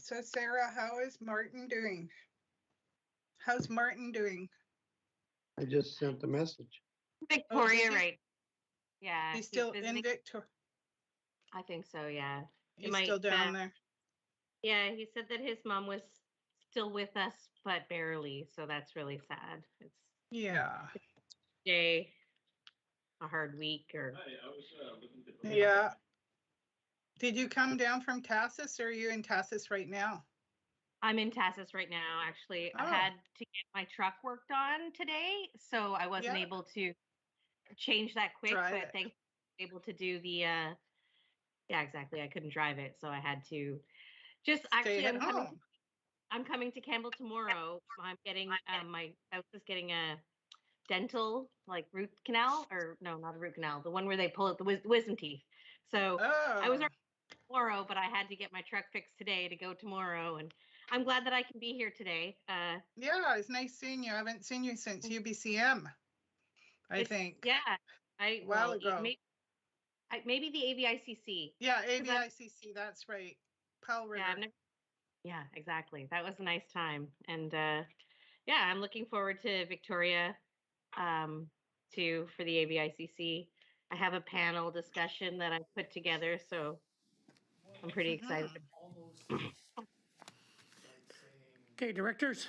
So Sarah, how is Martin doing? How's Martin doing? I just sent the message. Victoria, right? Yeah. He's still in Victoria. I think so, yeah. He's still down there. Yeah, he said that his mom was still with us, but barely. So that's really sad. Yeah. Day, a hard week, or yeah. Did you come down from Tassis, or are you in Tassis right now? I'm in Tassis right now, actually. I had to get my truck worked on today, so I wasn't able to change that quick, but thank you able to do the yeah, exactly. I couldn't drive it, so I had to just I'm coming to Campbell tomorrow. I'm getting my house is getting a dental, like root canal, or no, not a root canal, the one where they pull out the wisdom teeth. So I was tomorrow, but I had to get my truck fixed today to go tomorrow, and I'm glad that I can be here today. Yeah, it's nice seeing you. I haven't seen you since UBCM, I think. Yeah, a while ago. Maybe the AVICC. Yeah, AVICC, that's right. Powell River. Yeah, exactly. That was a nice time. And yeah, I'm looking forward to Victoria too for the AVICC. I have a panel discussion that I put together, so I'm pretty excited. Okay, directors.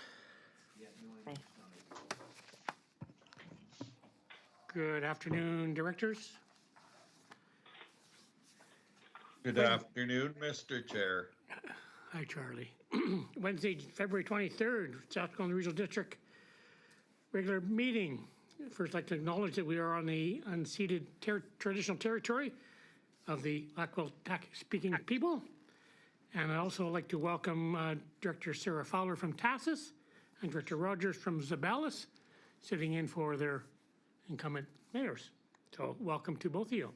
Good afternoon, directors. Good afternoon, Mr. Chair. Hi, Charlie. Wednesday, February 23rd, South Dakota Regional District regular meeting. First, I'd like to acknowledge that we are on the unceded traditional territory of the Lakota-speaking people. And I'd also like to welcome Director Sarah Fowler from Tassis and Director Rogers from Zabalis, sitting in for their incumbent mayors. So welcome to both of you.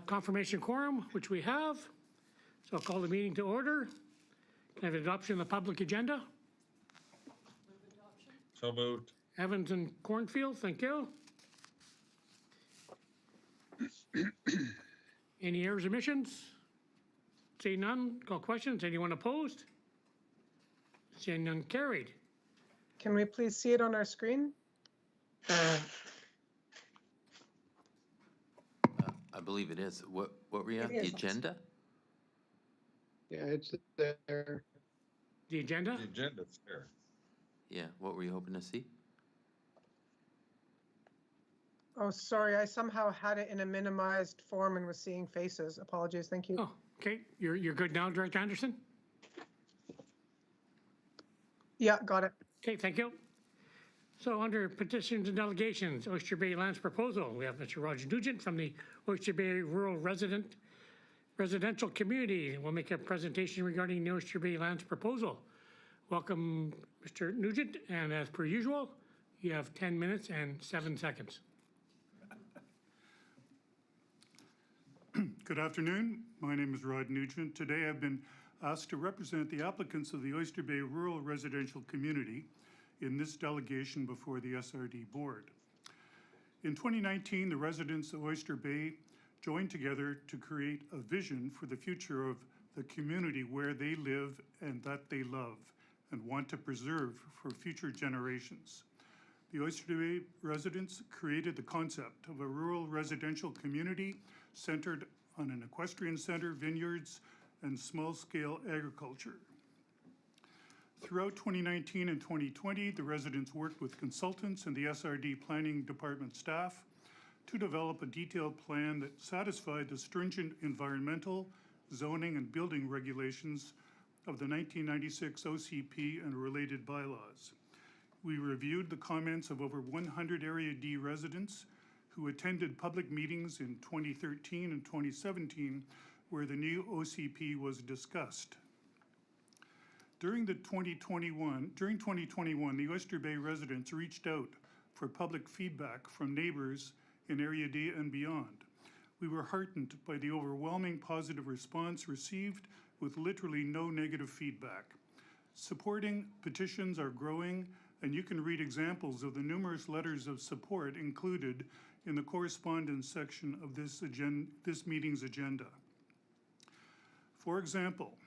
Confirmation quorum, which we have. So I'll call the meeting to order. Can I have adoption of the public agenda? So moved. Evans and Cornfield, thank you. Any errors or omissions? See none, call questions. Anyone opposed? Seeing none, carried. Can we please see it on our screen? I believe it is. What were you on? The agenda? Yeah, it's there. The agenda? The agenda's there. Yeah, what were you hoping to see? Oh, sorry, I somehow had it in a minimized form and was seeing faces. Apologies, thank you. Oh, okay, you're good now, Director Anderson? Yeah, got it. Okay, thank you. So under petitions and delegations, Oyster Bay Lands Proposal, we have Mr. Roger Nugent from the Oyster Bay Rural Residential Community. We'll make a presentation regarding the Oyster Bay Lands Proposal. Welcome, Mr. Nugent, and as per usual, you have 10 minutes and 7 seconds. Good afternoon. My name is Rod Nugent. Today I've been asked to represent the applicants of the Oyster Bay Rural Residential Community in this delegation before the SRD Board. In 2019, the residents of Oyster Bay joined together to create a vision for the future of the community where they live and that they love and want to preserve for future generations. The Oyster Bay residents created the concept of a rural residential community centered on an equestrian center, vineyards, and small-scale agriculture. Throughout 2019 and 2020, the residents worked with consultants and the SRD Planning Department staff to develop a detailed plan that satisfied the stringent environmental, zoning, and building regulations of the 1996 OCP and related bylaws. We reviewed the comments of over 100 Area D residents who attended public meetings in 2013 and 2017 where the new OCP was discussed. During 2021, the Oyster Bay residents reached out for public feedback from neighbors in Area D and beyond. We were heartened by the overwhelming positive response received with literally no negative feedback. Supporting petitions are growing, and you can read examples of the numerous letters of support included in the correspondence section of this meeting's agenda. For example,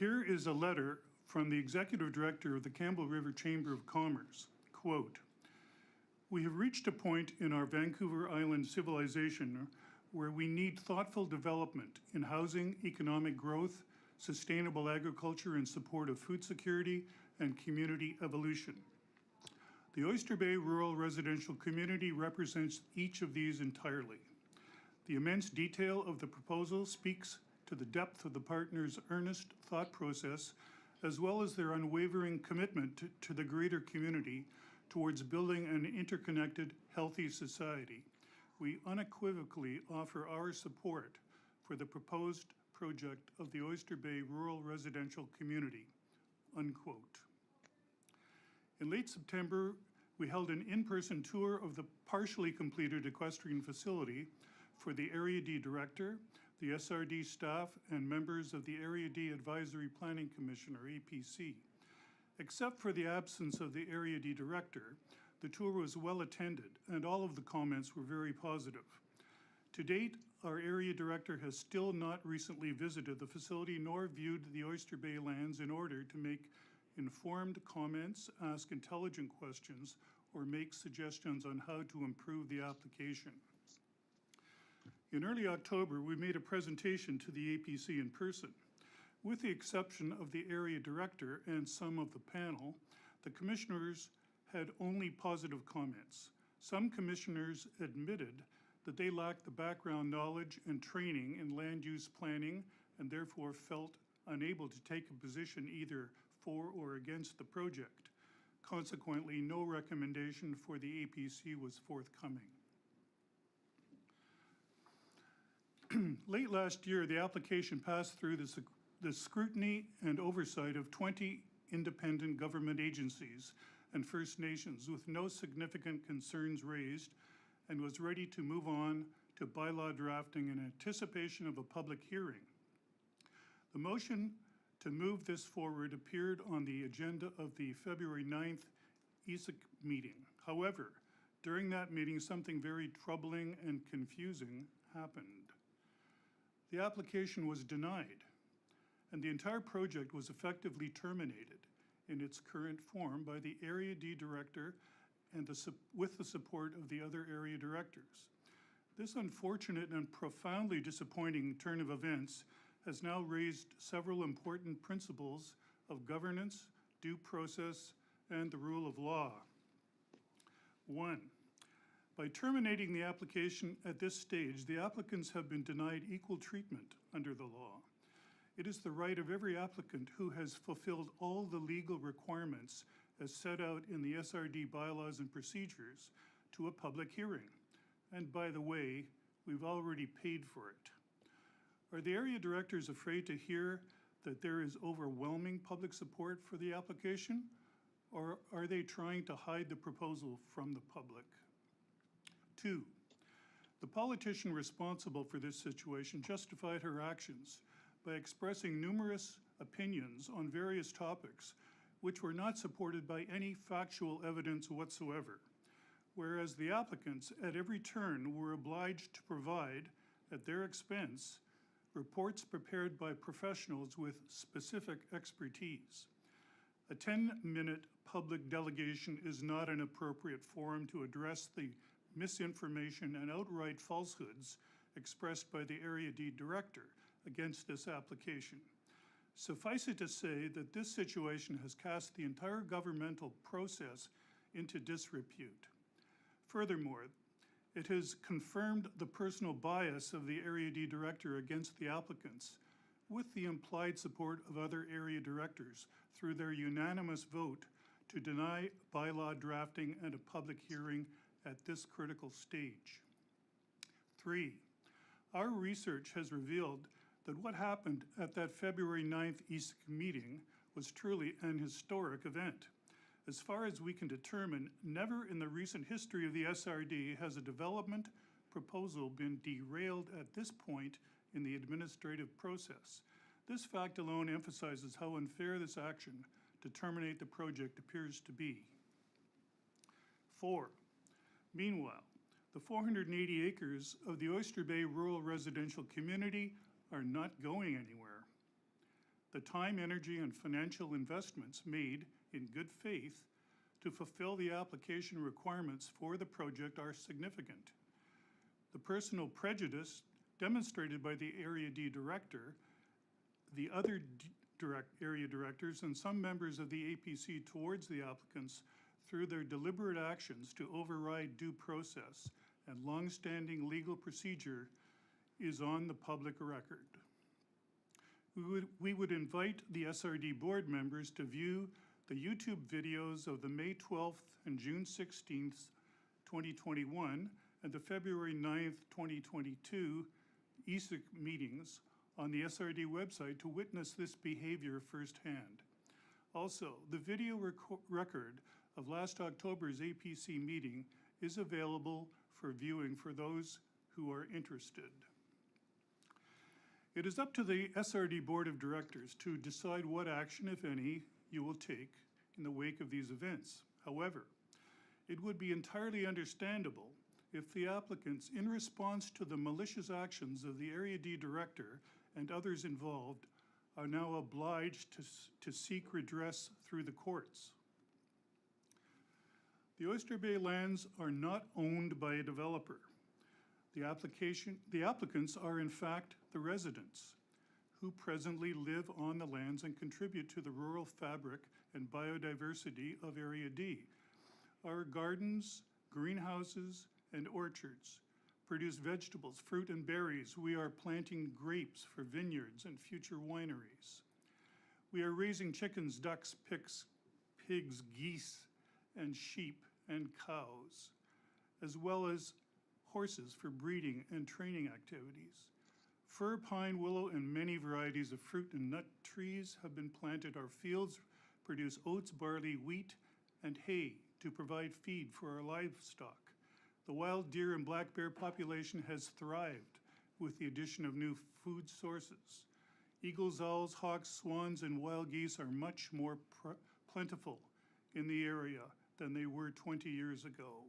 Here is a letter from the Executive Director of the Campbell River Chamber of Commerce. Quote, "We have reached a point in our Vancouver Island civilization where we need thoughtful development in housing, economic growth, sustainable agriculture in support of food security, and community evolution. The Oyster Bay Rural Residential Community represents each of these entirely. The immense detail of the proposal speaks to the depth of the partners' earnest thought process, as well as their unwavering commitment to the greater community towards building an interconnected, healthy society. We unequivocally offer our support for the proposed project of the Oyster Bay Rural Residential Community," unquote. In late September, we held an in-person tour of the partially completed equestrian facility for the Area D Director, the SRD staff, and members of the Area D Advisory Planning Commission, or APC. Except for the absence of the Area D Director, the tour was well attended, and all of the comments were very positive. To date, our Area Director has still not recently visited the facility nor viewed the Oyster Bay lands in order to make informed comments, ask intelligent questions, or make suggestions on how to improve the application. In early October, we made a presentation to the APC in person. With the exception of the Area Director and some of the panel, the commissioners had only positive comments. Some commissioners admitted that they lacked the background knowledge and training in land use planning and therefore felt unable to take a position either for or against the project. Consequently, no recommendation for the APC was forthcoming. Late last year, the application passed through the scrutiny and oversight of 20 independent government agencies and First Nations with no significant concerns raised, and was ready to move on to bylaw drafting in anticipation of a public hearing. The motion to move this forward appeared on the agenda of the February 9th ESIC meeting. However, during that meeting, something very troubling and confusing happened. The application was denied, and the entire project was effectively terminated in its current form by the Area D Director and with the support of the other area directors. This unfortunate and profoundly disappointing turn of events has now raised several important principles of governance, due process, and the rule of law. 1, by terminating the application at this stage, the applicants have been denied equal treatment under the law. It is the right of every applicant who has fulfilled all the legal requirements as set out in the SRD bylaws and procedures to a public hearing. And by the way, we've already paid for it. Are the area directors afraid to hear that there is overwhelming public support for the application? Or are they trying to hide the proposal from the public? 2, the politician responsible for this situation justified her actions by expressing numerous opinions on various topics which were not supported by any factual evidence whatsoever, whereas the applicants at every turn were obliged to provide, at their expense, reports prepared by professionals with specific expertise. A 10-minute public delegation is not an appropriate forum to address the misinformation and outright falsehoods expressed by the Area D Director against this application. Suffice it to say that this situation has cast the entire governmental process into disrepute. Furthermore, it has confirmed the personal bias of the Area D Director against the applicants, with the implied support of other area directors through their unanimous vote to deny bylaw drafting and a public hearing at this critical stage. 3, our research has revealed that what happened at that February 9th ESIC meeting was truly an historic event. As far as we can determine, never in the recent history of the SRD has a development proposal been derailed at this point in the administrative process. This fact alone emphasizes how unfair this action to terminate the project appears to be. 4, meanwhile, the 480 acres of the Oyster Bay Rural Residential Community are not going anywhere. The time, energy, and financial investments made in good faith to fulfill the application requirements for the project are significant. The personal prejudice demonstrated by the Area D director, the other area directors, and some members of the APC towards the applicants through their deliberate actions to override due process and long-standing legal procedure is on the public record. We would invite the SRD board members to view the YouTube videos of the May 12th and June 16th, 2021, and the February 9th, 2022 ESIC meetings on the SRD website to witness this behavior firsthand. Also, the video record of last October's APC meeting is available for viewing for those who are interested. It is up to the SRD Board of Directors to decide what action, if any, you will take in the wake of these events. However, it would be entirely understandable if the applicants, in response to the malicious actions of the Area D Director and others involved, are now obliged to seek redress through the courts. The Oyster Bay lands are not owned by a developer. The applicants are in fact the residents who presently live on the lands and contribute to the rural fabric and biodiversity of Area D. Our gardens, greenhouses, and orchards produce vegetables, fruit, and berries. We are planting grapes for vineyards and future wineries. We are raising chickens, ducks, pigs, geese, and sheep and cows, as well as horses for breeding and training activities. Fir, pine, willow, and many varieties of fruit and nut trees have been planted. Our fields produce oats, barley, wheat, and hay to provide feed for our livestock. The wild deer and black bear population has thrived with the addition of new food sources. Eagles, owls, hawks, swans, and wild geese are much more plentiful in the area than they were 20 years ago.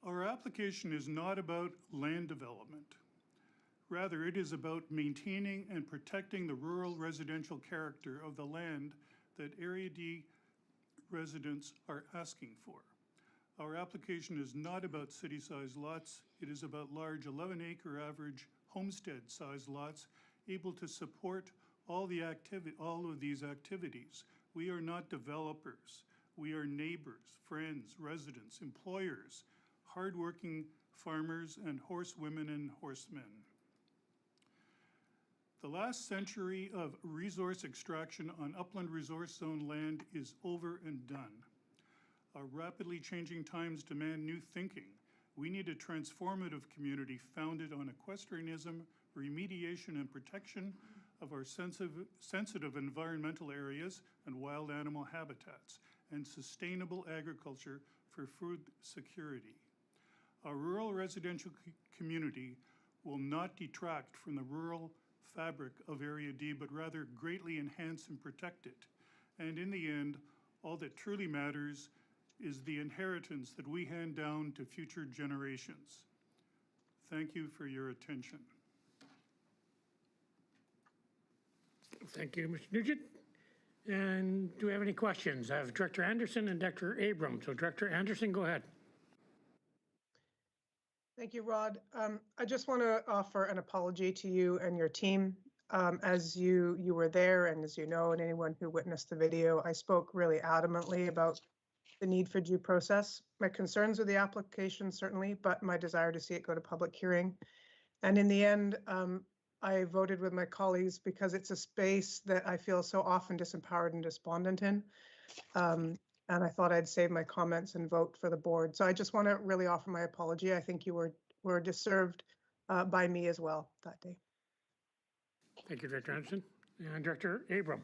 Our application is not about land development. Rather, it is about maintaining and protecting the rural residential character of the land that Area D residents are asking for. Our application is not about city-sized lots. It is about large 11-acre average homestead-sized lots able to support all of these activities. We are not developers. We are neighbors, friends, residents, employers, hardworking farmers, and horsewomen and horsemen. The last century of resource extraction on upland resource zone land is over and done. Our rapidly changing times demand new thinking. We need a transformative community founded on equestrianism, remediation and protection of our sensitive environmental areas and wild animal habitats, and sustainable agriculture for food security. Our rural residential community will not detract from the rural fabric of Area D, but rather greatly enhance and protect it. And in the end, all that truly matters is the inheritance that we hand down to future generations. Thank you for your attention. Thank you, Mr. Nugent. And do we have any questions? I have Director Anderson and Director Abrams. So Director Anderson, go ahead. Thank you, Rod. I just want to offer an apology to you and your team. As you were there, and as you know, and anyone who witnessed the video, I spoke really adamantly about the need for due process. My concerns with the application, certainly, but my desire to see it go to public hearing. And in the end, I voted with my colleagues because it's a space that I feel so often disempowered and despondent in. And I thought I'd save my comments and vote for the board. So I just want to really offer my apology. I think you were deserved by me as well that day. Thank you, Director Anderson. And Director Abram.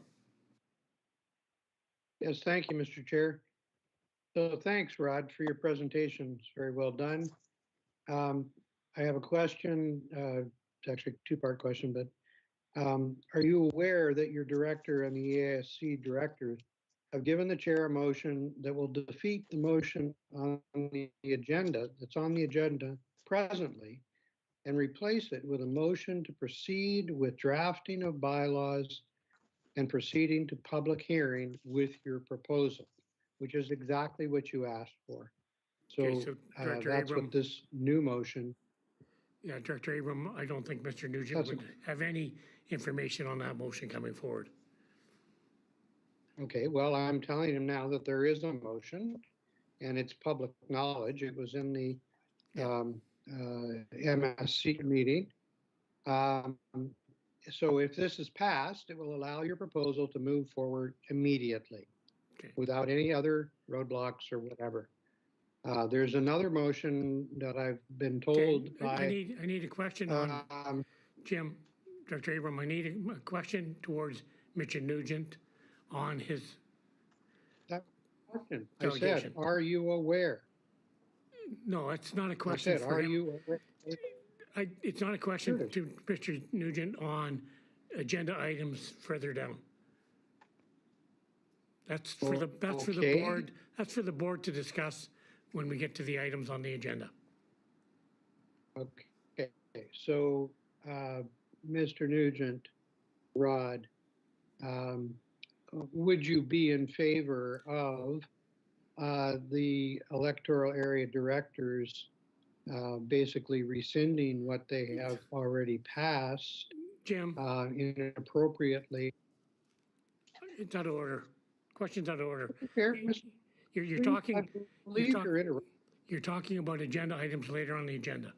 Yes, thank you, Mr. Chair. So thanks, Rod, for your presentation. It's very well done. I have a question. It's actually a two-part question, but are you aware that your director and the EASC director have given the chair a motion that will defeat the motion on the agenda, that's on the agenda presently, and replace it with a motion to proceed with drafting of bylaws and proceeding to public hearing with your proposal, which is exactly what you asked for. Okay, So so Director that's Abram- what this new motion, Yeah, Director Abram, I don't think Mr. Nugent That's would have any information on that motion coming forward. okay, well, I'm telling him now that there is a motion and it's public knowledge. It was in the MSC meeting. So if this is passed, it will allow your proposal to move forward immediately Okay. without any other roadblocks or whatever. There's another motion that I've been told Okay, I by, need a question on, um, Jim, Director Abram, I need a question towards Mr. Nugent on his, that question. I said, Delegation. are you aware? no, it's not a I question said, for are him. you aware? It's not a question Sure. to Mr. Nugent on agenda items further down. That's for the Okay. board, that's for the board to discuss when we get to the items on the agenda. Okay, so, Mr. Nugent, Rod, would you be in favor of the electoral area directors basically rescinding what they have already passed Jim, inappropriately? it's out of order. Question's out of order. Fair, Mr. You're I talking, believe you're interrupting. you're talking about agenda items later on the agenda.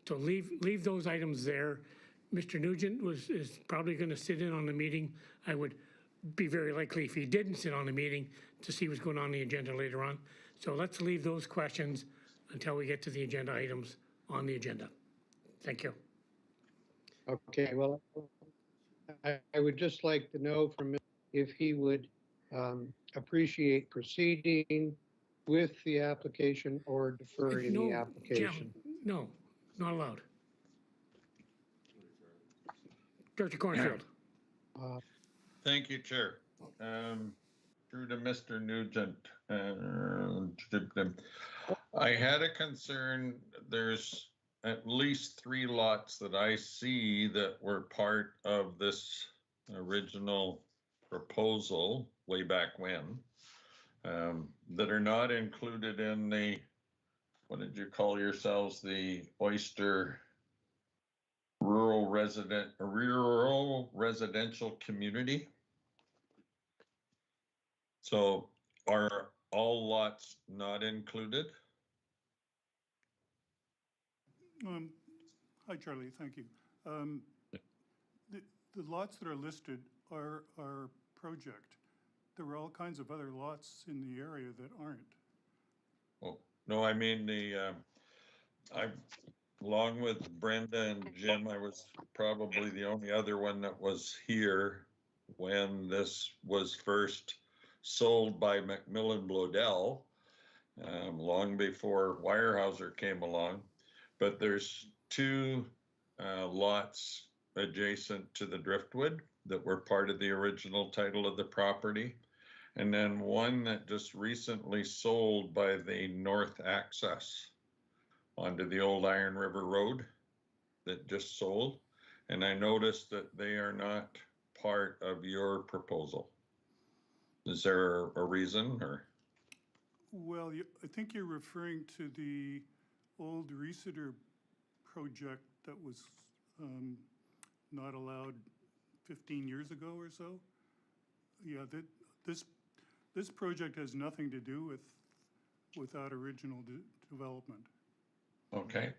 So leave those items there. Mr. Nugent is probably going to sit in on the meeting. I would be very likely if he didn't sit on the meeting to see what's going on the agenda later on. So let's leave those questions until we get to the agenda items on the agenda. Thank you. Okay, well, I would just like to know from him if he would appreciate proceeding with the application or deferring the No, application. Jim, no, not allowed. Director Cornfield. Thank you, Chair. Through to Mr. Nugent. I had a concern, there's at least 3 lots that I see that were part of this original proposal way back when, that are not included in the, what did you call yourselves, the Oyster rural residential community. So are all lots not included? Hi, Charlie, thank you. The lots that are listed are project. There were all kinds of other lots in the area that aren't. Oh, no, I mean along with Brenda and Jim, I was probably the only other one that was here when this was first sold by Macmillan Blodell, long before Weyerhaeuser came along. But there's 2 lots adjacent to the Driftwood that were part of the original title of the property. And then one that just recently sold by the north access onto the old Iron River Road that just sold. And I noticed that they are not part of your proposal. Is there a reason or? Well, I think you're referring to the old Resetter project that was not allowed 15 years ago or so. Yeah, this project has nothing to do with that original development. Okay.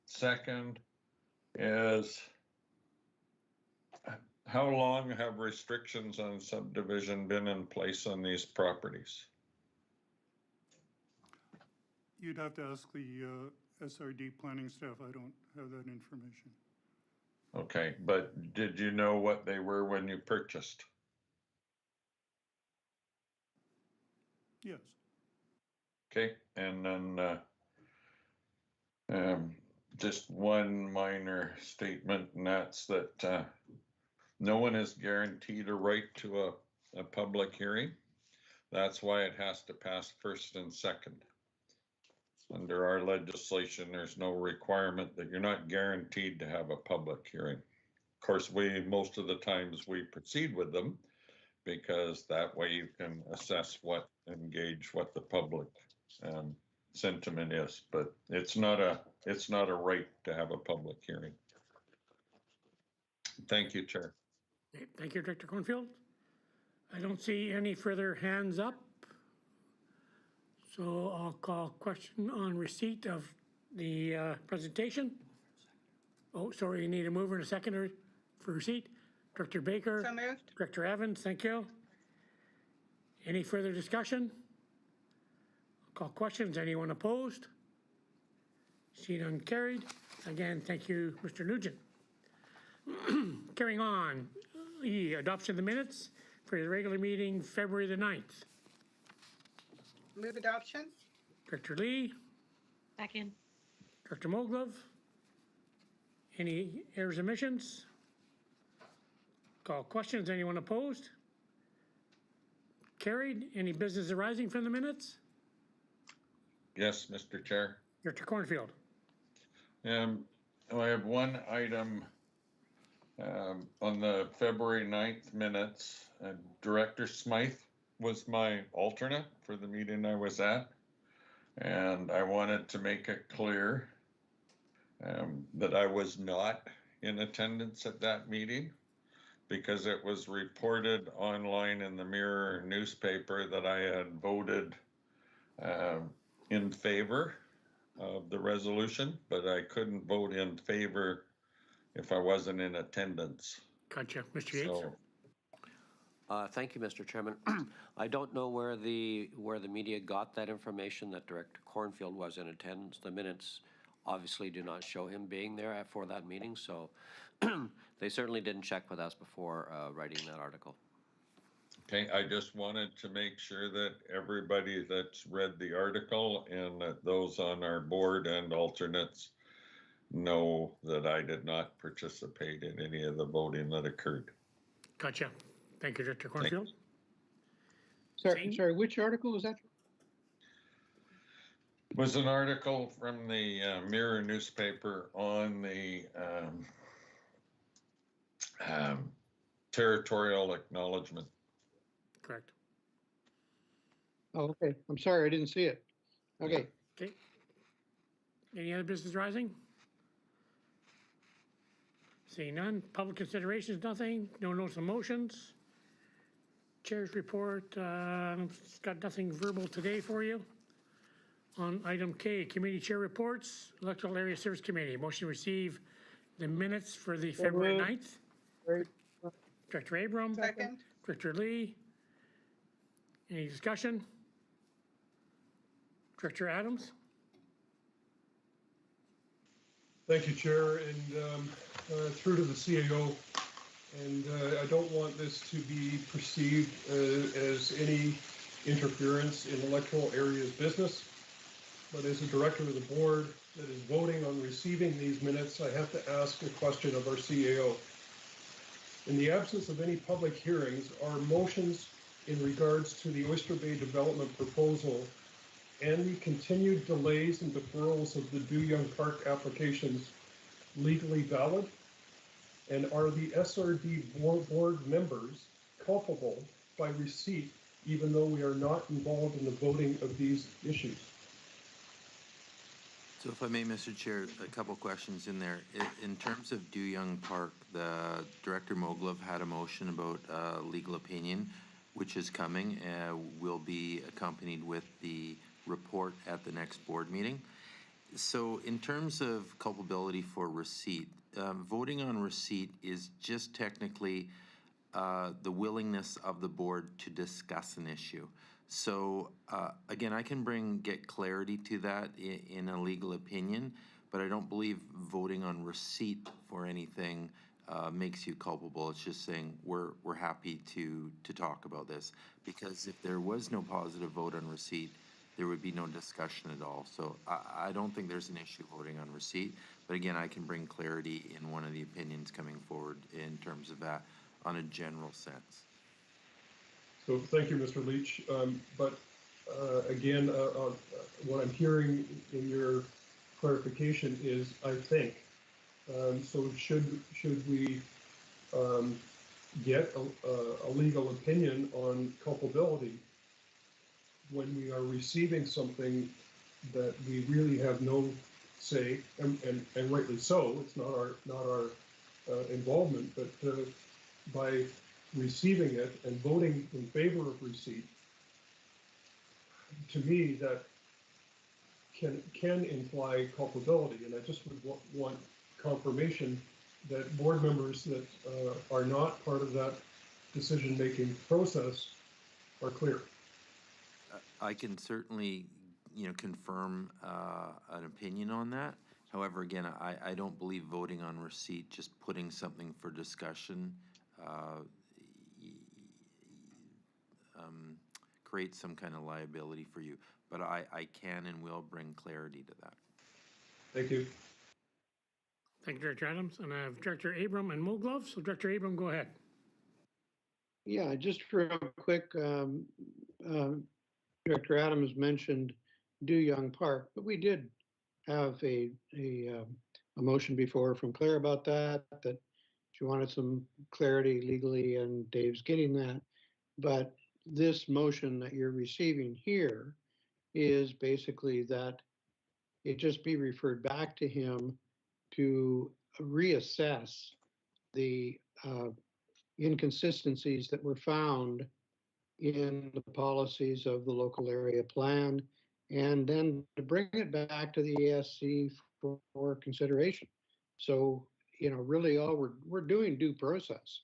Second is, how long have restrictions on subdivision been in place on these properties? You'd have to ask the SRD planning staff. I don't have that information. Okay, but did you know what they were when you purchased? Yes. Okay, and then just one minor statement, and that's that no one is guaranteed a right to a public hearing. That's why it has to pass first and second. Under our legislation, there's no requirement that you're not guaranteed to have a public hearing. Of course, most of the times we proceed with them because that way you can assess what the public sentiment is, but it's not a right to have a public hearing. Thank you, Chair. Thank you, Director Cornfield. I don't see any further hands up. So I'll call question on receipt of the presentation. Oh, sorry, you need a mover and a seconder for receipt. Director Baker. So moved. Director Evans, thank you. Any further discussion? I'll call questions. Anyone opposed? See none carried. Again, thank you, Mr. Nugent. Carrying on, the adoption of the minutes for the regular meeting, February the 9th. Move adoption. Director Lee, Second. Director Moglove. Any errors or omissions? Call questions. Anyone opposed? Carried. Any business arising from the minutes? Yes, Mr. Chair. Director Cornfield. I have one item on the February 9th minutes. Director Smythe was my alternate for the meeting I was at. And I wanted to make it clear that I was not in attendance at that meeting because it was reported online in the Mirror newspaper that I had voted in favor of the resolution, but I couldn't vote in favor if I wasn't in attendance. Gotcha. Mr. Yates. So, Thank you, Mr. Chairman. I don't know where the media got that information that Director Cornfield was in attendance. The minutes obviously do not show him being there for that meeting, so they certainly didn't check with us before writing that article. okay, I just wanted to make sure that everybody that's read the article and that those on our board and alternates know that I did not participate in any of the voting that occurred. Gotcha. Thank you, Director Cornfield. Sorry, which article was that? It was an article from the Mirror newspaper on the territorial acknowledgement. Correct. Oh, okay. I'm sorry, I didn't see it. Okay. Okay. Any other business rising? Seeing none. Public considerations, nothing. No notice of motions. Chair's report, got nothing verbal today for you. On item K, committee chair reports, Electoral Area Service Committee. Motion to receive the minutes for the February 9th. Right. Director Abram. Second. Director Lee. Any discussion? Director Adams. Thank you, Chair, and through to the CAO. And I don't want this to be perceived as any interference in electoral area's business. But as a director of the board that is voting on receiving these minutes, I have to ask a question of our CAO. In the absence of any public hearings, are motions in regards to the Oyster Bay development proposal and the continued delays and deferrals of the Du Young Park applications legally valid? And are the SRD board members culpable by receipt, even though we are not involved in the voting of these issues? So if I may, Mr. Chair, a couple questions in there. In terms of Du Young Park, the Director Moglove had a motion about legal opinion, which is coming, will be accompanied with the report at the next board meeting. So in terms of culpability for receipt, voting on receipt is just technically the willingness of the board to discuss an issue. So again, I can get clarity to that in a legal opinion, but I don't believe voting on receipt for anything makes you culpable. It's just saying we're happy to talk about this, because if there was no positive vote on receipt, there would be no discussion at all. So I don't think there's an issue voting on receipt, but again, I can bring clarity in one of the opinions coming forward in terms of that on a general sense. So thank you, Mr. Leach. But again, what I'm hearing in your clarification is, I think. So should we get a legal opinion on culpability when we are receiving something that we really have no say, and rightly so, it's not our involvement, but by receiving it and voting in favor of receipt, to me, that can imply culpability, and I just would want confirmation that board members that are not part of that decision-making process are clear. I can certainly, confirm an opinion on that. However, again, I don't believe voting on receipt, just putting something for discussion, creates some kind of liability for you. But I can and will bring clarity to that. Thank you. Thank you, Director Adams. And I have Director Abram and Moglove. So Director Abram, go ahead. Yeah, just real quick, Director Adams mentioned Do Young Park, but we did have a motion before from Claire about that she wanted some clarity legally, and Dave's getting that. But this motion that you're receiving here is basically that it just be referred back to him to reassess the inconsistencies that were found in the policies of the local area plan, and then to bring it back to the ESC for consideration. So, really all we're doing due process.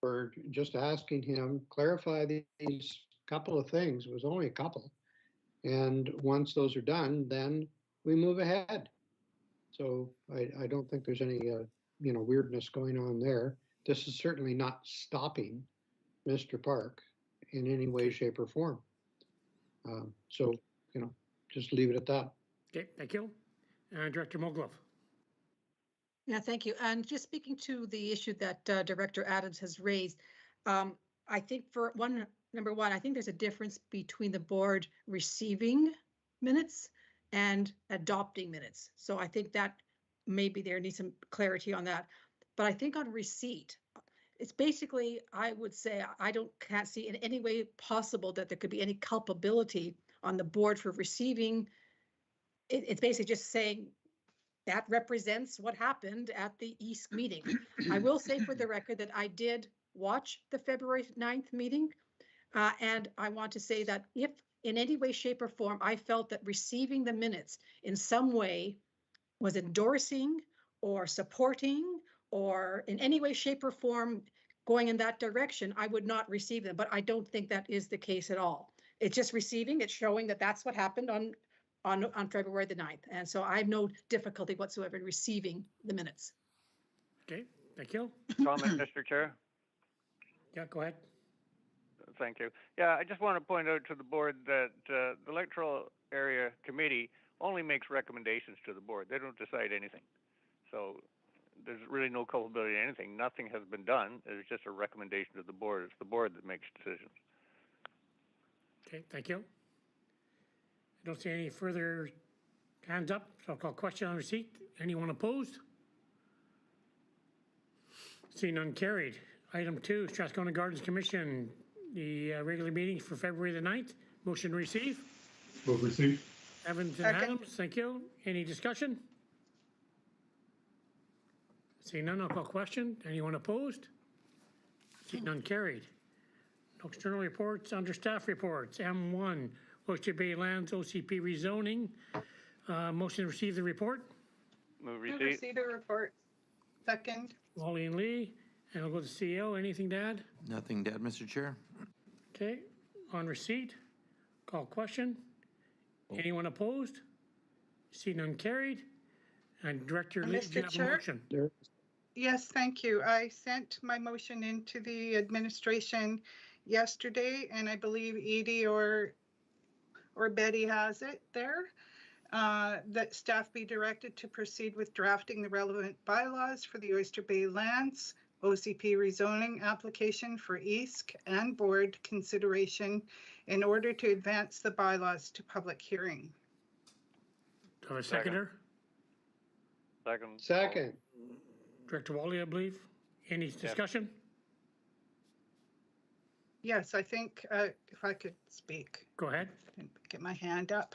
We're just asking him clarify these couple of things. It was only a couple. And once those are done, then we move ahead. So I don't think there's any, weirdness going on there. This is certainly not stopping Mr. Park in any way, shape, or form. So, just leave it at that. Okay, thank you. Director Moglove. Yeah, thank you. And just speaking to the issue that Director Adams has raised, I think number one, I think there's a difference between the board receiving minutes and adopting minutes. So I think that maybe there needs some clarity on that. But I think on receipt, it's basically, I would say, can't see in any way possible that there could be any culpability on the board for receiving. It's basically just saying that represents what happened at the East meeting. I will say for the record that I did watch the February 9th meeting. And I want to say that if in any way, shape, or form, I felt that receiving the minutes in some way was endorsing or supporting or in any way, shape, or form going in that direction, I would not receive them. But I don't think that is the case at all. It's just receiving, it's showing that that's what happened on February the 9th. And so I have no difficulty whatsoever in receiving the minutes. Okay, thank you. Comment, Mr. Chair? Yeah, go ahead. Thank you. Yeah, I just want to point out to the board that the Electoral Area Committee only makes recommendations to the board. They don't decide anything. So there's really no culpability in anything. Nothing has been done. It's just a recommendation to the board. It's the board that makes decisions. Okay, thank you. I don't see any further hands up, so I'll call question on receipt. Anyone opposed? Seeing none, carried. Item 2, Strathcona Gardens Commission, the regular meeting for February the 9th. Motion to receive. Move receive. Evans and Adams, thank you. Any discussion? Seeing none, I'll call question. Anyone opposed? Seeing none, carried. No external reports, under staff reports. M1, Oyster Bay Lands OCP rezoning. Motion to receive the report. Move Move receipt. receive the report. Second. Wally and Lee. And I'll go to CEO. Anything to add? Nothing to add, Mr. Chair. Okay, on receipt, call question. Anyone opposed? See none, carried. And Director Lee, do you have a motion? Yes, thank you. I sent my motion into the administration yesterday, and I believe Edie or Betty has it there. That staff be directed to proceed with drafting the relevant bylaws for the Oyster Bay Lands OCP rezoning application for EASC and board consideration in order to advance the bylaws to public hearing. Do I have a seconder? Second. Second. Director Wally, I believe. Any discussion? Yes, I think if I could speak. Go ahead. Get my hand up.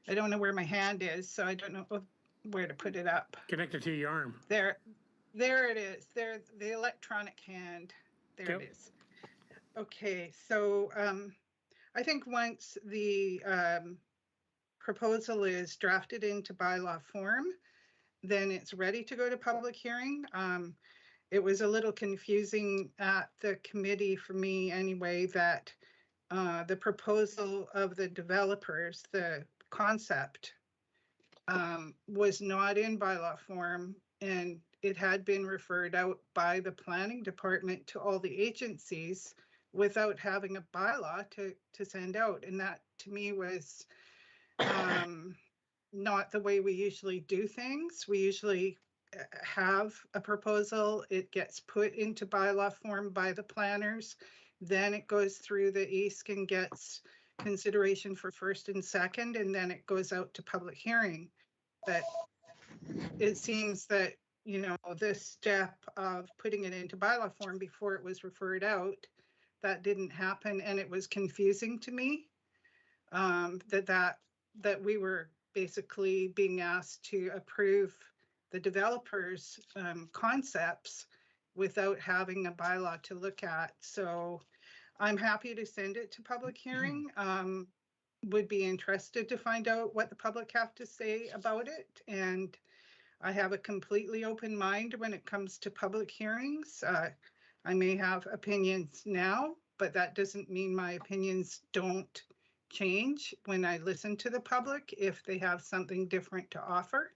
I don't know where my hand is, so I don't know where to put it up. Connected to your arm. There it is. There, the electronic hand. There it is. Okay, so I think once the proposal is drafted into bylaw form, then it's ready to go to public hearing. It was a little confusing at the committee for me anyway, that the proposal of the developers, the concept, was not in bylaw form, and it had been referred out by the planning department to all the agencies without having a bylaw to send out. And that to me was not the way we usually do things. We usually have a proposal, it gets put into bylaw form by the planners, then it goes through the EASC and gets consideration for first and second, and then it goes out to public hearing. But it seems that, you know, this step of putting it into bylaw form before it was referred out, that didn't happen, and it was confusing to me that we were basically being asked to approve the developers' concepts without having a bylaw to look at. So I'm happy to send it to public hearing. Would be interested to find out what the public have to say about it. And I have a completely open mind when it comes to public hearings. I may have opinions now, but that doesn't mean my opinions don't change when I listen to the public if they have something different to offer.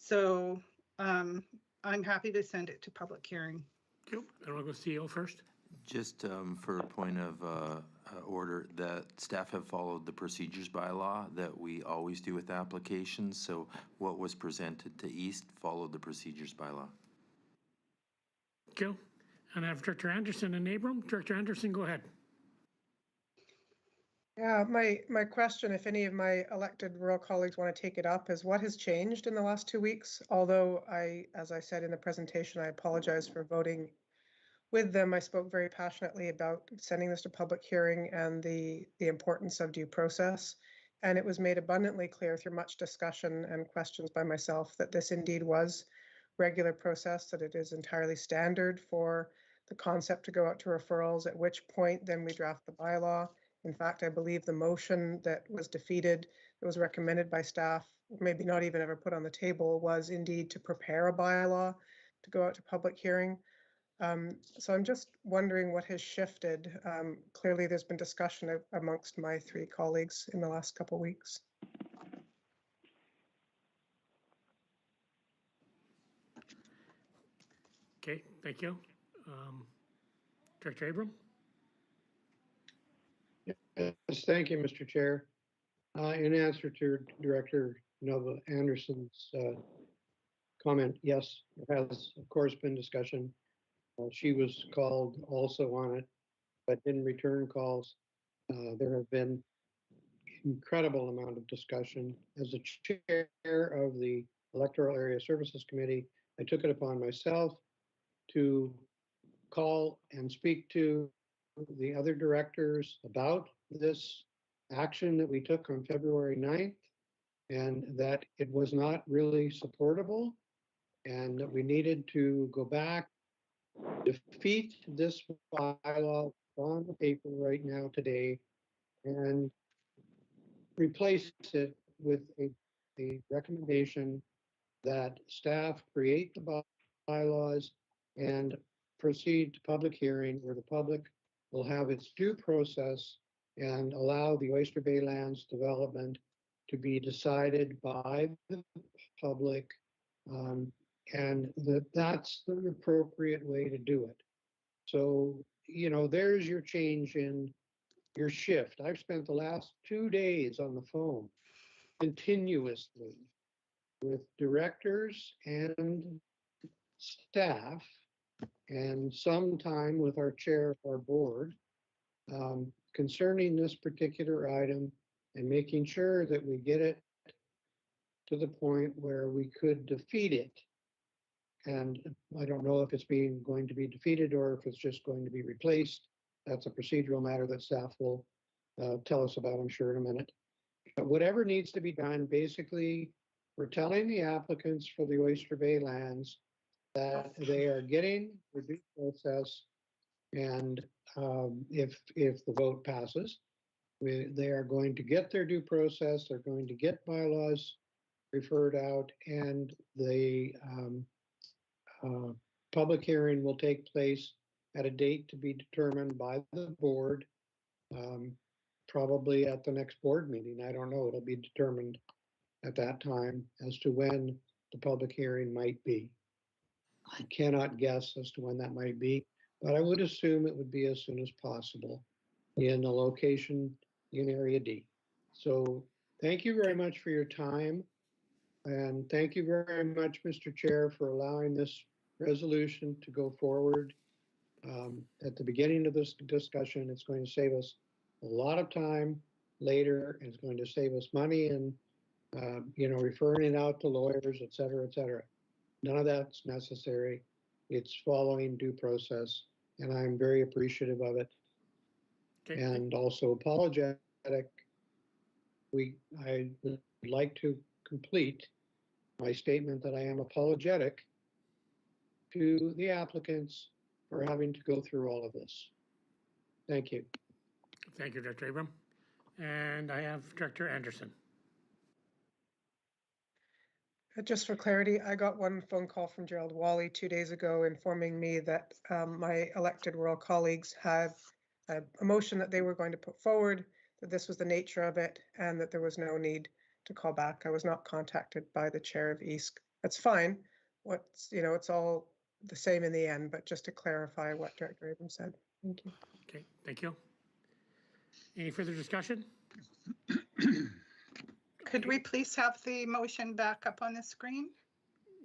So I'm happy to send it to public hearing. Yep. I want to go CEO first. Just for a point of order, that staff have followed the procedures bylaw that we always do with applications. So what was presented to East followed the procedures bylaw. Cool. And I have Director Anderson and Abram. Director Anderson, go ahead. Yeah, my question, if any of my elected rural colleagues want to take it up, is what has changed in the last 2 weeks? Although as I said in the presentation, I apologize for voting with them. I spoke very passionately about sending this to public hearing and the importance of due process. And it was made abundantly clear through much discussion and questions by myself that this indeed was regular process, that it is entirely standard for the concept to go out to referrals, at which point then we draft the bylaw. In fact, I believe the motion that was defeated, that was recommended by staff, maybe not even ever put on the table, was indeed to prepare a bylaw to go out to public hearing. So I'm just wondering what has shifted. Clearly, there's been discussion amongst my 3 colleagues in the last couple of weeks. Okay, thank you. Director Abram? Yes, thank you, Mr. Chair. In answer to Director Nova Anderson's comment, yes, there has, of course, been discussion. She was called also on it, but didn't return calls. There have been incredible amount of discussion. As the chair of the Electoral Area Services Committee, I took it upon myself to call and speak to the other directors about this action that we took on February 9th, and that it was not really supportable, and that we needed to go back, defeat this bylaw on the paper right now today, and replace it with a recommendation that staff create the bylaws and proceed to public hearing where the public will have its due process and allow the Oyster Bay Lands development to be decided by the public. And that's the appropriate way to do it. So, you know, there's your change in your shift. I've spent the last 2 days on the phone continuously with directors and staff and some time with our chair of our board concerning this particular item and making sure that we get it to the point where we could defeat it. And I don't know if it's going to be defeated or if it's just going to be replaced. That's a procedural matter that staff will tell us about, I'm sure, in a minute. But whatever needs to be done, basically, we're telling the applicants for the Oyster Bay lands that they are getting the due process, and if the vote passes, they are going to get their due process. They're going to get bylaws referred out, and the public hearing will take place at a date to be determined by the board, probably at the next board meeting. I don't know. It'll be determined at that time as to when the public hearing might be. I cannot guess as to when that might be, but I would assume it would be as soon as possible in the location in Area D. So thank you very much for your time. And thank you very much, Mr. Chair, for allowing this resolution to go forward. At the beginning of this discussion, it's going to save us a lot of time later, and it's going to save us money and, referring it out to lawyers, et cetera, et cetera. None of that's necessary. It's following due process, and I'm very appreciative of it. Okay. And also apologetic. I would like to complete my statement that I am apologetic to the applicants for having to go through all of this. Thank you. Thank you, Director Abram. And I have Director Anderson. Just for clarity, I got one phone call from Gerald Wally 2 days ago informing me that my elected rural colleagues had a motion that they were going to put forward, that this was the nature of it, and that there was no need to call back. I was not contacted by the chair of EASC. That's fine. It's all the same in the end, but just to clarify what Director Abrams said. Thank you. Okay, thank you. Any further discussion? Could we please have the motion back up on the screen?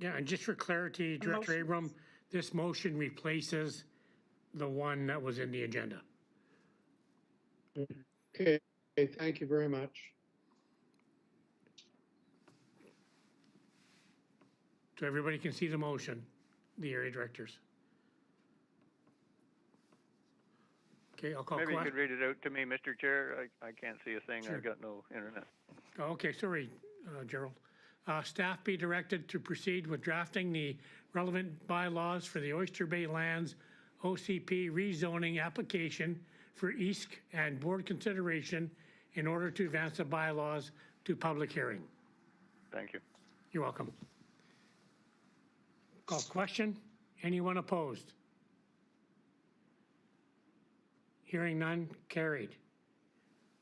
Yeah, and just for clarity, Director Abram, this motion replaces the one that was in the agenda. Okay, thank you very much. So everybody can see the motion, the area directors. Okay, I'll call. Maybe you could read it out to me, Mr. Chair. I can't see a thing. Sure. I've got no internet. Okay, sorry, Gerald. Staff be directed to proceed with drafting the relevant bylaws for the Oyster Bay Lands OCP rezoning application for EASC and board consideration in order to advance the bylaws to public hearing. Thank you. You're welcome. Call question. Anyone opposed? Hearing none, carried.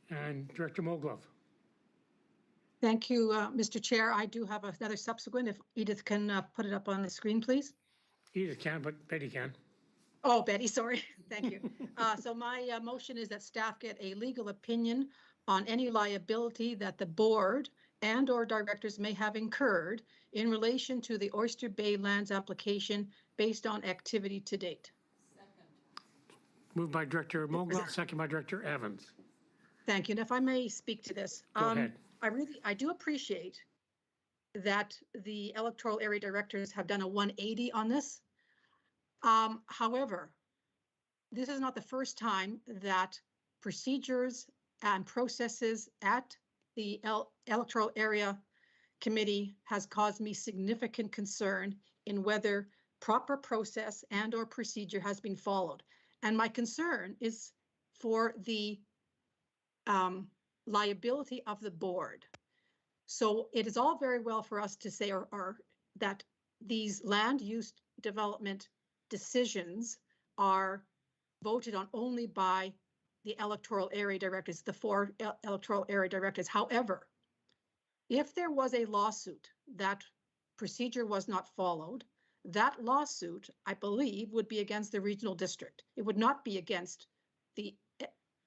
And Director Moglove. Thank you, Mr. Chair. I do have another subsequent, if Edith can put it up on the screen, please. Edith can, but Betty can. Oh, Betty, sorry. Thank you. So my motion is that staff get a legal opinion on any liability that the board and/or directors may have incurred in relation to the Oyster Bay Lands application based on activity to date. Moved by Director Moglove, second by Director Evans. Thank you. And if I may speak to this. Go ahead. I do appreciate that the electoral area directors have done a 180 on this. However, this is not the first time that procedures and processes at the electoral area committee has caused me significant concern in whether proper process and or procedure has been followed. And my concern is for the liability of the board. So it is all very well for us to say or that these land use development decisions are voted on only by the electoral area directors, the 4 electoral area directors. However, if there was a lawsuit that procedure was not followed, that lawsuit, I believe, would be against the regional district. It would not be against the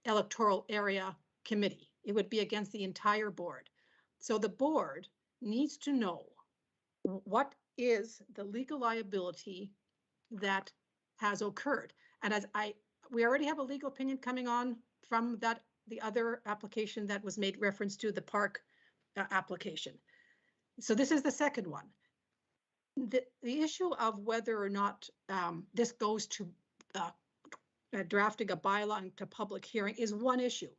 electoral area committee. It would be against the entire board. So the board needs to know what is the legal liability that has occurred. And we already have a legal opinion coming on from the other application that was made reference to, the park application. So this is the second one. The issue of whether or not this goes to drafting a bylaw into public hearing is one issue.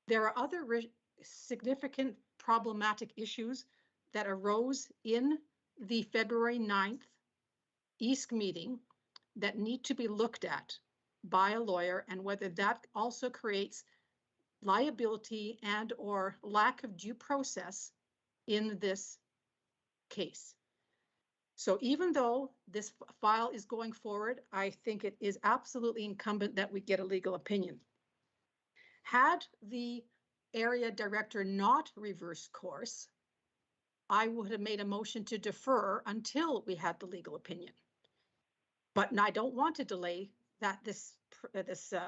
There are other significant problematic issues that arose in the February 9th EASC meeting that need to be looked at by a lawyer, and whether that also creates liability and or lack of due process in this case. So even though this file is going forward, I think it is absolutely incumbent that we get a legal opinion. Had the area director not reversed course, I would have made a motion to defer until we had the legal opinion. But I don't want to delay this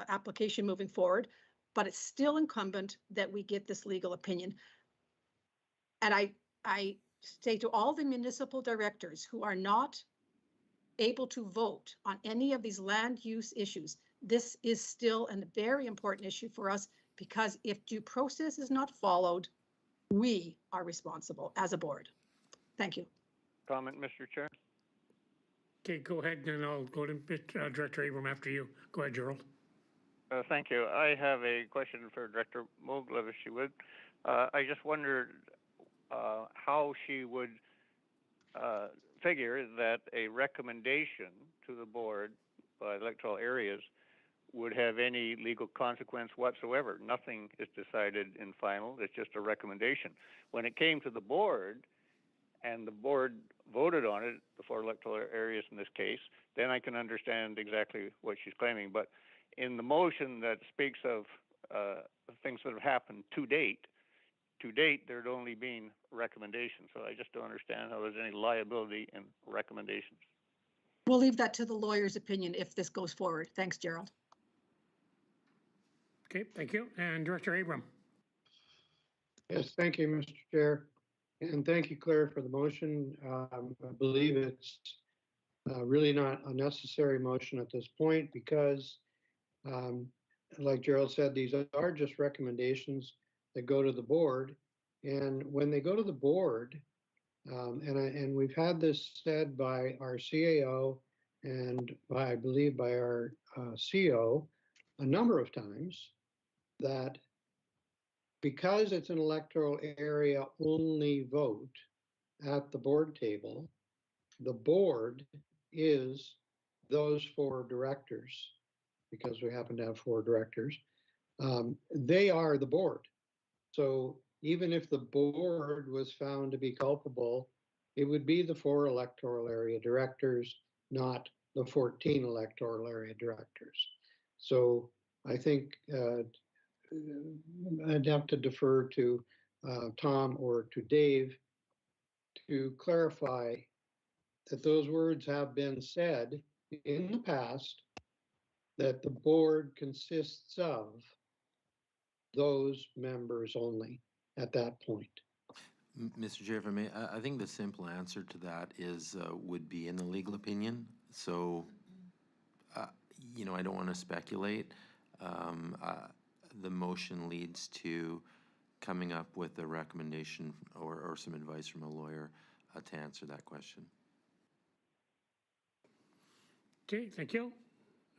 application moving forward, but it's still incumbent that we get this legal opinion. And I say to all the municipal directors who are not able to vote on any of these land use issues, this is still a very important issue for us, because if due process is not followed, we are responsible as a board. Thank you. Comment, Mr. Chair? Okay, go ahead, and I'll go to Director Abram after you. Go ahead, Gerald. Thank you. I have a question for Director Moglev, if she would. I just wondered how she would figure that a recommendation to the board by electoral areas would have any legal consequence whatsoever. Nothing is decided in final. It's just a recommendation. When it came to the board, and the board voted on it, the 4 electoral areas in this case, then I can understand exactly what she's claiming. But in the motion that speaks of things that have happened to date, there'd only been recommendations. So I just don't understand how there's any liability in recommendations. We'll leave that to the lawyer's opinion if this goes forward. Thanks, Gerald. Okay, thank you. And Director Abram. Yes, thank you, Mr. Chair. And thank you, Claire, for the motion. I believe it's really not a necessary motion at this point because, like Gerald said, these are just recommendations that go to the board. And when they go to the board, and we've had this said by our CAO and I believe by our CO a number of times, that because it's an electoral area only vote at the board table, the board is those 4 directors, because we happen to have 4 directors. They are the board. So even if the board was found to be culpable, it would be the 4 electoral area directors, not the 14 electoral area directors. So I think I'd have to defer to Tom or to Dave to clarify that those words have been said in the past, that the board consists of those members only at that point. Mr. Chair, if I may, I think the simple answer to that is would be in the legal opinion. So, you know, I don't want to speculate. The motion leads to coming up with a recommendation or some advice from a lawyer to answer that question. Okay, thank you.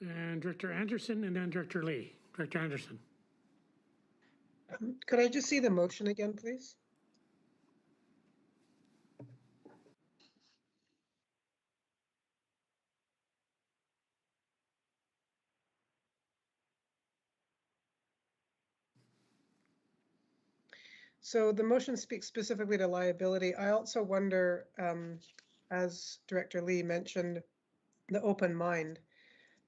And Director Anderson and then Director Lee. Director Anderson. Could I just see the motion again, please? So the motion speaks specifically to liability. I also wonder, as Director Lee mentioned, the open mind.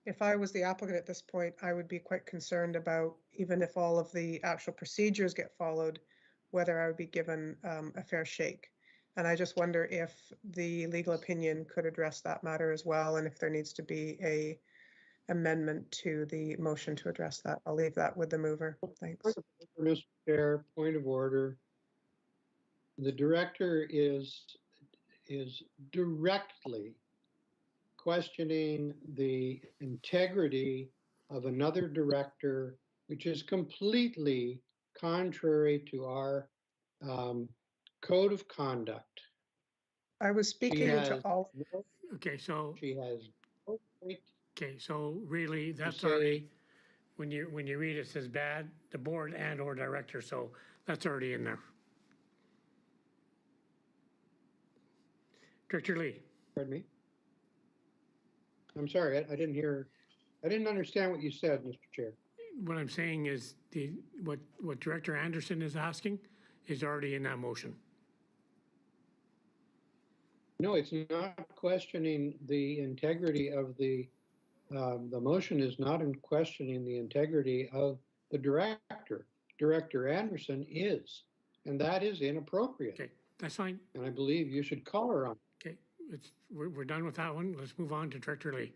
If I was the applicant at this point, I would be quite concerned about, even if all of the actual procedures get followed, whether I would be given a fair shake. And I just wonder if the legal opinion could address that matter as well, and if there needs to be a amendment to the motion to address that. I'll leave that with the mover. Thanks. Mr. Chair, point of order. The director is directly questioning the integrity of another director, which is completely contrary to our code of conduct. I was speaking to all. Okay, so, She has no right okay, so really, to that's say, already, when you read it says bad, the board and or director, so that's already in there. Director Lee. pardon me. I'm sorry, I didn't hear, I didn't understand what you said, Mr. Chair. What I'm saying is what Director Anderson is asking is already in that motion. No, it's not questioning the integrity of the motion is not in questioning the integrity of the director. Director Anderson is, and that is inappropriate. Okay, that's fine. And I believe you should call her on it. Okay, we're done with that one. Let's move on to Director Lee.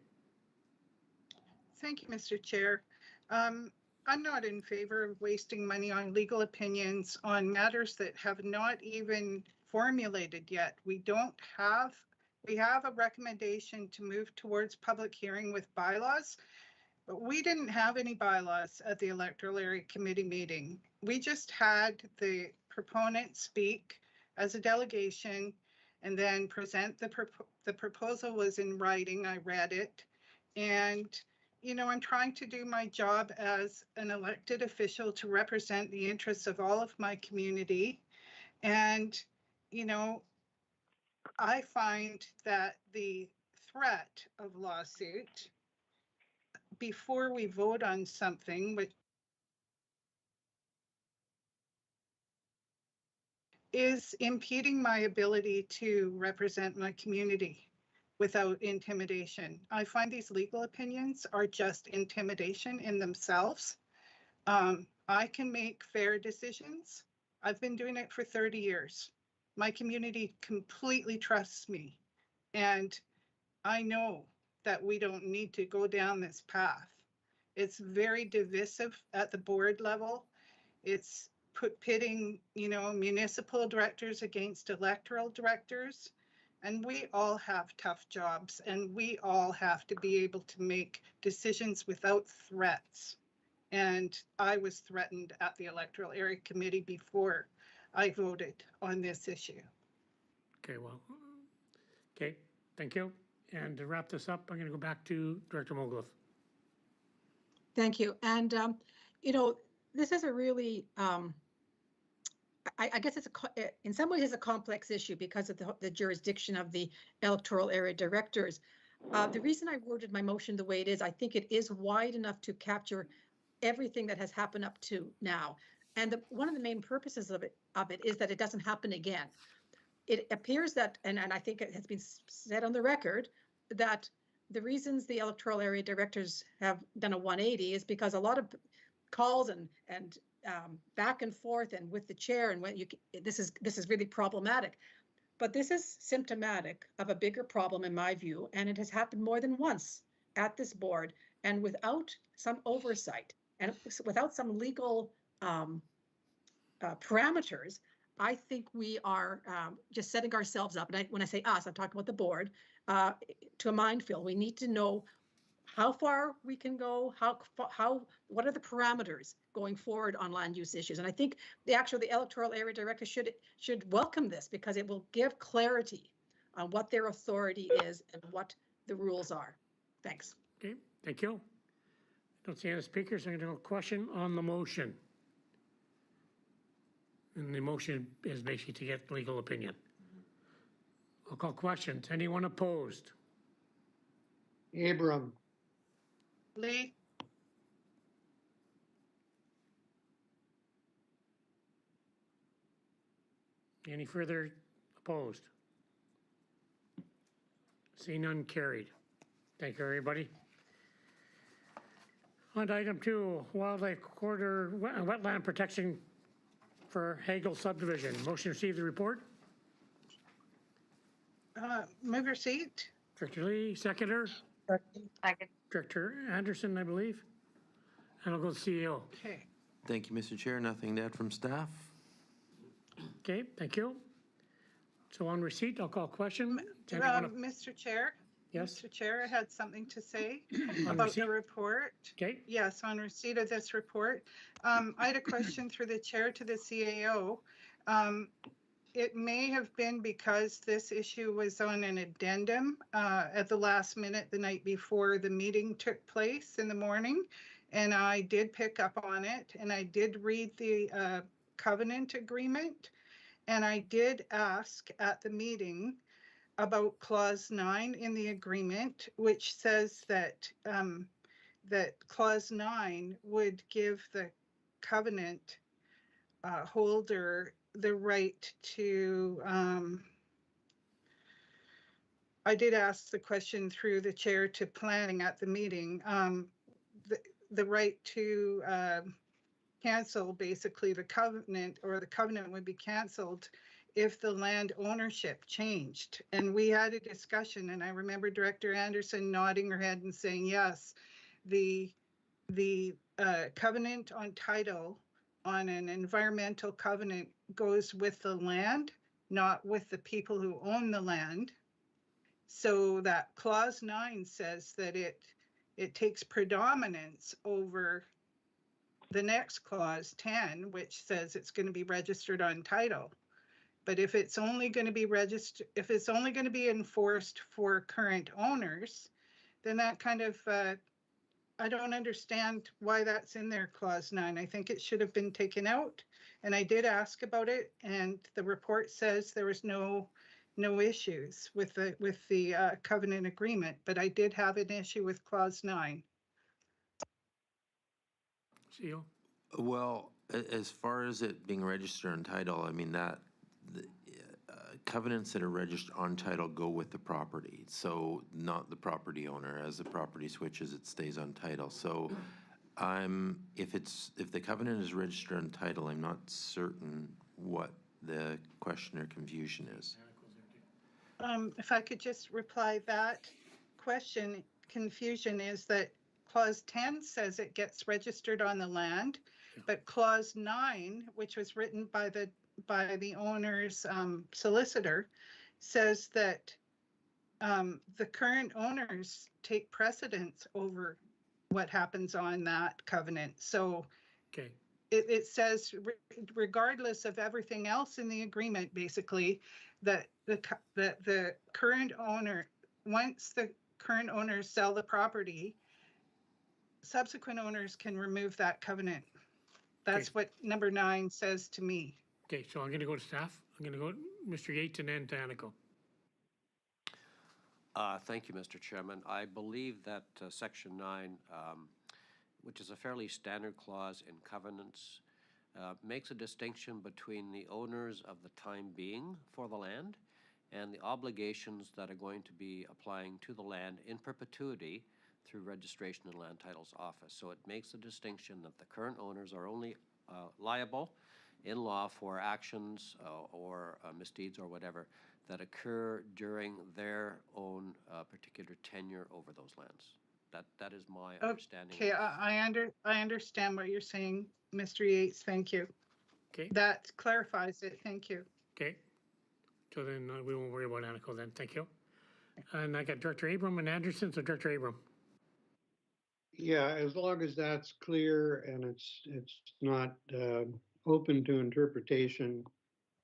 Thank you, Mr. Chair. I'm not in favor of wasting money on legal opinions on matters that have not even formulated yet. We have a recommendation to move towards public hearing with bylaws, but we didn't have any bylaws at the electoral area committee meeting. We just had the proponent speak as a delegation and then present the proposal was in writing. I read it, and you know, I'm trying to do my job as an elected official to represent the interests of all of my community. And, you know, I find that the threat of lawsuit before we vote on something, which is impeding my ability to represent my community without intimidation. I find these legal opinions are just intimidation in themselves. I can make fair decisions. I've been doing it for 30 years. My community completely trusts me. And I know that we don't need to go down this path. It's very divisive at the board level. It's pitting, you know, municipal directors against electoral directors. And we all have tough jobs, and we all have to be able to make decisions without threats. And I was threatened at the electoral area committee before I voted on this issue. Okay, well, okay, thank you. And to wrap this up, I'm going to go back to Director Mogul. Thank you. And, you know, this is a really, I guess it's in some ways it's a complex issue because of the jurisdiction of the electoral area directors. The reason I worded my motion the way it is, I think it is wide enough to capture everything that has happened up to now. And one of the main purposes of it is that it doesn't happen again. It appears that, and I think it has been said on the record, that the reasons the electoral area directors have done a 180 is because a lot of calls and back and forth and with the chair, and when this is really problematic. But this is symptomatic of a bigger problem in my view, and it has happened more than once at this board, and without some oversight and without some legal parameters, I think we are just setting ourselves up. And when I say us, I'm talking about the board, to a minefield. We need to know how far we can go, what are the parameters going forward on land use issues. And I think the electoral area director should welcome this because it will give clarity on what their authority is and what the rules are. Thanks. Okay, thank you. Don't see any speakers. I'm going to go question on the motion. And the motion is basically to get legal opinion. I'll call questions. Anyone opposed? Abram. Lee? Any further opposed? See none, carried. Thank you, everybody. On to item 2, wildlife corridor wetland protection for Hagel subdivision. Motion to receive the report. Move your seat. Director Lee, seconder. Second. Director Anderson, I believe. And I'll go to CEO. Okay. Thank you, Mr. Chair. Nothing to add from staff. Okay, thank you. So on receipt, I'll call question. Anyone Mr. Chair? Yes? Mr. Chair, I had something to say On about receipt? the report. Okay, Yes, on receipt of this report. I had a question through the chair to the CAO. It may have been because this issue was on an addendum at the last minute the night before the meeting took place in the morning. And I did pick up on it, and I did read the covenant agreement. And I did ask at the meeting about clause 9 in the agreement, which says that that clause 9 would give the covenant holder the right to, I did ask the question through the chair to planning at the meeting, the right to cancel basically the covenant, or the covenant would be canceled if the land ownership changed. And we had a discussion, and I remember Director Anderson nodding her head and saying, yes, the covenant on title on an environmental covenant goes with the land, not with the people who own the land. So that clause 9 says that it takes predominance over the next clause 10, which says it's going to be registered on title. But if it's only going to be registered, if it's only going to be enforced for current owners, then that kind of, I don't understand why that's in there, clause 9. I think it should have been taken out. And I did ask about it, and the report says there was no issues with the covenant agreement, but I did have an issue with clause 9. CEO? Well, as far as it being registered on title, I mean, that, the, covenants that are registered on title go with the property, so not the property owner. As the property switches, it stays on title. So if the covenant is registered on title, I'm not certain what the question or confusion is. If I could just reply, that confusion is that clause 10 says it gets registered on the land, but clause 9, which was written by the owner's solicitor, says that the current owners take precedence over what happens on that covenant. So Okay. It says, regardless of everything else in the agreement, basically, that the current owner, once the current owners sell the property, subsequent owners can remove that covenant. That's Okay. what number 9 says to me. Okay, so I'm going to go to staff. I'm going to go to Mr. Yates and then to Aniko. Thank you, Mr. Chairman. I believe that Section 9, which is a fairly standard clause in covenants, makes a distinction between the owners of the time being for the land and the obligations that are going to be applying to the land in perpetuity through registration in Land Titles Office. So it makes a distinction that the current owners are only liable in law for actions or misdeeds or whatever that occur during their own particular tenure over those lands. That is my understanding. Okay, I understand what you're saying, Mr. Yates. Thank you. Okay. That clarifies it. Thank you. Okay. So then we won't worry about Aniko then. Thank you. And I got Director Abram and Anderson. So Director Abram. Yeah, as long as that's clear and it's not open to interpretation,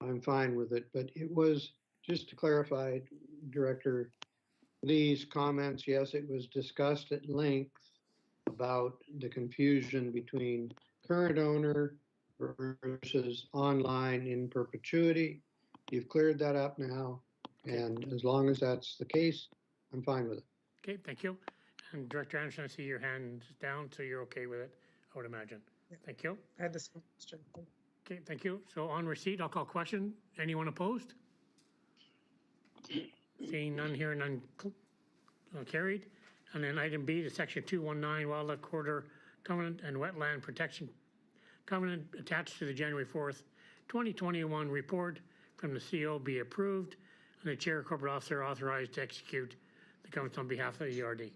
I'm fine with it. But it was, just to clarify, Director Lee's comments, yes, it was discussed at length about the confusion between current owner versus online in perpetuity. You've cleared that up now, and as long as that's the case, I'm fine with it. Okay, thank you. And Director Anderson, I see your hand down, so you're okay with it, I would imagine. Yeah. Thank you. I had the same question. Okay, thank you. So on receipt, I'll call question. Anyone opposed? Seeing none here, none carried. And then item B, the section 219 Wildlife Corridor Covenant and Wetland Protection Covenant attached to the January 4th, 2021 report from the CO be approved, and the Chair Corporate Officer authorized to execute the covenant on behalf of the ERD.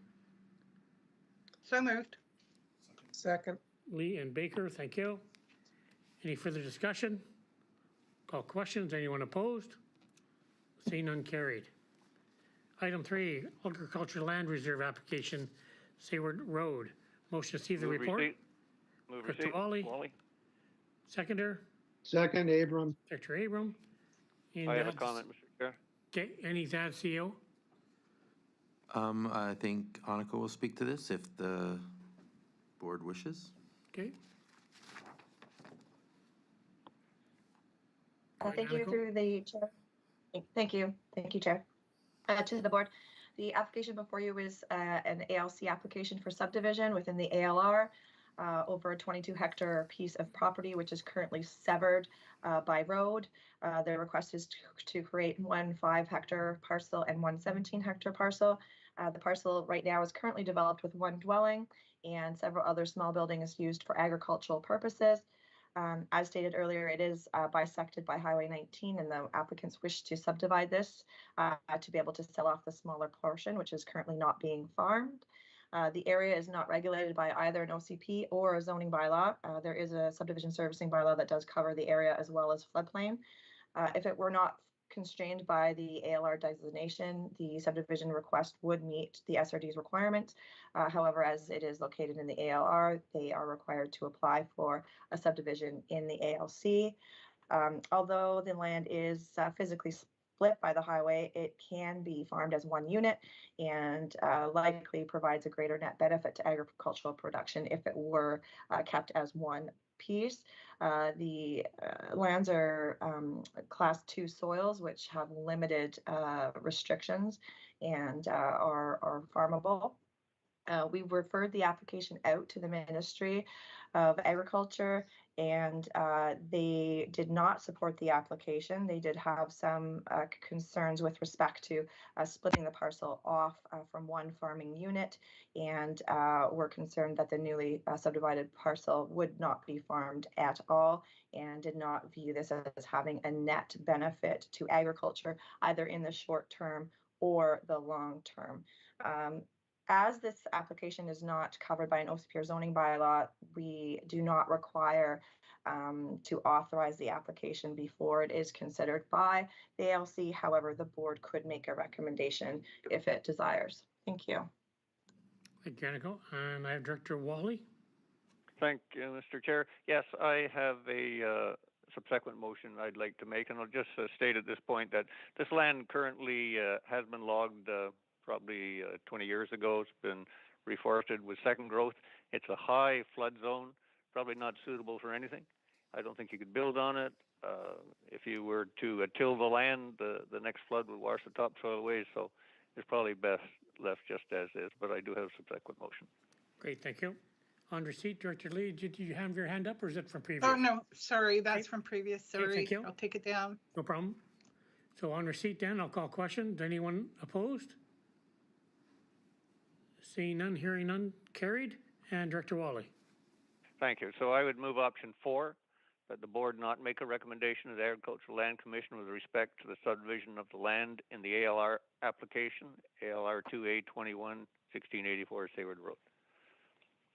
So moved. Second. Lee and Baker, thank you. Any further discussion? Call questions. Anyone opposed? Seeing none, carried. Item 3, agricultural land reserve application, Sayward Road. Motion to see the Move report. receipt. Move Director receipt. Wally. Wally. Seconder, Second, Abram. Director Abram. I have a comment, Mr. Chair. Okay, any to add, CEO? I think Annika will speak to this if the board wishes. Okay. Thank you through the chair. Thank you, Chair. To the board, the application before you is an ALC application for subdivision within the ALR over a 22-hectare piece of property, which is currently severed by road. The request is to create 1 5-hectare parcel and 1 17-hectare parcel. The parcel right now is currently developed with 1 dwelling and several other small buildings used for agricultural purposes. As stated earlier, it is bisected by Highway 19, and the applicants wish to subdivide this to be able to sell off the smaller portion, which is currently not being farmed. The area is not regulated by either an OCP or a zoning bylaw. There is a subdivision servicing bylaw that does cover the area as well as floodplain. If it were not constrained by the ALR designation, the subdivision request would meet the SRD's requirement. However, as it is located in the ALR, they are required to apply for a subdivision in the ALC. Although the land is physically split by the highway, it can be farmed as 1 unit and likely provides a greater net benefit to agricultural production if it were kept as 1 piece. The lands are class 2 soils, which have limited restrictions and are farmable. We referred the application out to the Ministry of Agriculture, and they did not support the application. They did have some concerns with respect to splitting the parcel off from 1 farming unit, and were concerned that the newly subdivided parcel would not be farmed at all, and did not view this as having a net benefit to agriculture, either in the short term or the long term. As this application is not covered by an OCP or zoning bylaw, we do not require to authorize the application before it is considered by the ALC. However, the board could make a recommendation if it desires. Thank you. Thank you, Annika. And I have Director Wally. Thank you, Mr. Chair. Yes, I have a subsequent motion I'd like to make, and I'll just state at this point that this land currently has been logged probably 20 years ago. It's been reforested with second growth. It's a high flood zone, probably not suitable for anything. I don't think you could build on it. If you were to till the land, the next flood would wash the topsoil away, so it's probably best left just as is, but I do have a subsequent motion. Great, thank you. On receipt, Director Lee, did you have your hand up or is it from previous? Oh, no, sorry, that's from previous, sorry. Okay, thank you. I'll take it down. No problem. So on receipt then, I'll call question. Anyone opposed? Seeing none, hearing none, carried. And Director Wally. Thank you. So I would move option 4, that the board not make a recommendation to the Agricultural Land Commission with respect to the subdivision of the land in the ALR application, ALR 2A21 1684 Sayward Road.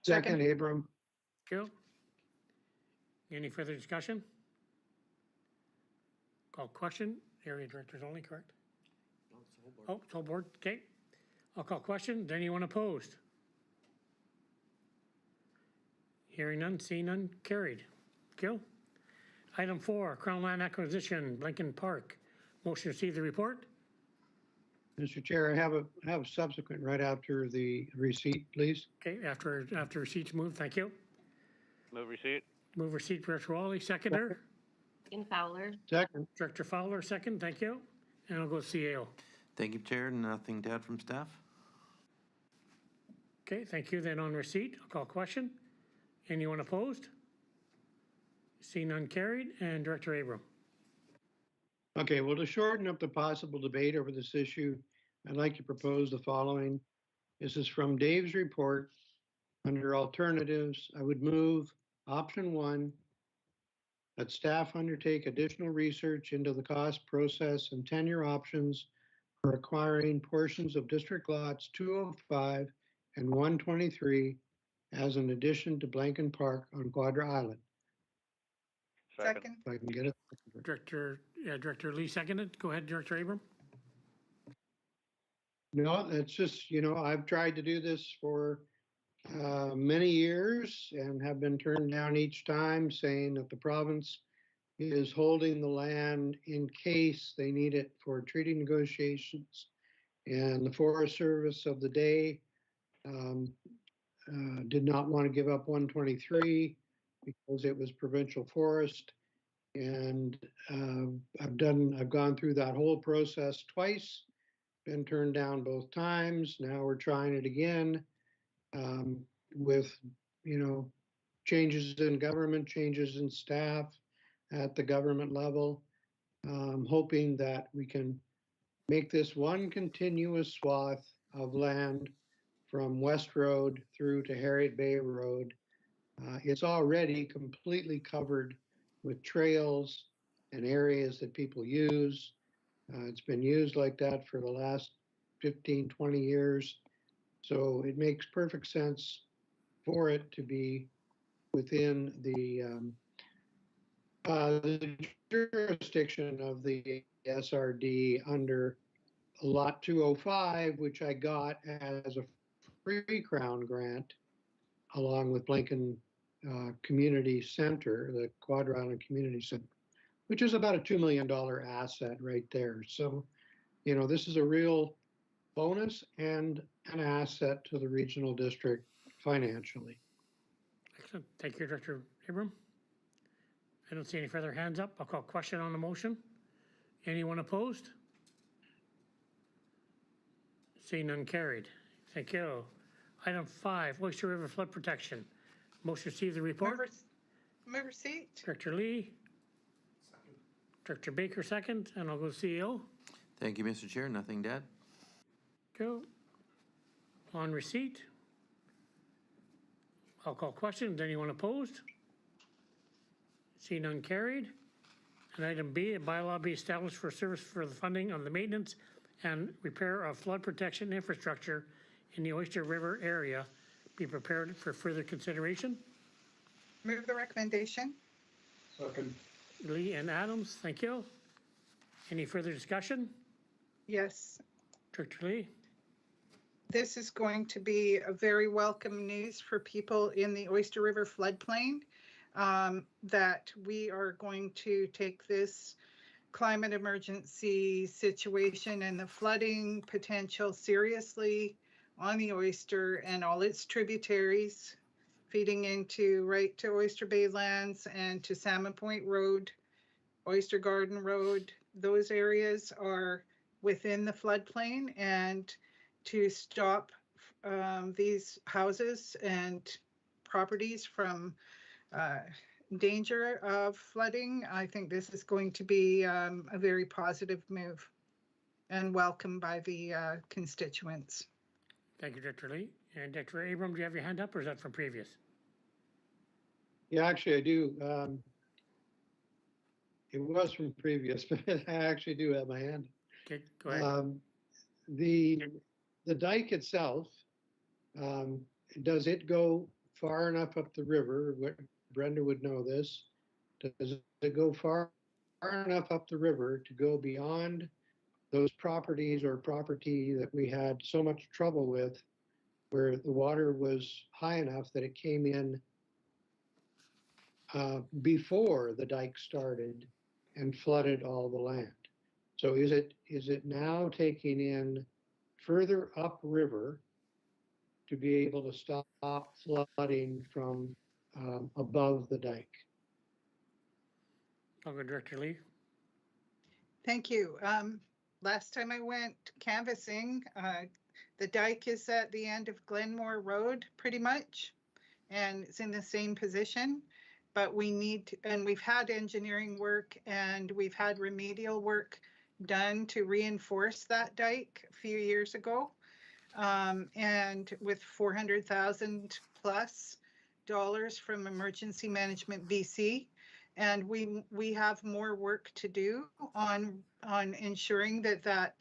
Second, Abram. Thank you. Any further discussion? Call question. Area directors only, correct? No, it's the whole board. Oh, it's whole board. Okay. I'll call question. Is anyone opposed? Hearing none, seeing none, carried. Thank you. Item 4, Crown Land Acquisition, Blinken Park. Motion to receive the report. Mr. Chair, I have a subsequent right after the receipt, please. Okay, after receipt's moved, thank you. Move receipt. Move receipt, Director Wally. Seconder. In Fowler. Second. Director Fowler, second. Thank you. And I'll go CAO. Thank you, Chair. Nothing to add from staff. Okay, thank you. Then on receipt, I'll call question. Anyone opposed? Seeing none, carried. And Director Abram. Okay, well, to shorten up the possible debate over this issue, I'd like to propose the following. This is from Dave's report. Under alternatives, I would move option 1, that staff undertake additional research into the cost, process, and tenure options for acquiring portions of district lots 205 and 123 as an addition to Blanken Park on Quadra Island. Second. If I can get it. Director Lee seconded. Go ahead, Director Abram. No, it's just, I've tried to do this for many years and have been turned down each time, saying that the province is holding the land in case they need it for treaty negotiations. And the Forest Service of the day did not want to give up 123 because it was provincial forest. And I've gone through that whole process twice, been turned down both times. Now we're trying it again with, changes in government, changes in staff at the government level, hoping that we can make this one continuous swath of land from West Road through to Harriet Bay Road. It's already completely covered with trails and areas that people use. It's been used like that for the last 15, 20 years. So it makes perfect sense for it to be within the jurisdiction of the SRD under Lot 205, which I got as a free Crown grant along with Blinken Community Center, the Quadra Island Community Center, which is about a $2 million asset right there. So, this is a real bonus and an asset to the regional district financially. Excellent. Thank you, Director Abram. I don't see any further hands up. I'll call question on the motion. Anyone opposed? Seeing none, carried. Thank you. Item 5, Oyster River Flood Protection. Motion received the report. Move receipt. Director Lee. Second. Director Baker, second, and I'll go CEO. Thank you, Mr. Chair. Nothing to add. Go. On receipt. I'll call questions. Anyone opposed? See none, carried. And item B, a bylaw be established for service for the funding of the maintenance and repair of flood protection infrastructure in the Oyster River area be prepared for further consideration. Move the recommendation. Second. Lee and Adams, thank you. Any further discussion? Yes. Director Lee. This is going to be a very welcome news for people in the Oyster River floodplain, that we are going to take this climate emergency situation and the flooding potential seriously on the Oyster and all its tributaries, feeding into right to Oyster Bay lands and to Salmon Point Road, Oyster Garden Road. Those areas are within the floodplain, and to stop these houses and properties from danger of flooding, I think this is going to be a very positive move and welcome by the constituents. Thank you, Director Lee. And Director Abram, do you have your hand up, or is that from previous? Yeah, actually I do. It was from previous, but I actually do have my hand. Okay, go ahead. The dike itself, does it go far enough up the river? Brenda would know this. Does it go far enough up the river to go beyond those properties or property that we had so much trouble with, where the water was high enough that it came in before the dike started and flooded all the land? So is it now taking in further upriver to be able to stop flooding from above the dike? I'll go Director Lee. Thank you. Last time I went canvassing, the dike is at the end of Glenmore Road pretty much, and it's in the same position. But we need to, and we've had engineering work and we've had remedial work done to reinforce that dike a few years ago. And with $400,000 plus from Emergency Management BC. And we have more work to do on ensuring that that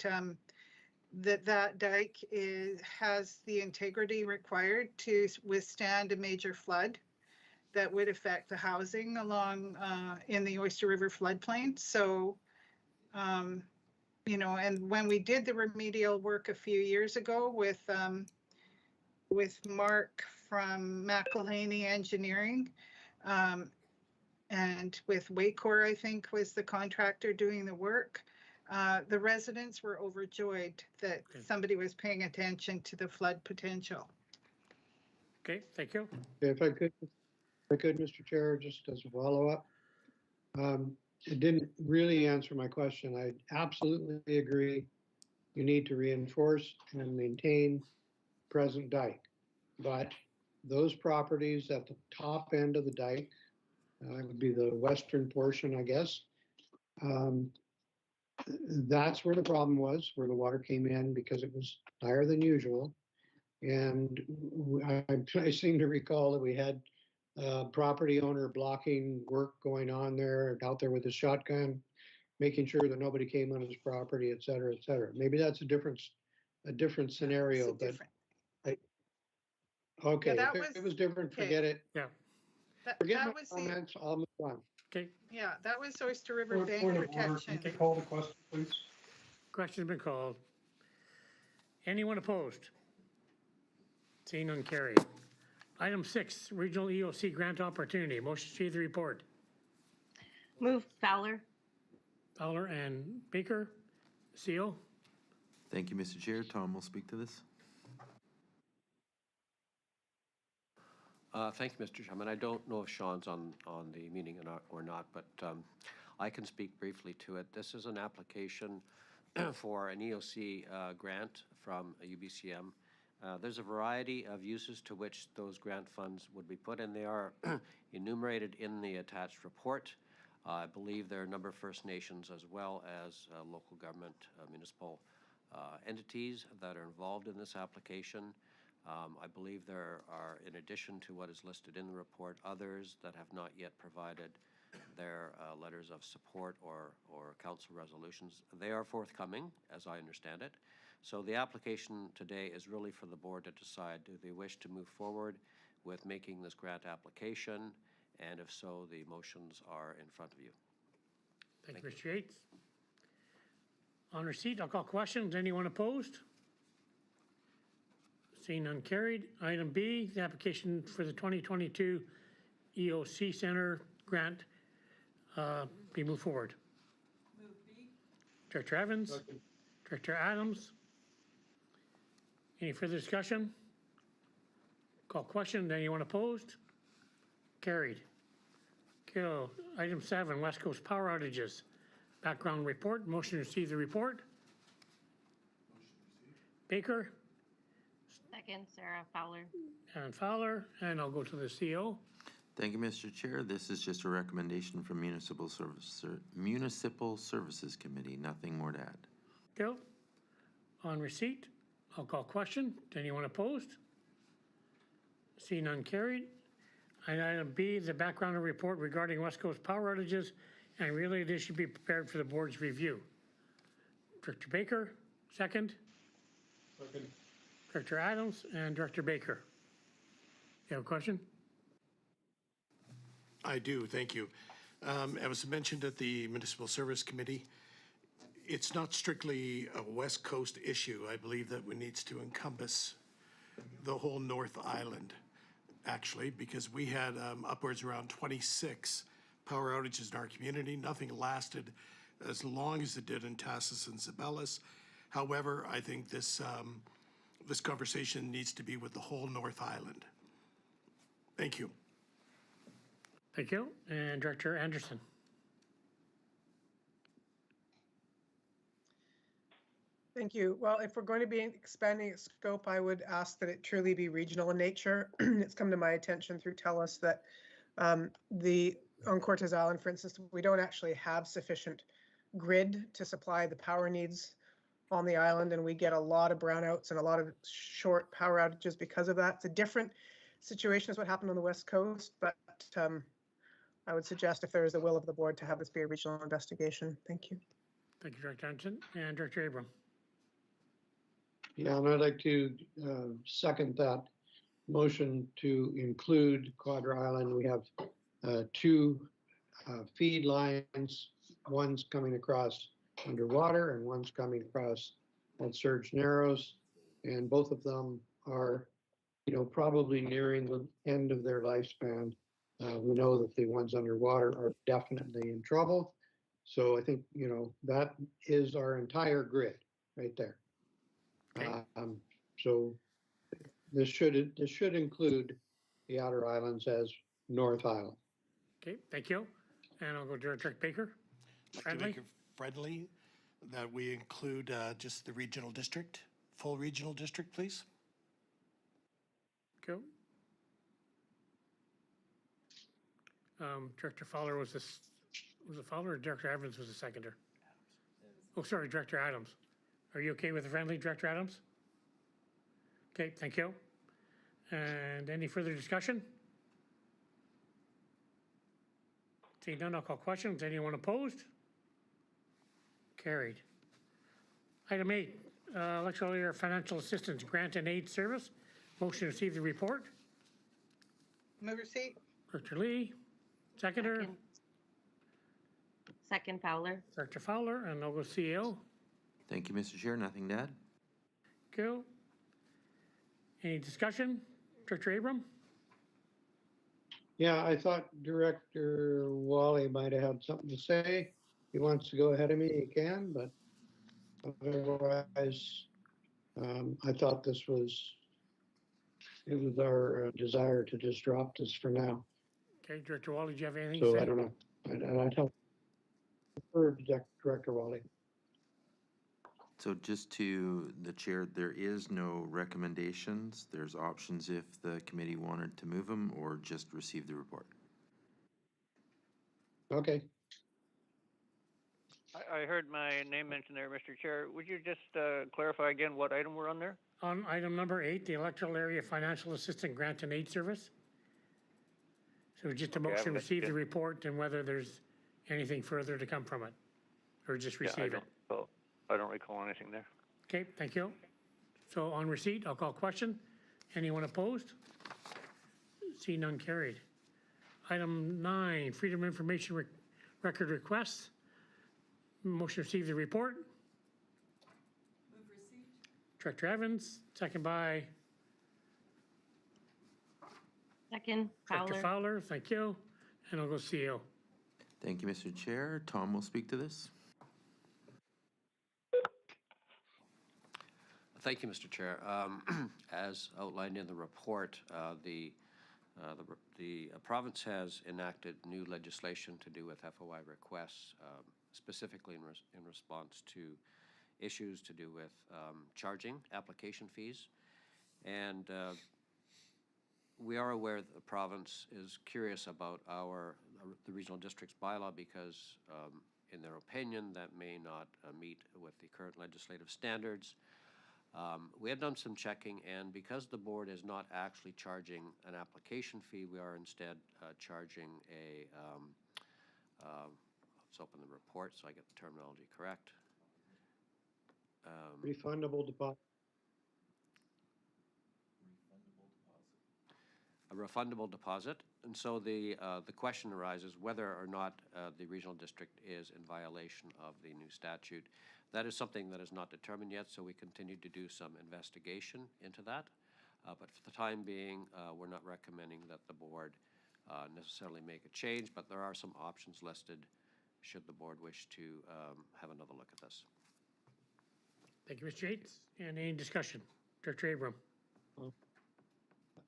dike has the integrity required to withstand a major flood that would affect the housing along in the Oyster River floodplain. So you know, and when we did the remedial work a few years ago with Mark from McElhaney Engineering, and with Waycor, I think was the contractor doing the work. The residents were overjoyed that somebody was paying attention to the flood potential. Okay, thank you. If I could, Mr. Chair, just as a follow-up. It didn't really answer my question. I absolutely agree. You need to reinforce and maintain present dike. But those properties at the top end of the dike, would be the western portion, I guess. That's where the problem was, where the water came in because it was higher than usual. And I seem to recall that we had a property owner blocking work going on there, out there with a shotgun, making sure that nobody came on his property, et cetera, et cetera. Maybe that's a different scenario, but okay, Yeah, if it was different, forget it. Yeah. Forget my That was the, comments, I'll move on. Okay, yeah, that was Oyster River Bank Point of order, protection. can you call the question, please? question's been called. Anyone opposed? Seeing none, carried. Item 6, Regional EOC Grant Opportunity. Motion to see the report. Move Fowler. Fowler and Baker. CO. Thank you, Mr. Chair. Tom will speak to this. Thank you, Mr. Chairman. I don't know if Sean's on the meeting or not, but I can speak briefly to it. This is an application for an EOC grant from UBCM. There's a variety of uses to which those grant funds would be put, and they are enumerated in the attached report. I believe there are a number of First Nations as well as local government municipal entities that are involved in this application. I believe there are, in addition to what is listed in the report, others that have not yet provided their letters of support or council resolutions. They are forthcoming, as I understand it. So the application today is really for the board to decide, do they wish to move forward with making this grant application? And if so, the motions are in front of you. Thank you, Mr. Yates. On receipt, I'll call questions. Anyone opposed? Seeing none, carried. Item B, the application for the 2022 EOC Center grant be moved forward. Move B. Director Evans, Second. Director Adams. Any further discussion? Call question. Anyone opposed? Carried. Okay, item 7, West Coast power outages. Background report. Motion to receive the report. Baker. Second, Sarah Fowler. And Fowler, and I'll go to the CO. Thank you, Mr. Chair. This is just a recommendation from Municipal Services Committee. Nothing more to add. Go. On receipt, I'll call question. Anyone opposed? See none, carried. And item B, the background report regarding West Coast power outages, and really this should be prepared for the board's review. Director Baker, second. Second. Director Adams and Director Baker. You have a question? I do, thank you. As was mentioned at the Municipal Service Committee, it's not strictly a West Coast issue. I believe that it needs to encompass the whole North Island, actually, because we had upwards around 26 power outages in our community. Nothing lasted as long as it did in Tassus and Zabellis. However, I think this this conversation needs to be with the whole North Island. Thank you. Thank you. And Director Anderson. Thank you. Well, if we're going to be expanding its scope, I would ask that it truly be regional in nature. It's come to my attention through TELUS that on Cortes Island, for instance, we don't actually have sufficient grid to supply the power needs on the island, and we get a lot of brownouts and a lot of short power outages because of that. It's a different situation as what happened on the West Coast, but I would suggest if there is the will of the board to have this be a regional investigation. Thank you. Thank you, Director Anderson. And Director Abram. Yeah, and I'd like to second that motion to include Quadra Island. We have 2 feed lines. One's coming across underwater and one's coming across at Surge Narrows. And both of them are, probably nearing the end of their lifespan. We know that the ones underwater are definitely in trouble. So I think, that is our entire grid right there. Okay. So this should include the outer islands as North Island. Okay, thank you. And I'll go Director Baker. I'd like to Friendly? make it friendly, that we include just the regional district, full regional district, please. Go. Director Fowler was it Fowler or Director Evans was the seconder? Oh, sorry, Director Adams. Are you okay with the friendly, Director Adams? Okay, thank you. And any further discussion? Seeing none, I'll call questions. Anyone opposed? Carried. Item 8, electoral area financial assistance grant and aid service. Motion to receive the report. Move receipt. Director Lee, seconder. Second Fowler. Director Fowler, and I'll go CEO. Thank you, Mr. Chair. Nothing to add. Go. Any discussion? Director Abram? Yeah, I thought Director Wally might have had something to say. He wants to go ahead of me, he can, but otherwise, I thought it was our desire to just drop this for now. Okay, Director Wally, do you have anything to So say? I don't know. I'd help defer to Director Wally. So just to the chair, there is no recommendations. There's options if the committee wanted to move them or just receive the report. Okay. I heard my name mentioned there, Mr. Chair. Would you just clarify again what item we're on there? On item number 8, the electoral area financial assistance grant and aid service. So just a motion to receive the report and whether there's anything further to come from it, or just receive it. I don't recall anything there. Okay, thank you. So on receipt, I'll call question. Anyone opposed? See none, carried. Item 9, Freedom of Information Record requests. Motion to receive the report. Move receipt. Director Evans, second by Second Director Fowler. Fowler, thank you. And I'll go CEO. Thank you, Mr. Chair. Tom will speak to this. Thank you, Mr. Chair. As outlined in the report, the province has enacted new legislation to do with FOI requests, specifically in response to issues to do with charging application fees. And we are aware that the province is curious about the regional district's bylaw because, in their opinion, that may not meet with the current legislative standards. We have done some checking, and because the board is not actually charging an application fee, we are instead charging a, let's open the report so I get the terminology correct. Refundable deposit. A refundable deposit. And so the question arises whether or not the regional district is in violation of the new statute. That is something that is not determined yet, so we continue to do some investigation into that. But for the time being, we're not recommending that the board necessarily make a change, but there are some options listed should the board wish to have another look at this. Thank you, Mr. Yates. And any discussion? Director Abram.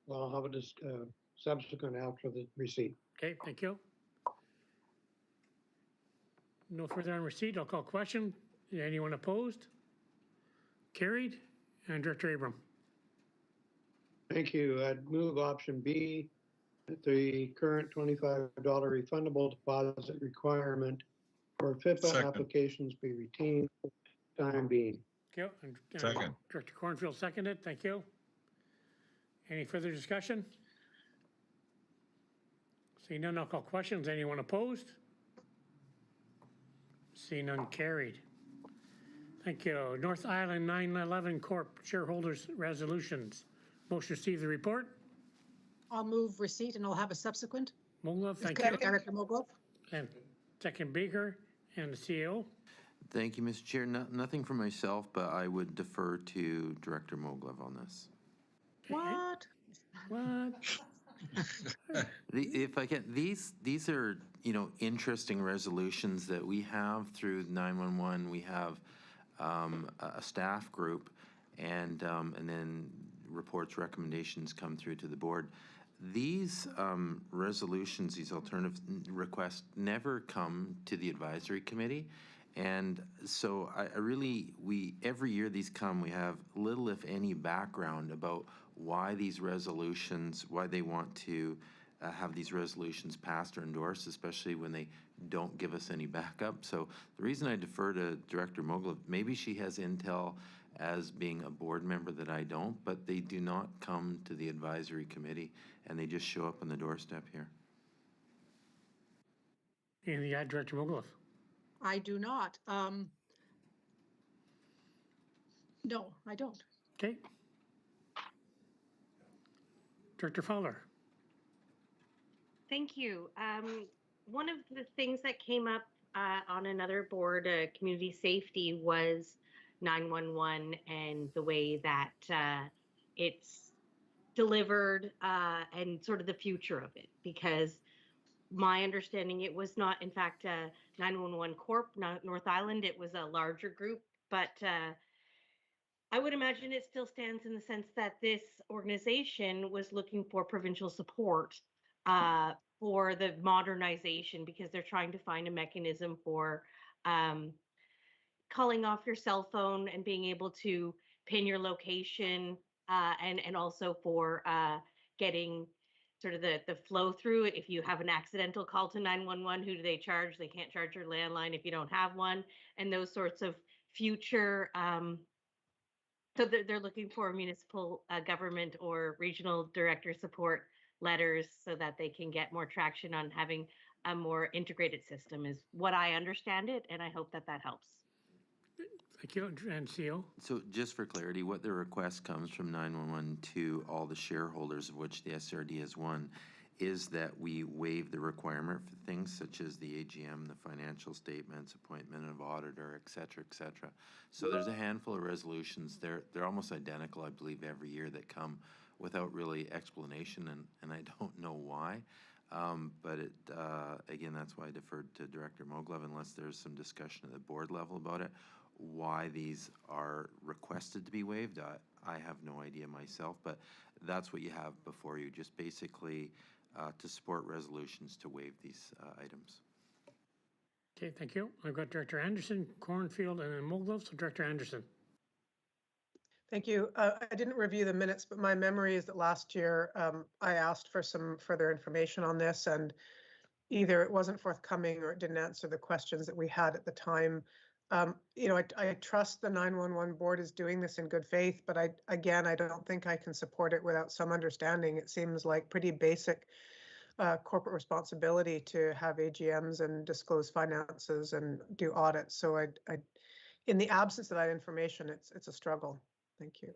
Well, I'll have a subsequent after the receipt. Okay, thank you. No further on receipt. I'll call question. Anyone opposed? Carried. And Director Abram. Thank you. I'd move option B, that the current $25 refundable deposit requirement for FIPA applications be retained for the time being. Okay. And Second. Director Cornfield seconded. Thank you. Any further discussion? Seeing none, I'll call questions. Anyone opposed? Seeing none, carried. Thank you. North Island 911 Corp. Shareholders Resolutions. Motion to receive the report. I'll move receipt and I'll have a subsequent. Moglove, thank you. Director Moglove. And second Baker and the CEO. Thank you, Mr. Chair. Nothing for myself, but I would defer to Director Moglev on this. What? What? If I can, these are, interesting resolutions that we have through 911. We have a staff group, and then reports, recommendations come through to the board. These resolutions, these alternative requests never come to the advisory committee. And so every year these come, we have little, if any, background about why these resolutions, why they want to have these resolutions passed or endorsed, especially when they don't give us any backup. So the reason I defer to Director Moglev, maybe she has intel as being a board member that I don't, but they do not come to the advisory committee, and they just show up on the doorstep here. Anything to add, Director Moglev? I do not. No, I don't. Okay. Director Fowler. Thank you. One of the things that came up on another board, community safety, was 911 and the way that it's delivered and sort of the future of it. Because my understanding, it was not, in fact, 911 Corp, not North Island. It was a larger group, but I would imagine it still stands in the sense that this organization was looking for provincial support for the modernization, because they're trying to find a mechanism for calling off your cell phone and being able to pin your location, and also for getting sort of the flow through. If you have an accidental call to 911, who do they charge? They can't charge your landline if you don't have one, and those sorts of future. So they're looking for municipal government or regional director support letters so that they can get more traction on having a more integrated system, is what I understand it, and I hope that that helps. Thank you. And CO? So just for clarity, what the request comes from 911 to all the shareholders, of which the SRD is one, is that we waive the requirement for things such as the AGM, the financial statements, appointment of auditor, et cetera, et cetera. So there's a handful of resolutions. They're almost identical, I believe, every year, that come without really explanation, and I don't know why. But again, that's why I deferred to Director Moglev, unless there's some discussion at the board level about it. Why these are requested to be waived, I have no idea myself, but that's what you have before you, just basically to support resolutions to waive these items. Okay, thank you. I've got Director Anderson, Cornfield, and then Moglev. So Director Anderson. Thank you. I didn't review the minutes, but my memory is that last year I asked for some further information on this, and either it wasn't forthcoming or it didn't answer the questions that we had at the time. I trust the 911 board is doing this in good faith, but I don't think I can support it without some understanding. It seems like pretty basic corporate responsibility to have AGMs and disclose finances and do audits. So in the absence of that information, it's a struggle. Thank you.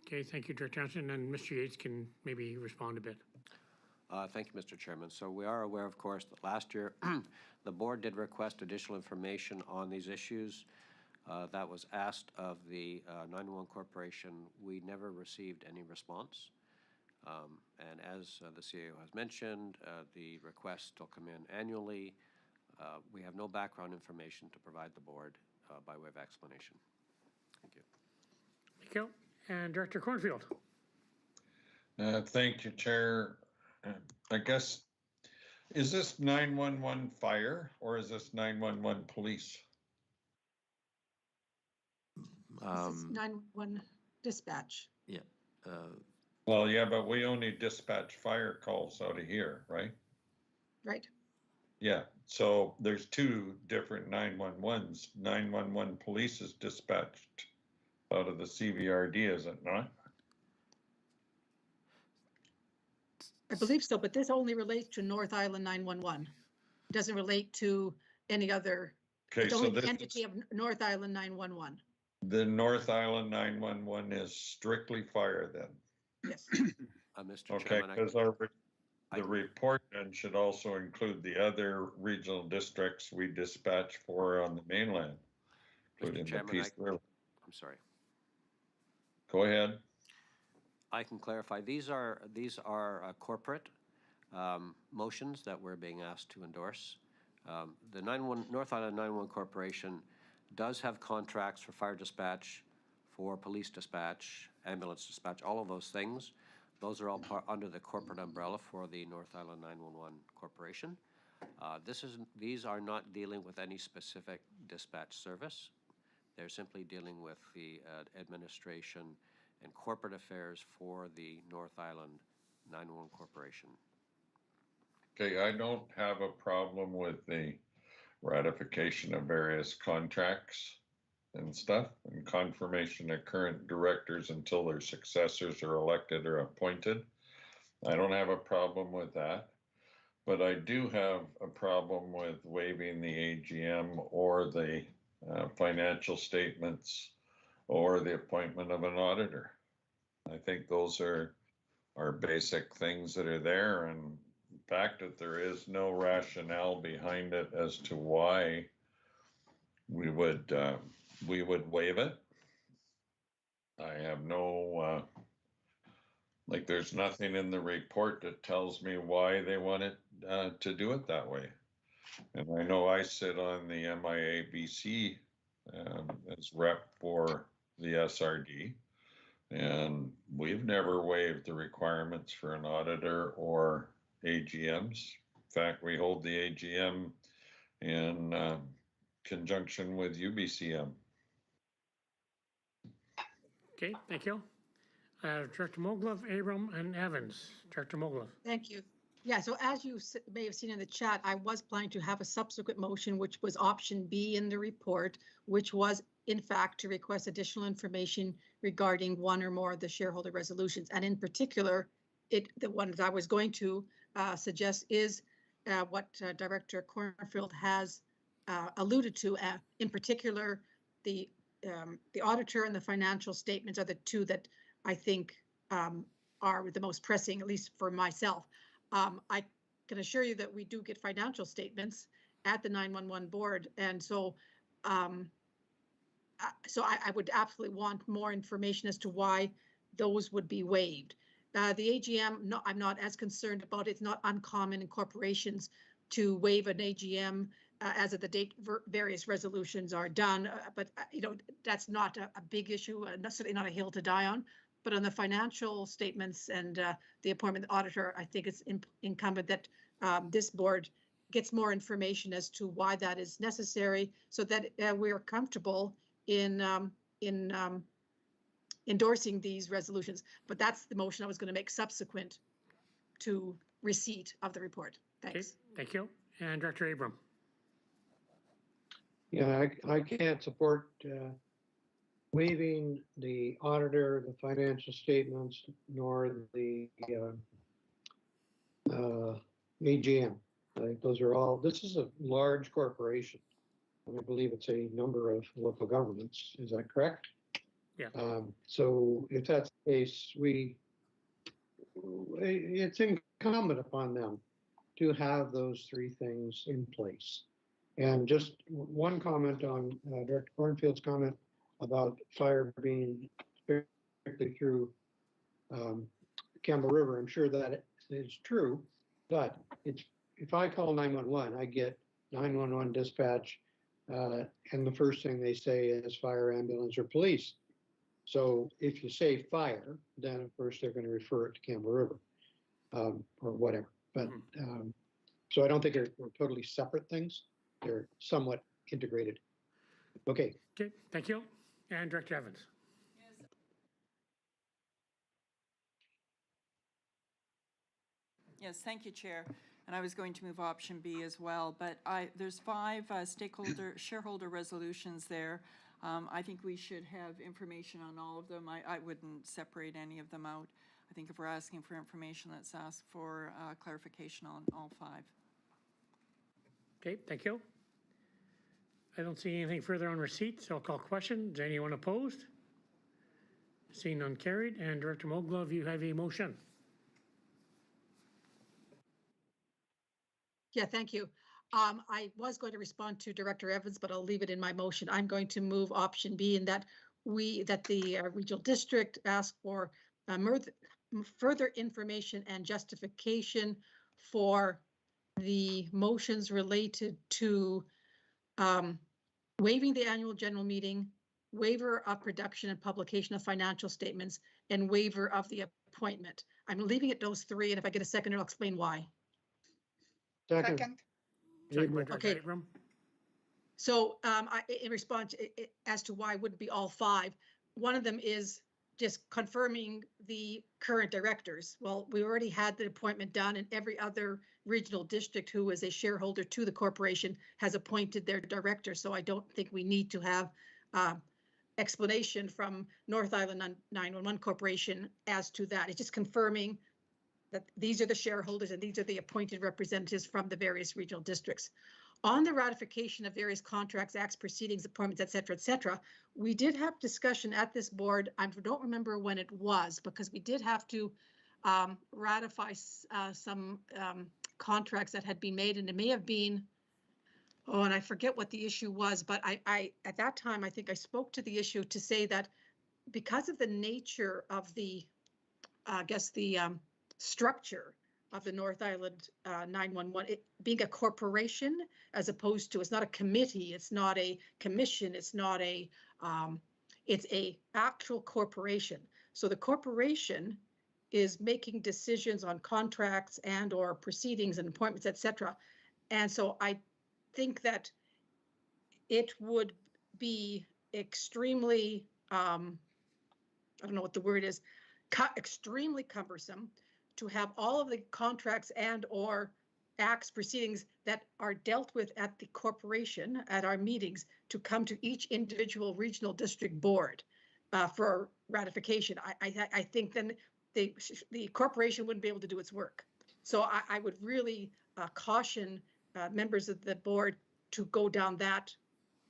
Okay, thank you, Director Anderson, and Mr. Yates can maybe respond a bit. Thank you, Mr. Chairman. So we are aware, of course, that last year the board did request additional information on these issues. That was asked of the 911 Corporation. We never received any response. And as the CAO has mentioned, the requests still come in annually. We have no background information to provide the board by way of explanation. Thank you. Thank you. And Director Cornfield. Thank you, Chair. I guess, is this 911 fire or is this 911 police? This is 911 dispatch. Yeah. Well, yeah, but we only dispatch fire calls out of here, right? Right. Yeah, so there's two different 911s. 911 police is dispatched out of the CVRD, is it not? I believe so, but this only relates to North Island 911. It doesn't relate to any other. Okay, it's so only this the entity of North Island 911. The North Island 911 is strictly fire then? Yes. Mr. Okay, Chairman, because the report then should also include the other regional districts we dispatch for on the mainland. put Mr. in the Chairman, piece there. I'm sorry. Go ahead. I can clarify. These are corporate motions that we're being asked to endorse. The North Island 911 Corporation does have contracts for fire dispatch, for police dispatch, ambulance dispatch, all of those things. Those are all under the corporate umbrella for the North Island 911 Corporation. These are not dealing with any specific dispatch service. They're simply dealing with the administration and corporate affairs for the North Island 911 Corporation. Okay, I don't have a problem with the ratification of various contracts and stuff and confirmation of current directors until their successors are elected or appointed. I don't have a problem with that. But I do have a problem with waiving the AGM or the financial statements or the appointment of an auditor. I think those are basic things that are there, and the fact that there is no rationale behind it as to why we would waive it. I have no like, there's nothing in the report that tells me why they want it to do it that way. And I know I sit on the MIABC as rep for the SRD, and we've never waived the requirements for an auditor or AGMs. In fact, we hold the AGM in conjunction with UBCM. Okay, thank you. Director Moglove, Abram, and Evans. Director Moglove. Thank you. Yeah, so as you may have seen in the chat, I was planning to have a subsequent motion, which was option B in the report, which was in fact to request additional information regarding one or more of the shareholder resolutions. And in particular, the one that I was going to suggest is what Director Cornfield has alluded to. In particular, the auditor and the financial statements are the two that I think are the most pressing, at least for myself. I can assure you that we do get financial statements at the 911 board, and so I would absolutely want more information as to why those would be waived. The AGM, no, I'm not as concerned about it. It's not uncommon in corporations to waive an AGM as of the date various resolutions are done, but that's not a big issue, certainly not a hill to die on. But on the financial statements and the appointment of the auditor, I think it's incumbent that this board gets more information as to why that is necessary, so that we're comfortable in endorsing these resolutions. But that's the motion I was going to make subsequent to receipt of the report. Thanks. Okay, thank you. And Director Abram. Yeah, I can't support waiving the auditor, the financial statements, nor the AGM. I think those are all, this is a large corporation. And I believe it's a number of local governments. Is that correct? Yeah. So if that's the case, it's incumbent upon them to have those three things in place. And just one comment on Director Cornfield's comment about fire being strictly through Campbell River. I'm sure that is true, but if I call 911, I get 911 dispatch, and the first thing they say is fire, ambulance, or police. So if you say fire, then of course they're going to refer it to Campbell River or whatever. But so I don't think they're totally separate things. They're somewhat integrated. Okay. Okay, thank you. And Director Evans. Yes, thank you, Chair. And I was going to move option B as well, but there's 5 shareholder resolutions there. I think we should have information on all of them. I wouldn't separate any of them out. I think if we're asking for information, let's ask for clarification on all 5. Okay, thank you. I don't see anything further on receipt, so I'll call question. Is anyone opposed? Seeing none carried. And Director Moglove, you have a motion. Yeah, thank you. I was going to respond to Director Evans, but I'll leave it in my motion. I'm going to move option B in that the regional district ask for further information and justification for the motions related to waiving the annual general meeting, waiver of production and publication of financial statements, and waiver of the appointment. I'm leaving it those three, and if I get a second, I'll explain why. Second. Okay. So in response as to why it wouldn't be all five, one of them is just confirming the current directors. Well, we already had the appointment done, and every other regional district who is a shareholder to the corporation has appointed their director. So I don't think we need to have explanation from North Island 911 Corporation as to that. It's just confirming that these are the shareholders and these are the appointed representatives from the various regional districts. On the ratification of various contracts, acts, proceedings, appointments, et cetera, we did have discussion at this board. I don't remember when it was, because we did have to ratify some contracts that had been made, and it may have been, oh, and I forget what the issue was, but I at that time, I think I spoke to the issue to say that because of the nature of the, I guess the structure of the North Island 911, it being a corporation as opposed to, it's not a committee, it's not a commission, it's not a, it's a actual corporation. So the corporation is making decisions on contracts and or proceedings and appointments, et cetera. And so I think that it would be extremely, I don't know what the word is, extremely cumbersome to have all of the contracts and or acts, proceedings that are dealt with at the corporation at our meetings to come to each individual regional district board for ratification. I think then the corporation wouldn't be able to do its work. So I would really caution members of the board to go down that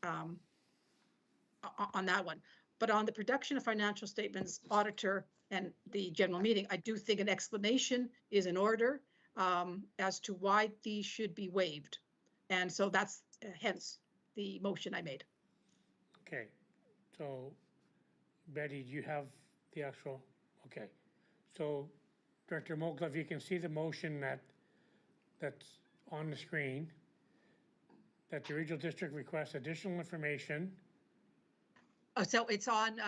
on that one. But on the production of financial statements, auditor, and the general meeting, I do think an explanation is in order as to why these should be waived. And so that's hence the motion I made. Okay, so Betty, do you have the actual, okay. So Director Moglove, you can see the motion that's on the screen, that the regional district requests additional information. So it's on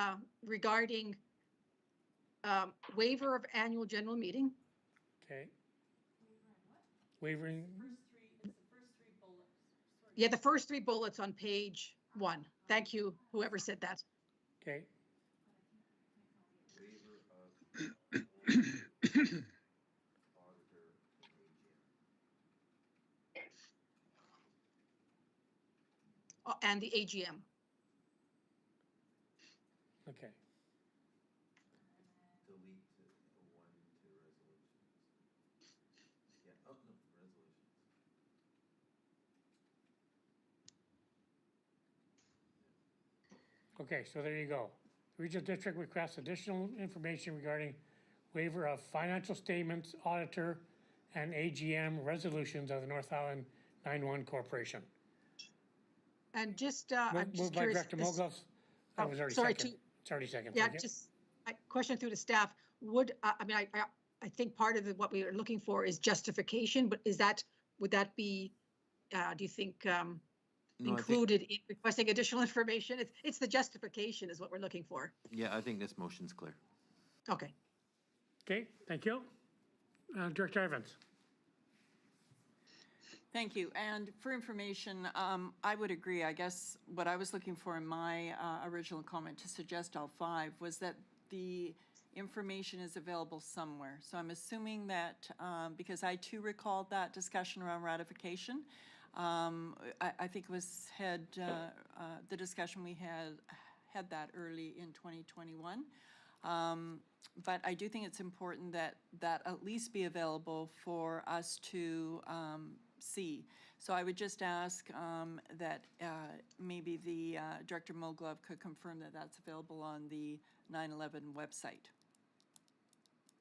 regarding waiver of annual general meeting. Okay. Wavering. Yeah, the first three bullets on page 1. Thank you, whoever said that. Okay. And the AGM. Okay. Okay, so there you go. Regional District requests additional information regarding waiver of financial statements, auditor, and AGM resolutions of the North Island 911 Corporation. And just, I'm just moved by curious. Director Moglove. That was already sorry, second. It's already second. Yeah, just a question through the staff. Would, I mean, I think part of what we are looking for is justification, but is that, would that be, do you think, included in requesting additional information? It's the justification is what we're looking for. Yeah, I think this motion's clear. Okay. Okay, thank you. Director Evans. Thank you. And for information, I would agree. I guess what I was looking for in my original comment to suggest all 5 was that the information is available somewhere. So I'm assuming that because I too recalled that discussion around ratification. I think it was the discussion we had that early in 2021. But I do think it's important that that at least be available for us to see. So I would just ask that maybe the Director Moglove could confirm that that's available on the 9/11 website.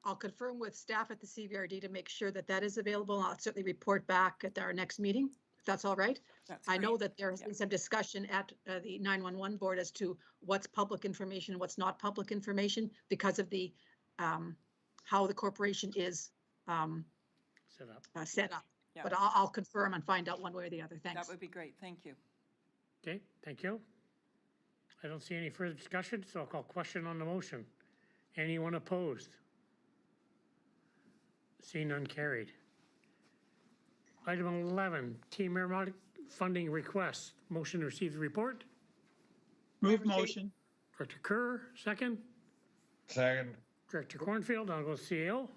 I'll confirm with staff at the CVRD to make sure that that is available. I'll certainly report back at our next meeting. if that's all right. That's I know great. that there has been some discussion at the 911 board as to what's public information, what's not public information because of the how the corporation is set up. Yeah. But I'll confirm and find out one way or the other. Thanks. That would be great. Thank you. Okay, thank you. I don't see any further discussion, so I'll call question on the motion. Anyone opposed? Seeing none, carried. Item 11, Team Aeronautics funding request. Motion to receive the report. Move motion. Director Kerr, second. Second. Director Cornfield, I'll go CAO.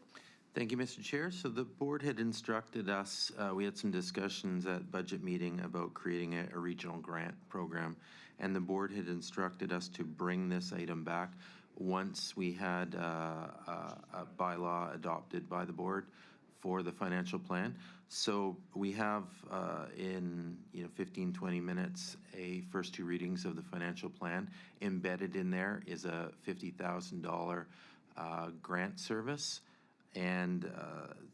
Thank you, Mr. Chair. So the board had instructed us, we had some discussions at budget meeting about creating a regional grant program, and the board had instructed us to bring this item back once we had a bylaw adopted by the board for the financial plan. So we have in 15, 20 minutes, a first two readings of the financial plan. Embedded in there is a $50,000 grant service. And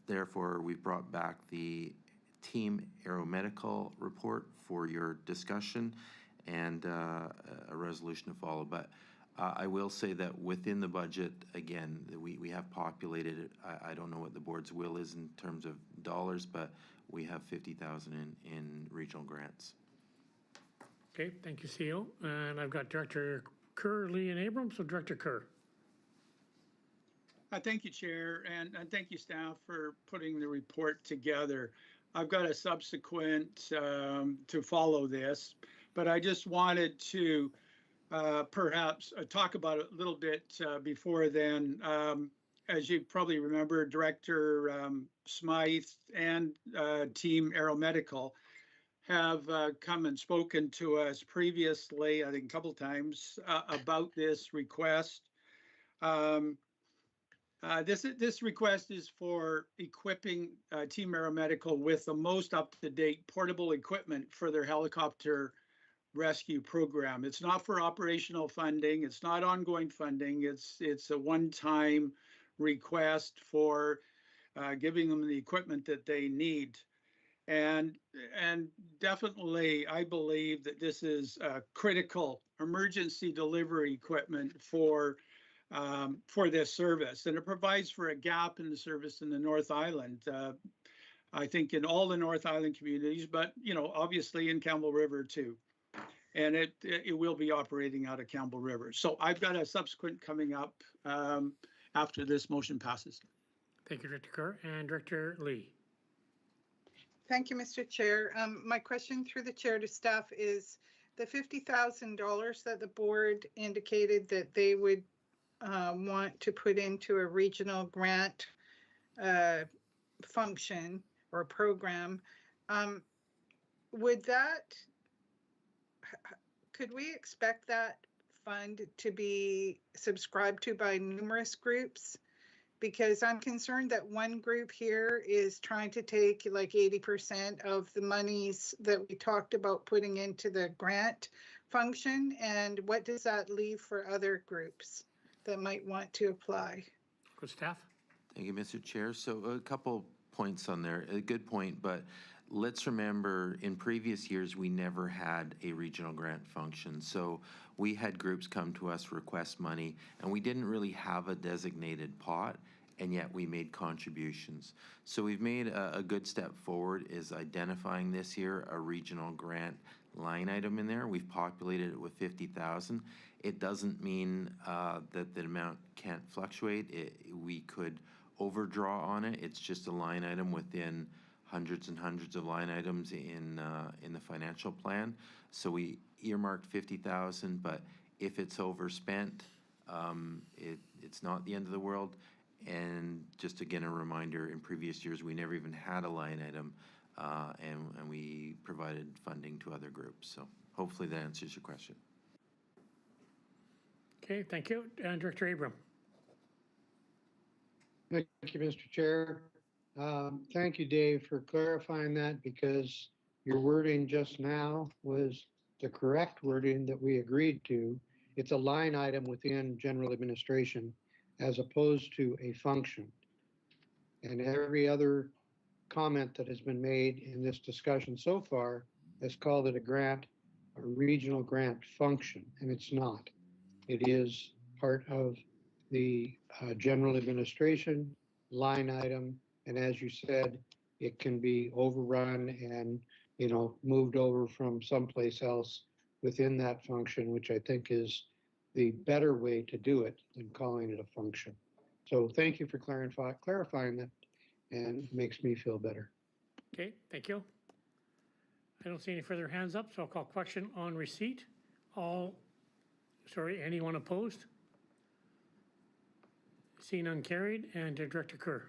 therefore, we brought back the Team Aeromedical report for your discussion and a resolution to follow. But I will say that within the budget, again, we have populated it. I don't know what the board's will is in terms of dollars, but we have $50,000 in regional grants. Okay, thank you, CEO. And I've got Director Kerr, Lee, and Abrams. So Director Kerr. Thank you, Chair, and thank you, staff, for putting the report together. I've got a subsequent to follow this, but I just wanted to perhaps talk about it a little bit before then. As you probably remember, Director Smythe and Team Aeromedical have come and spoken to us previously, I think a couple times, about this request. This request is for equipping Team Aeromedical with the most up-to-date portable equipment for their helicopter rescue program. It's not for operational funding. It's not ongoing funding. It's a one-time request for giving them the equipment that they need. And definitely, I believe that this is critical emergency delivery equipment for this service, and it provides for a gap in the service in the North Island. I think in all the North Island communities, but obviously in Campbell River too, and it will be operating out of Campbell River. So I've got a subsequent coming up after this motion passes. Thank you, Director Kerr. And Director Lee. Thank you, Mr. Chair. My question through the chair to staff is the $50,000 that the board indicated that they would want to put into a regional grant function or program. Could we expect that fund to be subscribed to by numerous groups? Because I'm concerned that one group here is trying to take like 80% of the monies that we talked about putting into the grant function. And what does that leave for other groups that might want to apply? Good staff. Thank you, Mr. Chair. So a couple points on there. A good point, but let's remember in previous years, we never had a regional grant function. So we had groups come to us, request money, and we didn't really have a designated pot, and yet we made contributions. So we've made a good step forward is identifying this year a regional grant line item in there. We've populated it with 50,000. It doesn't mean that the amount can't fluctuate. We could overdraw on it. It's just a line item within hundreds and hundreds of line items in the financial plan. So we earmarked 50,000, but if it's overspent, it's not the end of the world. And just again, a reminder, in previous years, we never even had a line item, and we provided funding to other groups. So hopefully that answers your question. Okay, thank you. And Director Abram. Thank you, Mr. Chair. Thank you, Dave, for clarifying that, because your wording just now was the correct wording that we agreed to. It's a line item within general administration as opposed to a function. And every other comment that has been made in this discussion so far has called it a grant, a regional grant function, and it's not. It is part of the general administration line item, and as you said, it can be overrun and, you know, moved over from someplace else within that function, which I think is the better way to do it than calling it a function. So thank you for clarifying that, and it makes me feel better. Okay, thank you. I don't see any further hands up, so I'll call question on receipt. Anyone opposed? Seeing none carried, and Director Kerr.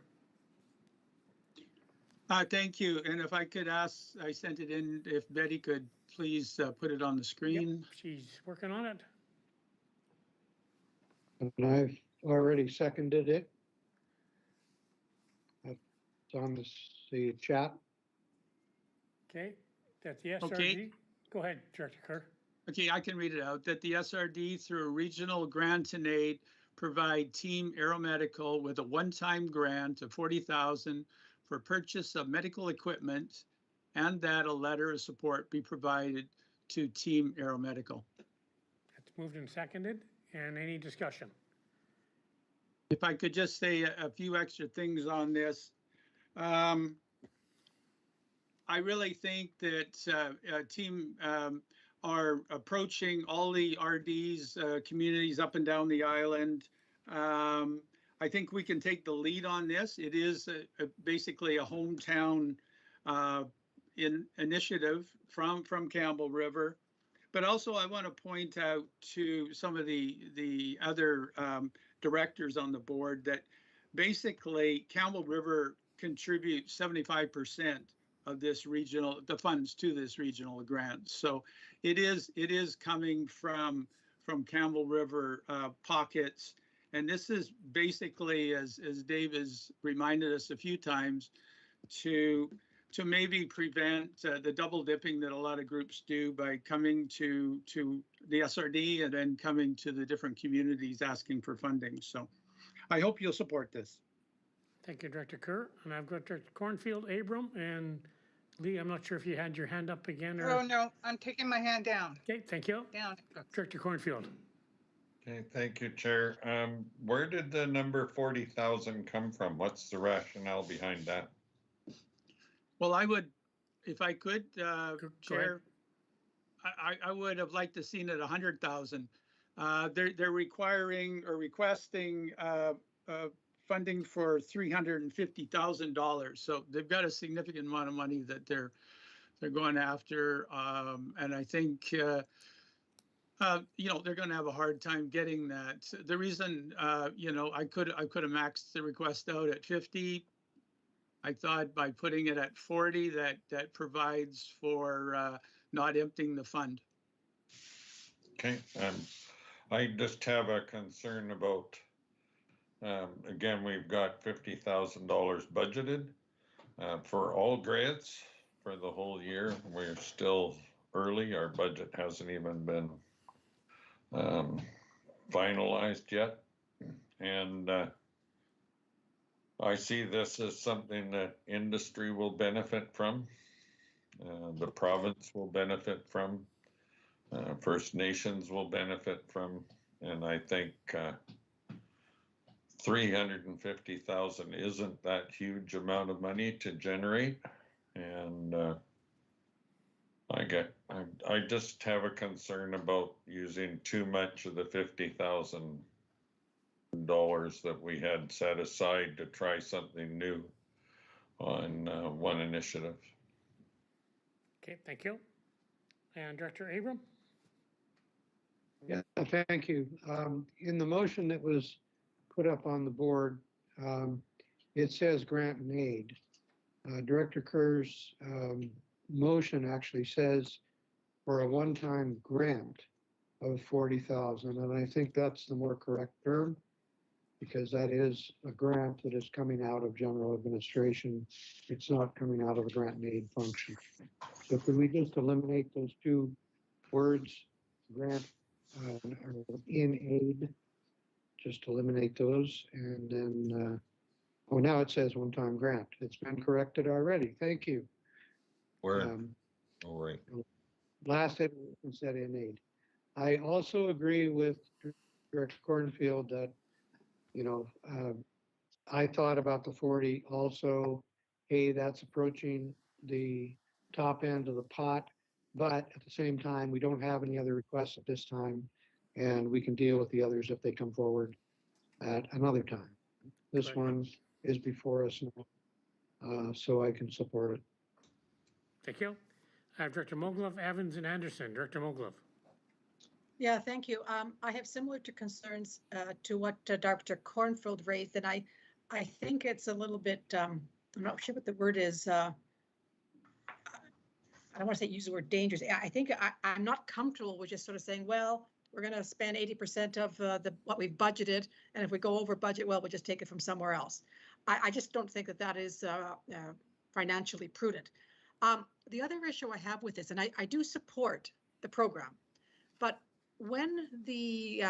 Thank you. And if I could ask, I sent it in, if Betty could please put it on the screen. Yep, she's working on it. And I've already seconded it. It's on the chat. Okay, that's the SRD. Okay. Go ahead, Director Kerr. Okay, I can read it out. That the SRD, through a regional grant and aid, provide Team Aeromedical with a one-time grant of $40,000 for purchase of medical equipment, and that a letter of support be provided to Team Aeromedical. That's moved and seconded. And any discussion? If I could just say a few extra things on this. I really think that Team are approaching all the RDs, communities up and down the island. I think we can take the lead on this. It is basically a hometown initiative from Campbell River. But also I want to point out to some of the other directors on the board that basically Campbell River contributes 75% of this the funds to this regional grant. So it is coming from Campbell River pockets. And this is basically, as Dave has reminded us a few times, to maybe prevent the double dipping that a lot of groups do by coming to the SRD and then coming to the different communities asking for funding. So I hope you'll support this. Thank you, Director Kerr. And I've got Director Cornfield, Abram, and Lee. I'm not sure if you had your hand up again or. Oh, no, I'm taking my hand down. Okay, thank you. Down. Director Cornfield. Okay, thank you, Chair. Where did the number 40,000 come from? What's the rationale behind that? Well, I would, if I could, Chair, I would have liked to seen it 100,000. They're requiring or requesting funding for $350,000. So they've got a significant amount of money that they're going after, and I think you know, they're going to have a hard time getting that. The reason you know, I could have maxed the request out at 50. I thought by putting it at 40, that provides for not emptying the fund. Okay, I just have a concern about, again, we've got $50,000 budgeted for all grants for the whole year. We're still early. Our budget hasn't even been finalized yet. And I see this as something that industry will benefit from, the province will benefit from, First Nations will benefit from, and I think 350,000 isn't that huge amount of money to generate, and I just have a concern about using too much of the $50,000 that we had set aside to try something new on one initiative. Okay, thank you. And Director Abram? Yeah, thank you. In the motion that was put up on the board, it says grant and aid. Director Kerr's motion actually says for a one-time grant of 40,000, and I think that's the more correct term, because that is a grant that is coming out of general administration. It's not coming out of a grant and aid function. So could we just eliminate those two words, grant or in aid, just eliminate those, and then Oh, now it says one-time grant. It's been corrected already. Thank you. Where, Um, all right. Last it said in aid. I also agree with Director Cornfield that, you know, I thought about the 40 also. Hey, that's approaching the top end of the pot, but at the same time, we don't have any other requests at this time, and we can deal with the others if they come forward at another time. This Correct. one is before us now, so I can support it. Thank you. I have Director Moglove, Evans, and Anderson. Director Moglove. Yeah, thank you. I have similar to concerns to what Dr. Cornfield raised, and I think it's a little bit, I'm not sure what the word is. I don't want to say use the word dangerous. I think I'm not comfortable with just sort of saying, well, we're going to spend 80% of what we've budgeted, and if we go over budget, well, we'll just take it from somewhere else. I just don't think that that is financially prudent. The other issue I have with this, and I do support the program, but when the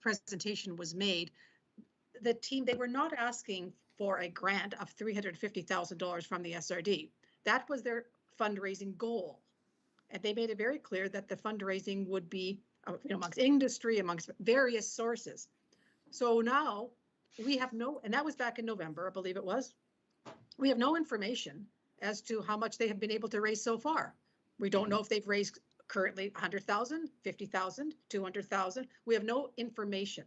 presentation was made, the team, they were not asking for a grant of $350,000 from the SRD. That was their fundraising goal. And they made it very clear that the fundraising would be amongst industry, amongst various sources. So now we have no, and that was back in November, I believe it was. We have no information as to how much they have been able to raise so far. We don't know if they've raised currently 100,000, 50,000, 200,000. We have no information.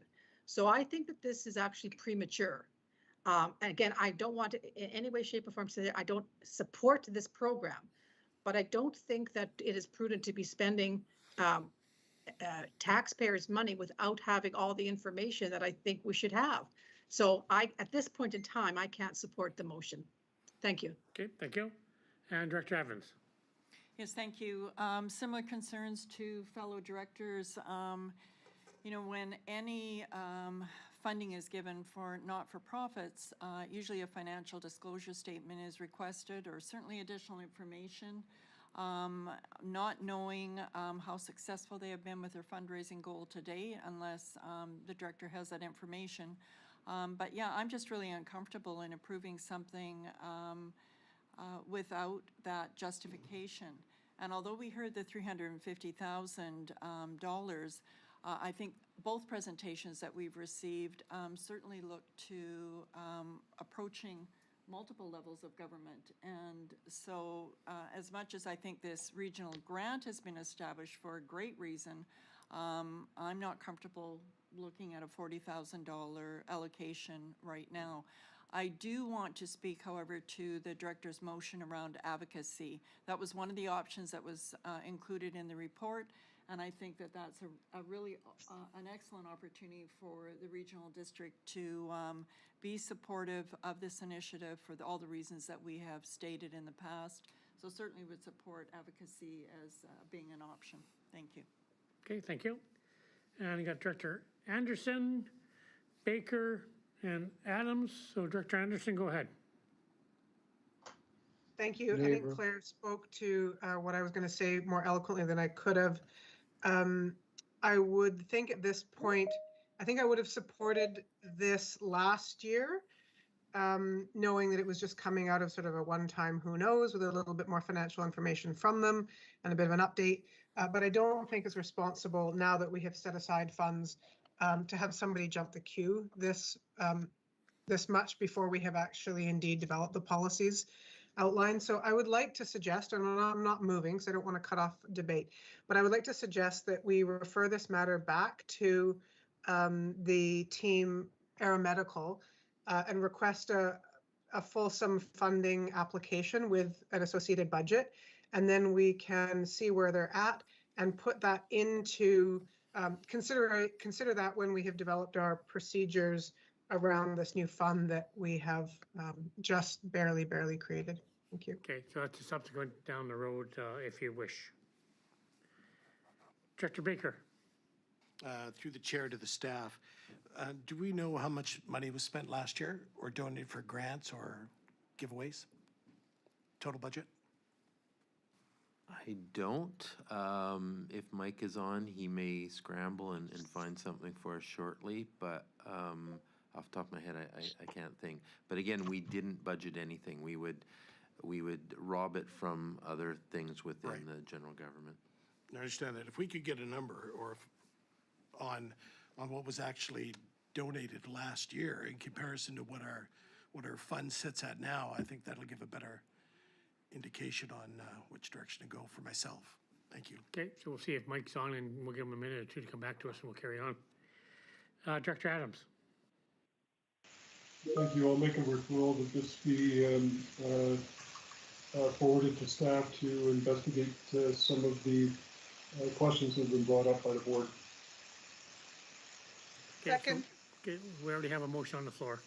So I think that this is actually premature. And again, I don't want to in any way, shape, or form say I don't support this program, but I don't think that it is prudent to be spending taxpayers' money without having all the information that I think we should have. So at this point in time, I can't support the motion. Thank you. Okay, thank you. And Director Evans. Yes, thank you. Similar concerns to fellow directors. When any funding is given for not-for-profits, usually a financial disclosure statement is requested, or certainly additional information. Not knowing how successful they have been with their fundraising goal to date, unless the director has that information. But yeah, I'm just really uncomfortable in approving something without that justification. And although we heard the $350,000, I think both presentations that we've received certainly look to approaching multiple levels of government. And so as much as I think this regional grant has been established for a great reason, I'm not comfortable looking at a $40,000 allocation right now. I do want to speak, however, to the director's motion around advocacy. That was one of the options that was included in the report, and I think that that's a really an excellent opportunity for the regional district to be supportive of this initiative for all the reasons that we have stated in the past. So certainly would support advocacy as being an option. Thank you. Okay, thank you. And you got Director Anderson, Baker, and Adams. So Director Anderson, go ahead. Thank you. I think Claire spoke to what I was going to say more eloquently than I could have. I would think at this point, I think I would have supported this last year, knowing that it was just coming out of sort of a one-time who knows with a little bit more financial information from them and a bit of an update. But I don't think it's responsible now that we have set aside funds to have somebody jump the queue this much before we have actually indeed developed the policies outlined. So I would like to suggest, and I'm not moving, so I don't want to cut off debate, but I would like to suggest that we refer this matter back to the team aeromedical and request a fulsome funding application with an associated budget, and then we can see where they're at and put that into consider that when we have developed our procedures around this new fund that we have just barely created. Thank you. Okay, so that's a subsequent down the road if you wish. Director Baker. Through the chair to the staff, do we know how much money was spent last year or donated for grants or giveaways? Total budget? I don't. If Mike is on, he may scramble and find something for us shortly, but off the top of my head, I can't think. But again, we didn't budget anything. We would rob it from other things within the general government. I understand that. If we could get a number or on what was actually donated last year in comparison to what our fund sits at now, I think that'll give a better indication on which direction to go for myself. Thank you. Okay, so we'll see if Mike's on and we'll give him a minute or two to come back to us and we'll carry on. Director Adams. Thank you. I'll make a referral that this be forwarded to staff to investigate some of the questions that have been brought up by the board. Okay, Second. So, okay, we already have a motion on the floor.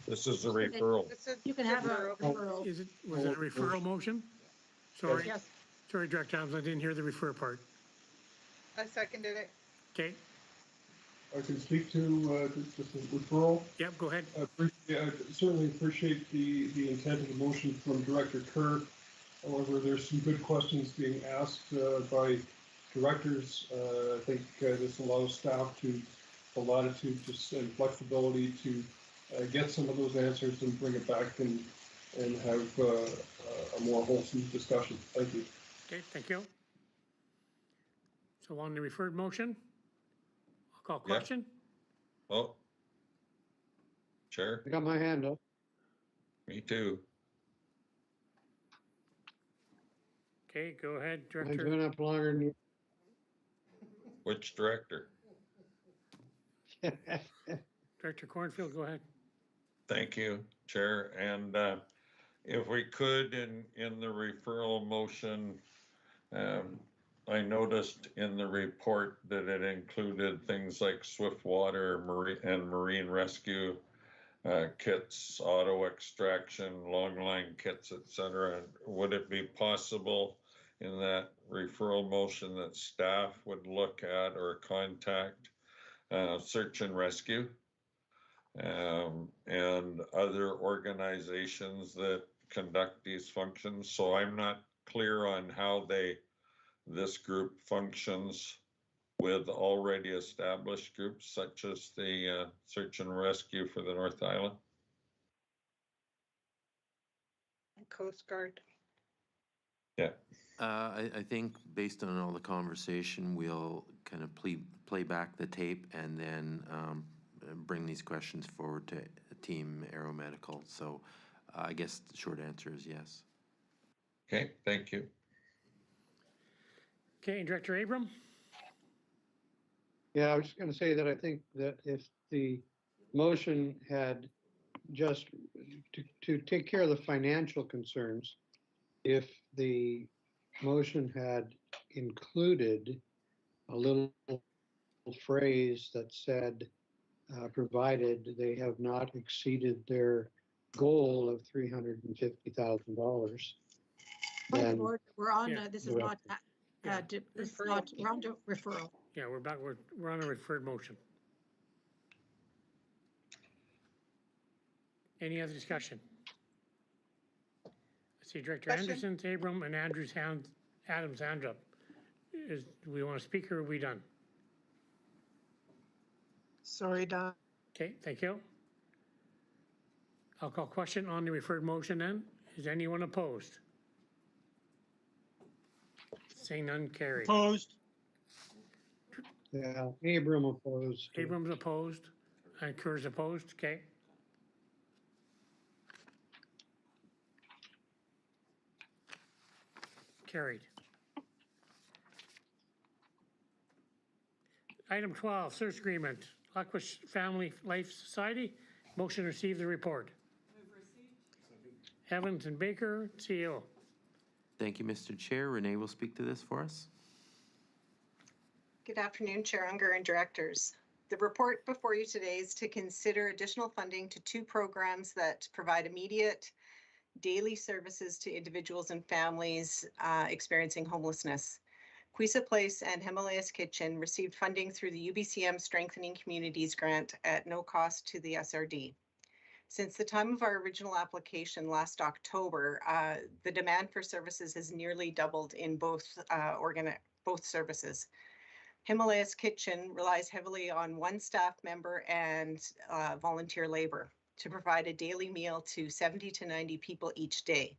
This is a referral. You can have a referral. Was it a referral motion? Sorry. Yes. Sorry, Director Adams, I didn't hear the refer part. I seconded it. Okay. I can speak to just a referral. Yep, go ahead. I certainly appreciate the intent of the motion from Director Kerr. However, there's some good questions being asked by directors. I think this allows staff to the latitude and flexibility to get some of those answers and bring it back and have a more wholesome discussion. Thank you. Okay, thank you. So on the referred motion, I'll call question. Oh, Chair. I got my hand up. Me too. Okay, go ahead, I've Director. been up longer than you. Which director? Director Cornfield, go ahead. Thank you, Chair. And if we could, in the referral motion, I noticed in the report that it included things like swift water and marine rescue kits, auto extraction, long line kits, etc. Would it be possible in that referral motion that staff would look at or contact search and rescue and other organizations that conduct these functions? So I'm not clear on how this group functions with already established groups such as the search and rescue for the North Island. Coast Guard. Yeah. I think based on all the conversation, we'll kind of play back the tape and then bring these questions forward to Team Aeromedical. So I guess the short answer is yes. Okay, thank you. Okay, Director Abram? Yeah, I was just going to say that I think that if the motion had just to take care of the financial concerns, if the motion had included a little phrase that said, provided they have not exceeded their goal of $350,000, then We're on, Yeah. this is not, this is not, we're on to referral. Yeah, we're back. We're on a referred motion. Any other discussion? I see Director Question. Anderson's, Abram, and Adams' hand up. Do we want to speak or are we done? Sorry, Don. Okay, thank you. I'll call question on the referred motion then. Is anyone opposed? Seeing none, carried. Opposed? yeah, Abram opposed. Abram's opposed and Kerr's opposed, okay. Carried. Item 12, search agreement, Aquis Family Life Society. Motion to receive the report. Evans and Baker, CEO. Thank you, Mr. Chair. Renee will speak to this for us. Good afternoon, Chair Unger and directors. The report before you today is to consider additional funding to two programs that provide immediate daily services to individuals and families experiencing homelessness. Quisa Place and Himalayas Kitchen received funding through the UBCM Strengthening Communities Grant at no cost to the SRD. Since the time of our original application last October, the demand for services has nearly doubled in both services. Himalayas Kitchen relies heavily on one staff member and volunteer labor to provide a daily meal to 70 to 90 people each day.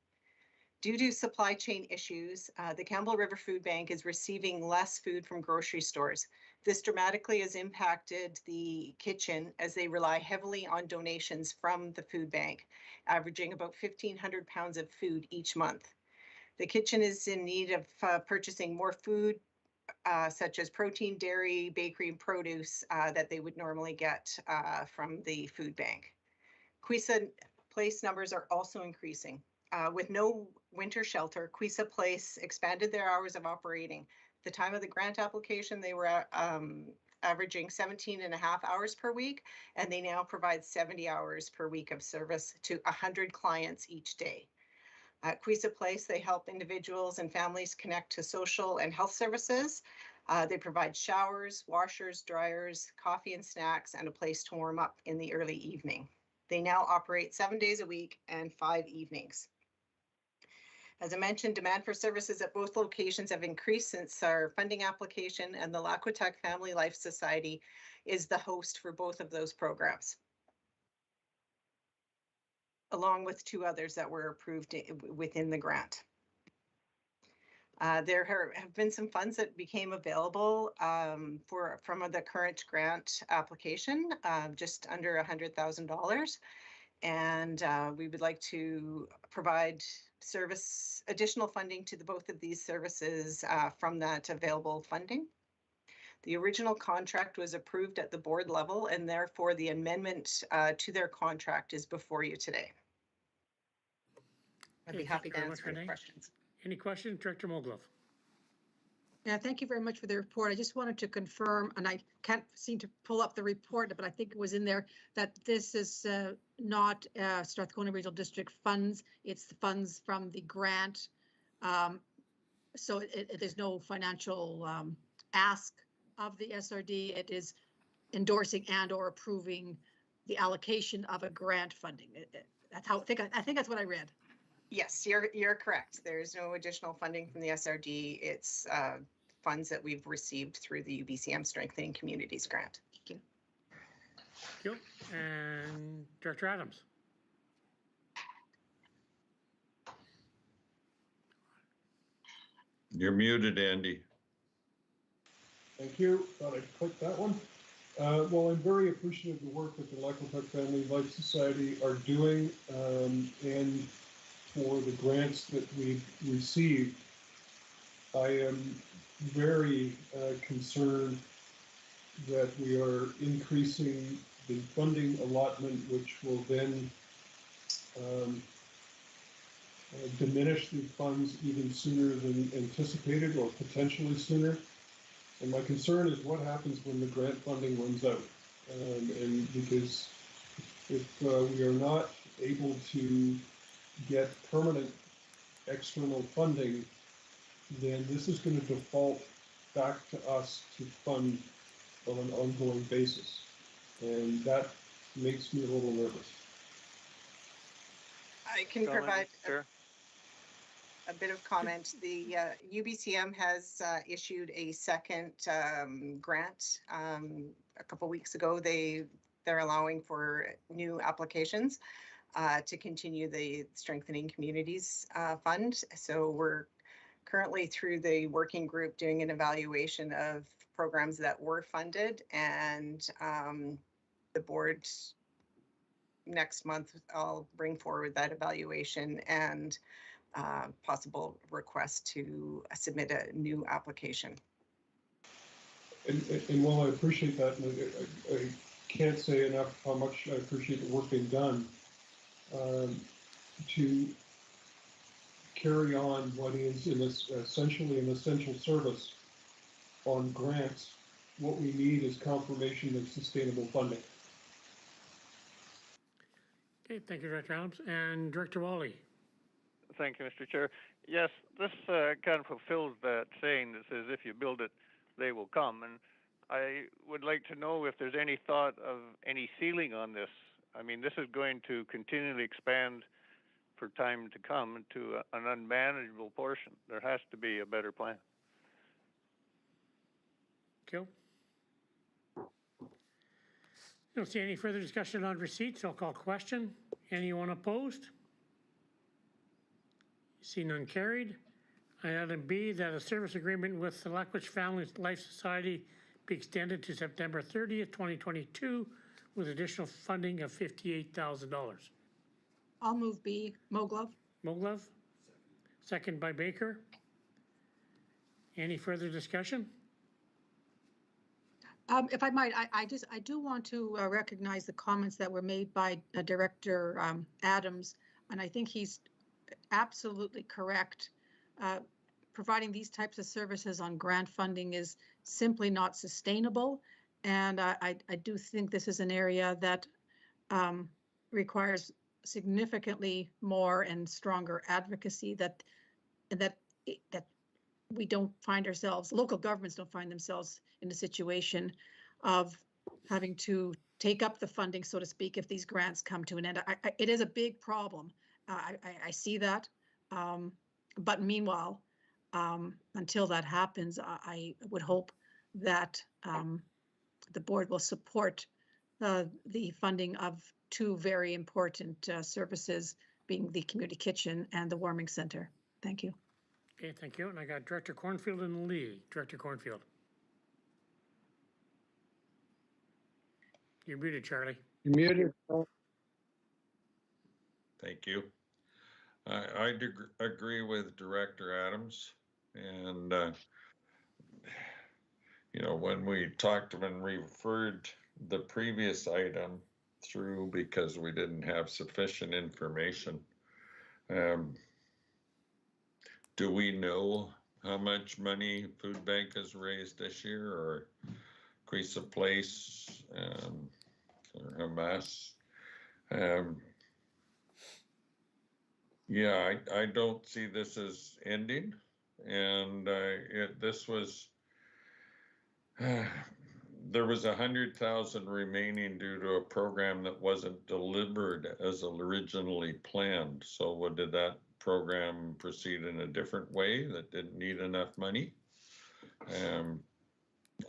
Due to supply chain issues, the Campbell River Food Bank is receiving less food from grocery stores. This dramatically has impacted the kitchen as they rely heavily on donations from the food bank, averaging about 1,500 pounds of food each month. The kitchen is in need of purchasing more food, such as protein, dairy, bakery, and produce that they would normally get from the food bank. Quisa Place numbers are also increasing. With no winter shelter, Quisa Place expanded their hours of operating. At the time of the grant application, they were averaging 17 and a half hours per week, and they now provide 70 hours per week of service to 100 clients each day. At Quisa Place, they help individuals and families connect to social and health services. They provide showers, washers, dryers, coffee and snacks, and a place to warm up in the early evening. They now operate 7 days a week and 5 evenings. As I mentioned, demand for services at both locations have increased since our funding application, and the Lac-Quitac Family Life Society is the host for both of those programs, along with 2 others that were approved within the grant. There have been some funds that became available from the current grant application, just under $100,000. And we would like to provide additional funding to both of these services from that available funding. The original contract was approved at the board level, and therefore the amendment to their contract is before you today. I'd be happy to answer any questions. Any questions, Director Moglove? Yeah, thank you very much for the report. I just wanted to confirm, and I can't seem to pull up the report, but I think it was in there, that this is not Strathcona Regional District funds. It's the funds from the grant. So there's no financial ask of the SRD. It is endorsing and or approving the allocation of a grant funding. That's how I think that's what I read. Yes, you're correct. There's no additional funding from the SRD. It's funds that we've received through the UBCM Strengthening Communities Grant. Thank you. Thank you. And Director Adams. You're muted, Andy. Thank you. Thought I'd click that one. Well, I'm very appreciative of the work that the Lac-Quitac Family Life Society are doing, and for the grants that we've received. I am very concerned that we are increasing the funding allotment, which will then diminish the funds even sooner than anticipated, or potentially sooner. And my concern is what happens when the grant funding runs out. And because if we are not able to get permanent external funding, then this is going to default back to us to fund on an ongoing basis. And that makes me a little nervous. I can provide a bit of comment. The UBCM has issued a second grant a couple weeks ago. They're allowing for new applications to continue the Strengthening Communities Fund. So we're currently through the working group doing an evaluation of programs that were funded, and the board next month I'll bring forward that evaluation and possible request to submit a new application. And while I appreciate that, and I can't say enough how much I appreciate the work being done to carry on what is essentially an essential service on grants. What we need is confirmation of sustainable funding. Okay, thank you, Director Adams. And Director Wally. Thank you, Mr. Chair. Yes, this kind of fulfills that saying that says, if you build it, they will come. And I would like to know if there's any thought of any ceiling on this. I mean, this is going to continually expand for time to come to an unmanageable portion. There has to be a better plan. Thank you. Don't see any further discussion on receipts. I'll call question. Anyone opposed? See none carried. Item B, that a service agreement with the Lackwich Family Life Society be extended to September 30th, 2022 with additional funding of $58,000. I'll move B. Moglove. Moglove? Second by Baker. Any further discussion? If I might, I do want to recognize the comments that were made by Director Adams, and I think he's absolutely correct. Providing these types of services on grant funding is simply not sustainable, and I do think this is an area that requires significantly more and stronger advocacy that we don't find ourselves, local governments don't find themselves in a situation of having to take up the funding, so to speak, if these grants come to an end. It is a big problem. I see that. But meanwhile, until that happens, I would hope that the board will support the funding of two very important services, being the community kitchen and the warming center. Thank you. Okay, thank you. And I got Director Cornfield and Lee. Director Cornfield. You're muted, Charlie. You're muted. Thank you. I agree with Director Adams. And, you know, when we talked and referred the previous item through because we didn't have sufficient information, do we know how much money Food Bank has raised this year, or Crease Place, or Hamas? Yeah, I don't see this as ending, and this was there was 100,000 remaining due to a program that wasn't delivered as originally planned. So did that program proceed in a different way that didn't need enough money?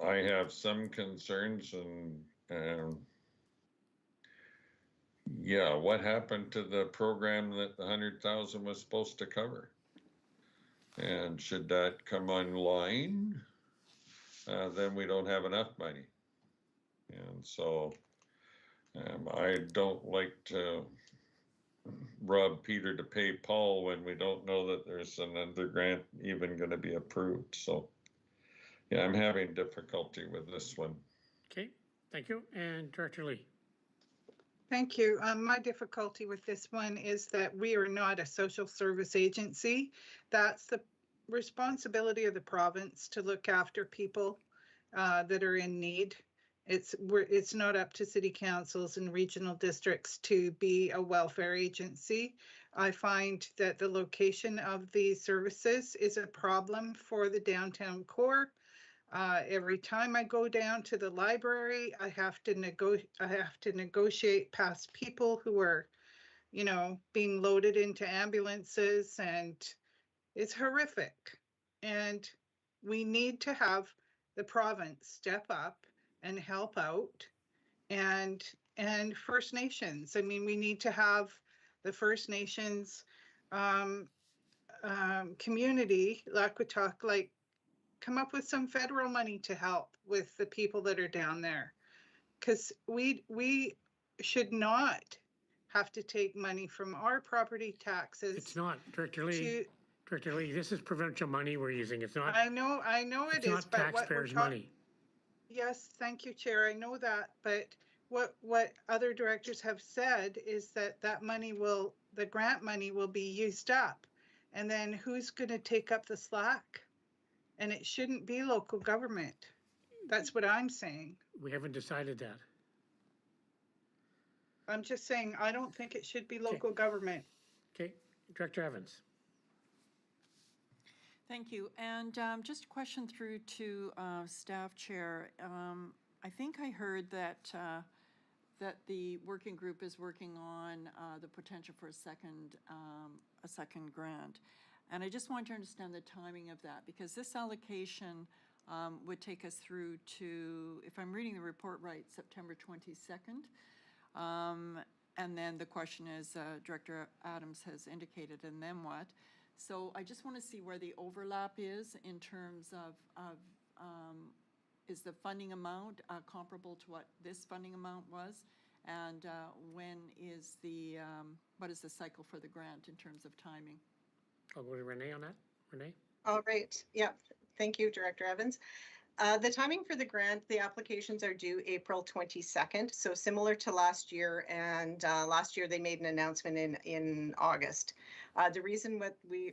I have some concerns, and yeah, what happened to the program that the 100,000 was supposed to cover? And should that come online, then we don't have enough money. And so I don't like to rob Peter to pay Paul when we don't know that there's another grant even going to be approved. So yeah, I'm having difficulty with this one. Okay, thank you. And Director Lee. Thank you. My difficulty with this one is that we are not a social service agency. That's the responsibility of the province to look after people that are in need. It's not up to city councils and regional districts to be a welfare agency. I find that the location of these services is a problem for the downtown core. Every time I go down to the library, I have to negotiate past people who are, you know, being loaded into ambulances, and it's horrific. And we need to have the province step up and help out, and First Nations. I mean, we need to have the First Nations community, Lakwitak, like, come up with some federal money to help with the people that are down there, because we should not have to take money from our property taxes. It's not, Director Lee. Director Lee, this is provincial money we're using. It's not. I know it is. Not taxpayers' money. Yes, thank you, Chair. I know that, but what other directors have said is that money the grant money will be used up, and then who's going to take up the slack? And it shouldn't be local government. That's what I'm saying. We haven't decided that. I'm just saying, I don't think it should be local government. Okay, Director Evans. Thank you. And just a question through to staff chair. I think I heard that that the working group is working on the potential for a second grant. And I just want to understand the timing of that, because this allocation would take us through to, if I'm reading the report right, September 22nd. And then the question is, Director Adams has indicated, and then what? So I just want to see where the overlap is in terms of is the funding amount comparable to what this funding amount was? And when is what is the cycle for the grant in terms of timing? I'll go to Renee on that. Renee? All right. Yeah. Thank you, Director Evans. The timing for the grant, the applications are due April 22nd, so similar to last year. And last year they made an announcement in August. The reason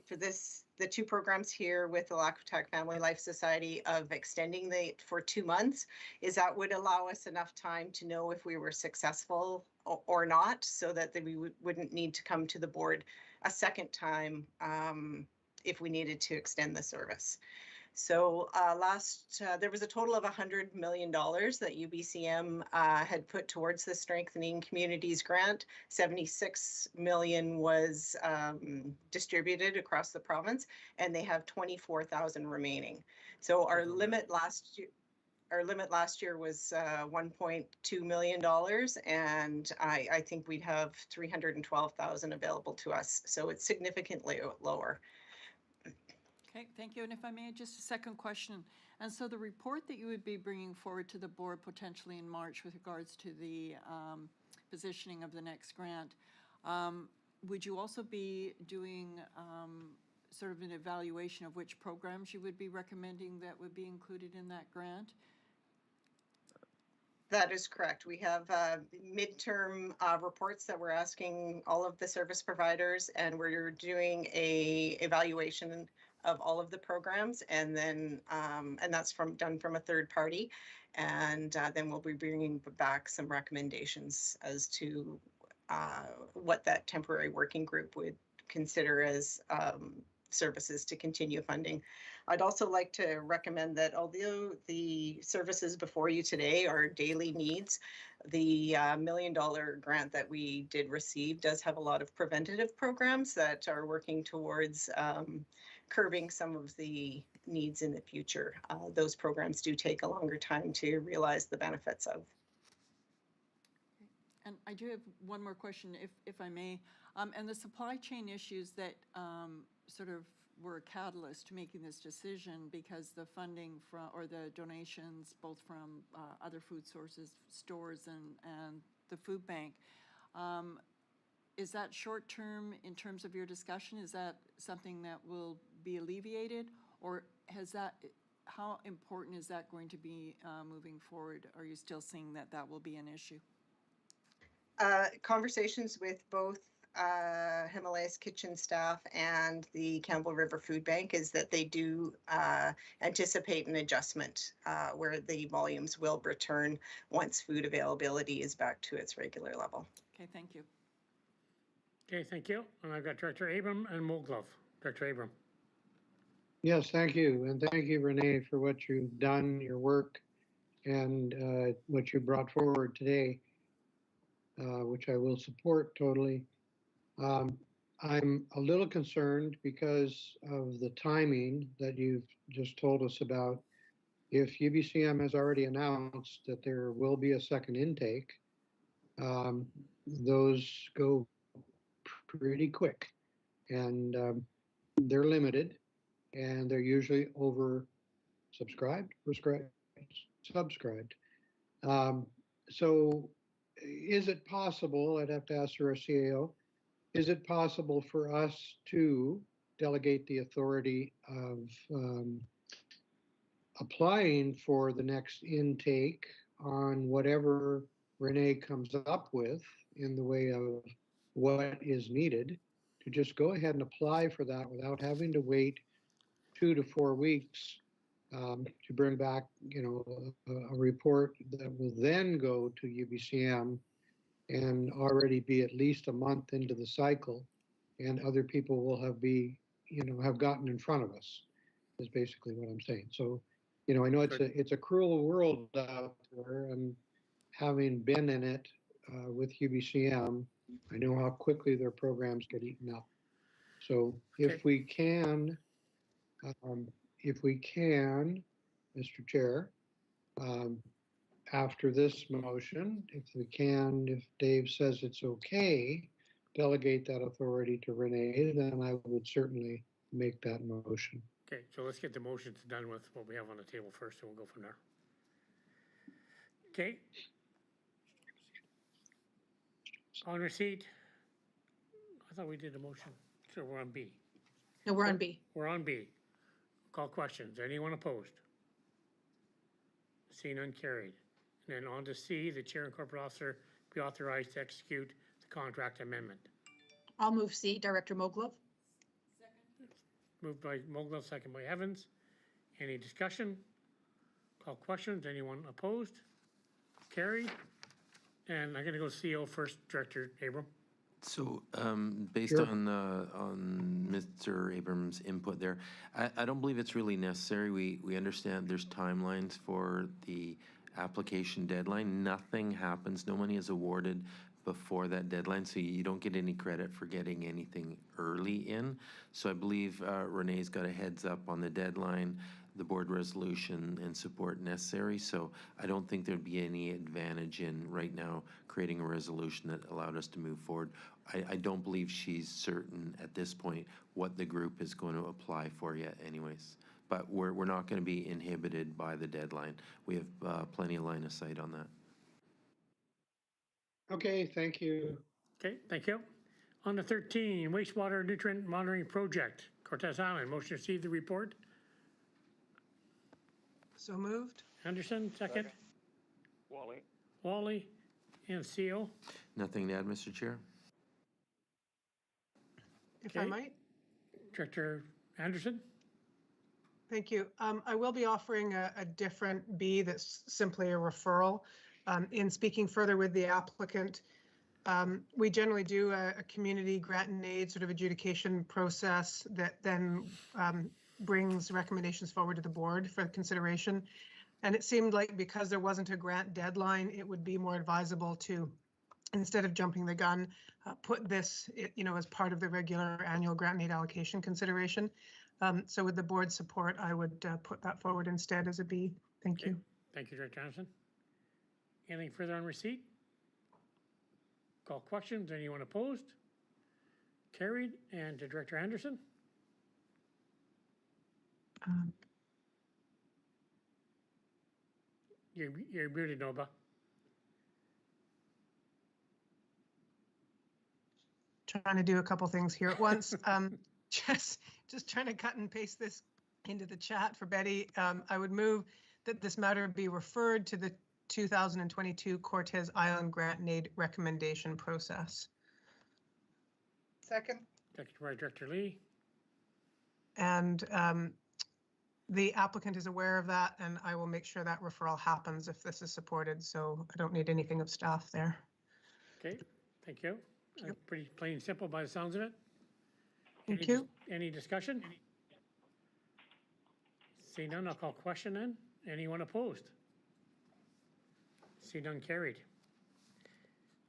for the two programs here with the Lac-Quitac Family Life Society of extending for 2 months is that would allow us enough time to know if we were successful or not, so that we wouldn't need to come to the board a second time if we needed to extend the service. So there was a total of $100 million that UBCM had put towards the Strengthening Communities grant. 76 million was distributed across the province, and they have 24,000 remaining. So our limit last year was $1.2 million, and I think we'd have 312,000 available to us. So it's significantly lower. Okay, thank you. And if I may, just a second question. And so the report that you would be bringing forward to the board potentially in March with regards to the positioning of the next grant, would you also be doing sort of an evaluation of which programs you would be recommending that would be included in that grant? That is correct. We have midterm reports that we're asking all of the service providers, and we're doing a evaluation of all of the programs, and then and that's done from a third party, and then we'll be bringing back some recommendations as to what that temporary working group would consider as services to continue funding. I'd also like to recommend that although the services before you today are daily needs, the $1 million grant that we did receive does have a lot of preventative programs that are working towards curbing some of the needs in the future. Those programs do take a longer time to realize the benefits of. And I do have one more question, if I may. And the supply chain issues that sort of were a catalyst to making this decision, because the funding or the donations, both from other food sources, stores, and the food bank, is that short term in terms of your discussion? Is that something that will be alleviated, or how important is that going to be moving forward? Are you still seeing that will be an issue? Conversations with both Himalayas Kitchen staff and the Campbell River Food Bank is that they do anticipate an adjustment where the volumes will return once food availability is back to its regular level. Okay, thank you. Okay, thank you. And I've got Director Abram and Moglove. Director Abram. Yes, thank you. And thank you, Renee, for what you've done, your work, and what you brought forward today, which I will support totally. I'm a little concerned because of the timing that you've just told us about. If UBCM has already announced that there will be a second intake, those go pretty quick, and they're limited, and they're usually subscribed. So is it possible, I'd have to ask our CAO, is it possible for us to delegate the authority of applying for the next intake on whatever Renee comes up with in the way of what is needed, to just go ahead and apply for that without having to wait 2 to 4 weeks to bring back, a report that will then go to UBCM and already be at least a month into the cycle, and other people will have gotten in front of us, is basically what I'm saying. So, I know it's a cruel world out there, and having been in it with UBCM, I know how quickly their programs get eaten up. So if we can Mr. Chair, after this motion, if Dave says it's okay, delegate that authority to Renee, then I would certainly make that motion. Okay, so let's get the motions done with what we have on the table first, and we'll go from there. Okay. On receipt. I thought we did a motion. So we're on B. No, we're on B. We're on B. Call questions. Anyone opposed? Seeing none, carried. And then on to C, the chair and corporate officer be authorized to execute the contract amendment. I'll move C, Director Moglove. Moved by Moglove, second by Evans. Any discussion? Call questions. Anyone opposed? Carried. And I'm going to go CO first, Director Abram. So, based Sure. on Mr. Abrams' input there, I don't believe it's really necessary. We understand there's timelines for the application deadline. Nothing happens, no money is awarded before that deadline, so you don't get any credit for getting anything early in. So I believe Renee's got a heads up on the deadline, the board resolution, and support necessary. So I don't think there'd be any advantage in right now creating a resolution that allowed us to move forward. I don't believe she's certain at this point what the group is going to apply for yet anyways. But we're not going to be inhibited by the deadline. We have plenty of line of sight on that. Okay, thank you. Okay, thank you. On to 13, wastewater nutrient monitoring project, Cortez Island. Motion to receive the report. So moved. Anderson, second. Wally. Wally and CO. Nothing to add, Mr. Chair? If I Okay. might. Director Anderson. Thank you. I will be offering a different B that's simply a referral. In speaking further with the applicant, we generally do a community grant and aid sort of adjudication process that then brings recommendations forward to the board for consideration. And it seemed like because there wasn't a grant deadline, it would be more advisable to, instead of jumping the gun, put this, as part of the regular annual grant and aid allocation consideration. So with the board's support, I would put that forward instead as a B. Thank you. Thank you, Director Anderson. Anything further on receipt? Call questions. Anyone opposed? Carried. And to Director Anderson. You're muted, Nova. Trying to do a couple things here at once. Just trying to cut and paste this into the chat for Betty. I would move that this matter be referred to the 2022 Cortez Island Grant and Aid recommendation process. Second. Second by Director Lee. And the applicant is aware of that, and I will make sure that referral happens if this is supported. So I don't need anything of staff there. Okay, thank you. Pretty plain and simple by the sounds of it. Thank you. Any discussion? See none, I'll call question then. Anyone opposed? See none, carried.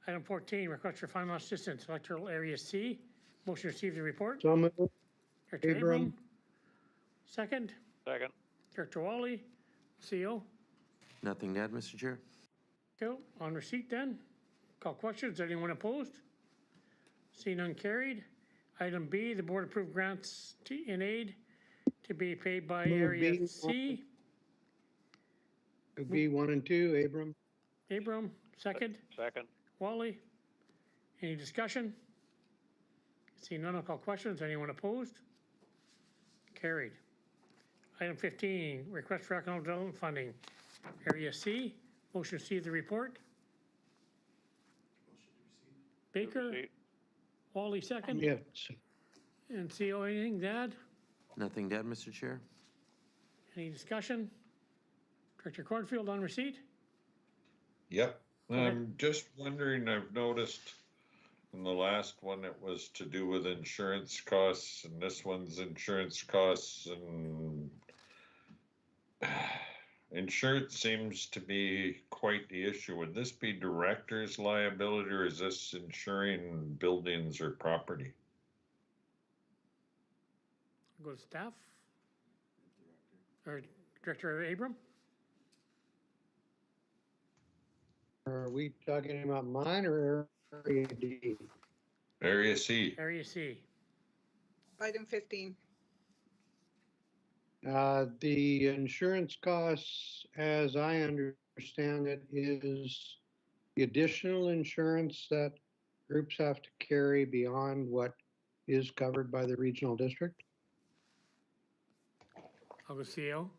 Item 14, request for final assistance, electoral area C. Motion to receive the report. So moved. Director Abram. Second. Second. Director Wally. CO. Nothing to add, Mr. Chair? Go on receipt then. Call questions. Anyone opposed? See none, carried. Item B, the board approved grants in aid to be paid by Move area B. C. B1 and 2, Abram. Abram, second. Second. Wally. Any discussion? See none, I'll call questions. Anyone opposed? Carried. Item 15, request for economic development funding, area C. Motion to receive the report. Baker. Receipt. Wally, second. Yes. And CO, anything to add? Nothing to add, Mr. Chair? Any discussion? Director Cornfield on receipt? Yep. Okay. I'm just wondering, I've noticed in the last one, it was to do with insurance costs, and this one's insurance costs, and insurance seems to be quite the issue. Would this be director's liability, or is this insuring buildings or property? Go to staff? Or Director Abram? Are we talking about mine or Area D? Area C. Area C. Item 15. The insurance costs, as I understand it, is the additional insurance that groups have to carry beyond what is covered by the regional district. I'll go CO.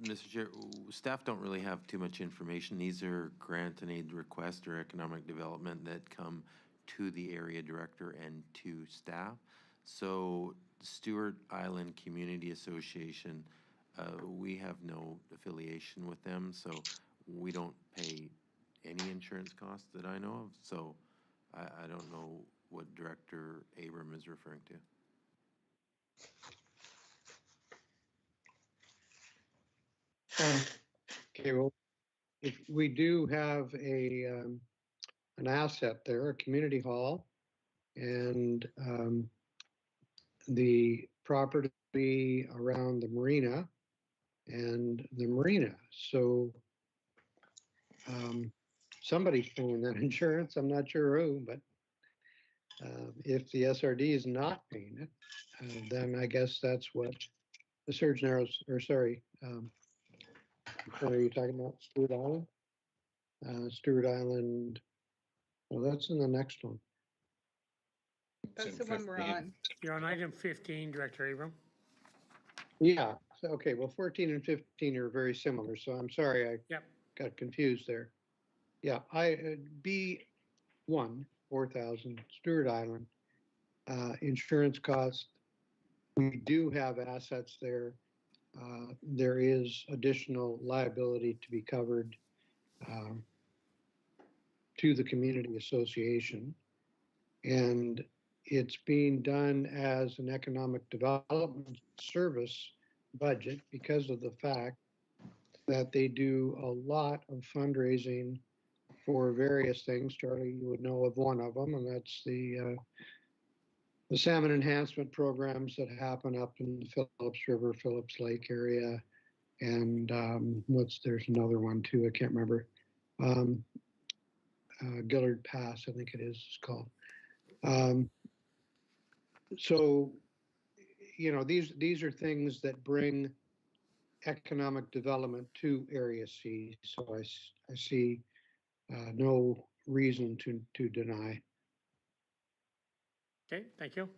Mr. Chair, staff don't really have too much information. These are grant and aid requests or economic development that come to the area director and to staff. So Stewart Island Community Association, we have no affiliation with them, so we don't pay any insurance costs that I know of. So I don't know what Director Abram is referring to. Okay, well, if we do have an asset there, a community hall, and the property around the marina and the marina. So somebody's paying that insurance. I'm not sure who, but if the SRD is not paying it, then I guess that's what the Surge Narrows, or sorry, what are you talking about? Stewart Island? Stewart Island, well, that's in the next one. That's the one we're 15. on. You're on item 15, Director Abram. Yeah, so, okay, well, 14 and 15 are very similar, so I'm sorry I Yep. got confused there. Yeah, B1, 4,000, Stewart Island, insurance cost. We do have assets there. There is additional liability to be covered to the community association. And it's being done as an economic development service budget because of the fact that they do a lot of fundraising for various things. Charlie, you would know of one of them, and that's the salmon enhancement programs that happen up in the Phillips River, Phillips Lake area. And there's another one too, I can't remember. Gillard Pass, I think it is, it's called. So, you know, these are things that bring economic development to Area C. So I see no reason to deny. Okay, thank you.